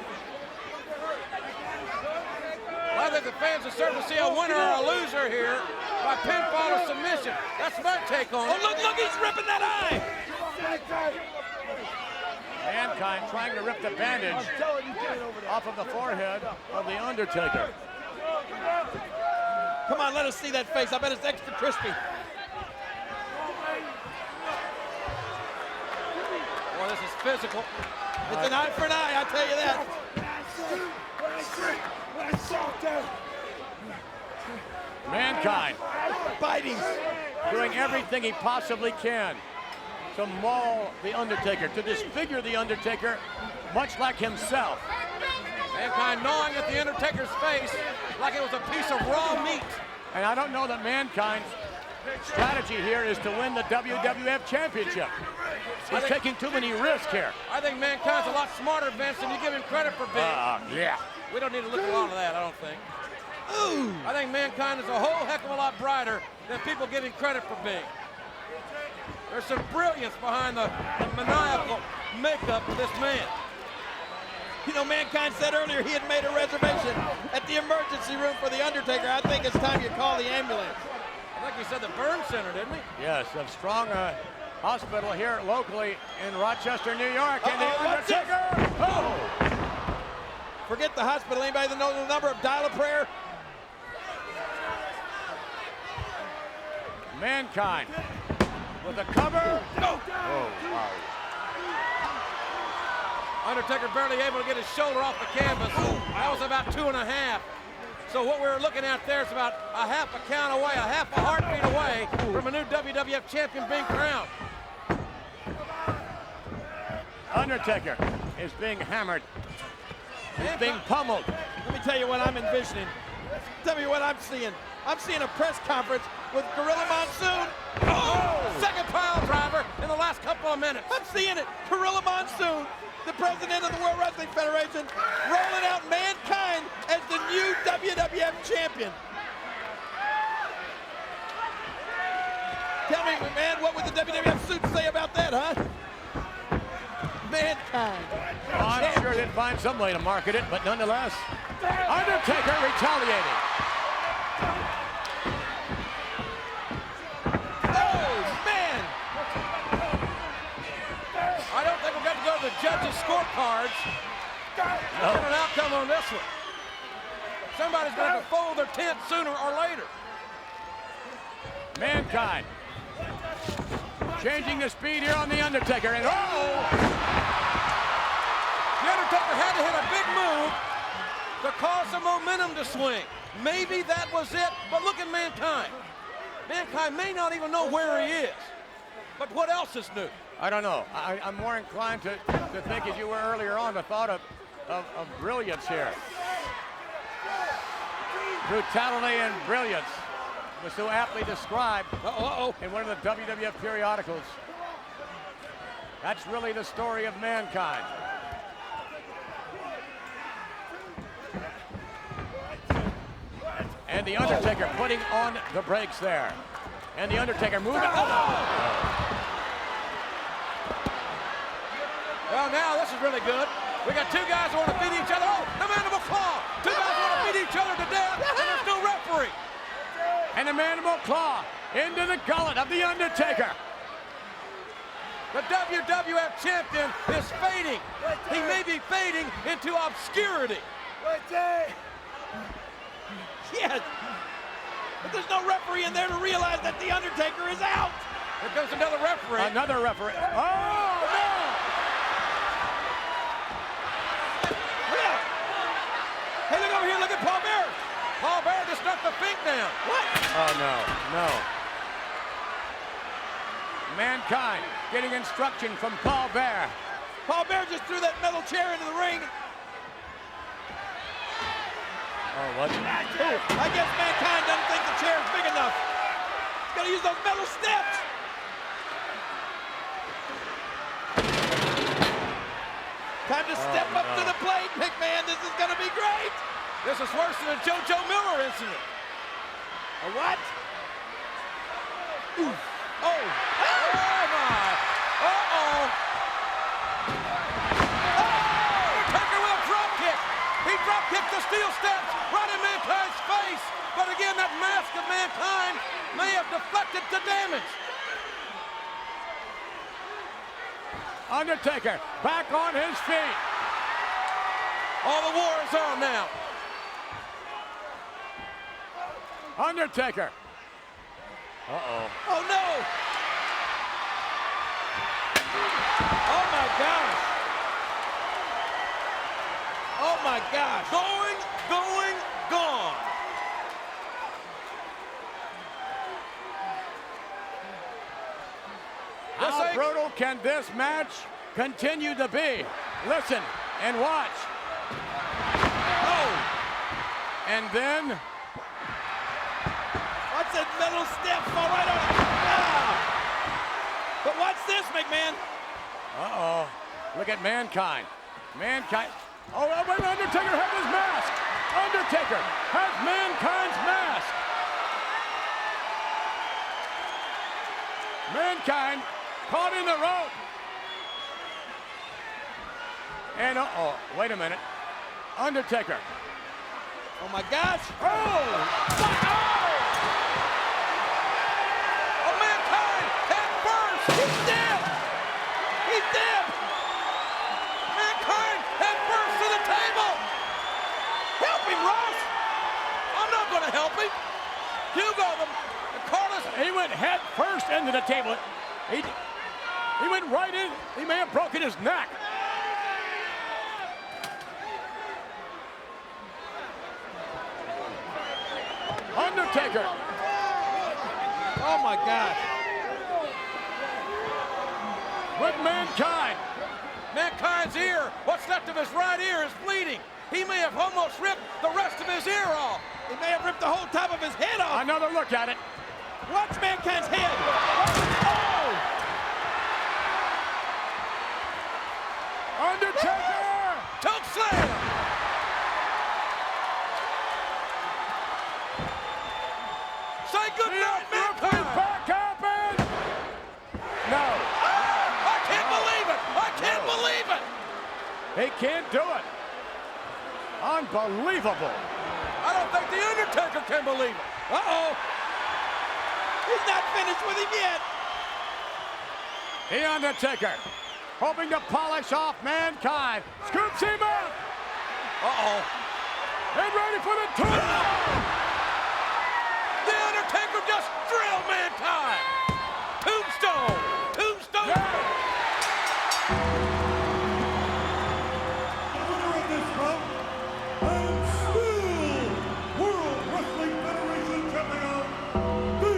I think the fans are starting to see a winner or a loser here by pinfall or submission. That's my take on it. Oh, look, he's ripping that eye. Mankind trying to rip the bandage off of the forehead of the Undertaker. Come on, let us see that face. I bet it's extra crispy. Boy, this is physical. It's an eye for an eye, I tell you that. Mankind biting, doing everything he possibly can to maul the Undertaker, to disfigure the Undertaker, much like himself. Mankind gnawing at the Undertaker's face like it was a piece of raw meat. And I don't know that Mankind's strategy here is to win the WWF Championship. He's taking too many risks here. I think Mankind's a lot smarter, Vince, than you give him credit for being. Yeah. We don't need to look a lot of that, I don't think. Ooh. I think Mankind is a whole heck of a lot brighter than people give him credit for being. There's some brilliance behind the maniacal makeup of this man. You know, Mankind said earlier he had made a reservation at the emergency room for the Undertaker. I think it's time you call the ambulance. I think he said the burn center, didn't he? Yes, of Strong Hospital here locally in Rochester, New York. And the Undertaker. Oh! Forget the hospital. Anybody that knows the number of Dial-A-Prayer? Mankind with a cover. No. Oh, wow. Undertaker barely able to get his shoulder off the canvas. That was about 2.5. So what we were looking at there is about a half a count away, a half a heartbeat away from a new WWF champion being crowned. Undertaker is being hammered. He's being pummeled. Let me tell you what I'm envisioning. Tell me what I'm seeing. I'm seeing a press conference with Gorilla Monsoon. Oh! Second pile driver in the last couple of minutes. I'm seeing it. Gorilla Monsoon, the president of the World Wrestling Federation, rolling out Mankind as the new WWF champion. Tell me, man, what would the WWF suit say about that, huh? Mankind. Oh, I'm sure they'd find some way to market it, but nonetheless, Undertaker retaliating. Oh, man! I don't think we've got to go to the judges' scorecards to get an outcome on this one. Somebody's going to have to fold their tent sooner or later. Mankind changing the speed here on the Undertaker, and The Undertaker had to hit a big move to cause the momentum to swing. Maybe that was it, but look at Mankind. Mankind may not even know where he is. But what else is new? I don't know. I'm more inclined to think, as you were earlier on, the thought of brilliance here. Brutality and brilliance was so aptly described in one of the WWF periodicals. That's really the story of Mankind. And the Undertaker putting on the brakes there. And the Undertaker moving. Well, now this is really good. We got two guys who want to beat each other. Oh, the mandible claw. Two guys want to beat each other to death, and there's no referee. And the mandible claw into the gullet of the Undertaker. The WWF champion is fading. He may be fading into obscurity. Yes. But there's no referee in there to realize that the Undertaker is out. Here comes another referee. Another referee. Oh, no! Hey, look over here. Look at Paul Bearer. Paul Bearer just knocked the Fink down. What? Oh, no. Mankind getting instruction from Paul Bearer. Paul Bearer just threw that metal chair into the ring. Oh, what? I guess Mankind doesn't think the chair is big enough. He's got to use those metal steps. Time to step up to the plate, McMahon. This is going to be great. This is worse than the JoJo Miller incident. A what? Ooh. Oh. Oh, my. Uh-oh. Undertaker with a drop kick. He drop kicked the steel steps right in Mankind's face. But again, that mask of Mankind may have deflected the damage. Undertaker back on his feet. All the war is on now. Undertaker. Oh, no. Oh, my gosh. Oh, my gosh. Gone. How brutal can this match continue to be? Listen and watch. Oh. And then. Watch that metal step fall right on it. Ah. But watch this, McMahon. Uh-oh. Look at Mankind. Oh, wait, Undertaker has his mask. Undertaker has Mankind's mask. Mankind caught in the rope. And wait a minute. Undertaker. Oh my gosh. Oh, Mankind head first. He's dead. He's dead. Mankind head first to the table. Help him, Ross. I'm not going to help him. Hugo, Carlos. He went head first into the table. He went right in. He may have broken his neck. Undertaker. Oh my God. With Mankind. Mankind's ear, what's left of his right ear, is bleeding. He may have almost ripped the rest of his ear off. He may have ripped the whole top of his head off. Another look at it. Watch Mankind's head. Oh! Undertaker! Choke slam! Say good night, Mankind! Back up and... No. I can't believe it! I can't believe it! He can't do it. Unbelievable. I don't think The Undertaker can believe it. Uh-oh. He's not finished with him yet. The Undertaker, hoping to polish off Mankind, scoops him up. Uh-oh. And ready for the tombstone. The Undertaker just drilled Mankind. Tombstone. Tombstone. Yeah. The winner of this bout, and still World Wrestling Federation champion, The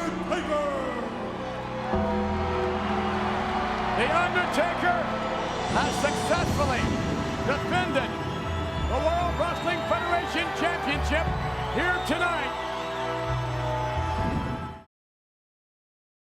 Undertaker. The Undertaker has successfully defended the World Wrestling Federation Championship here tonight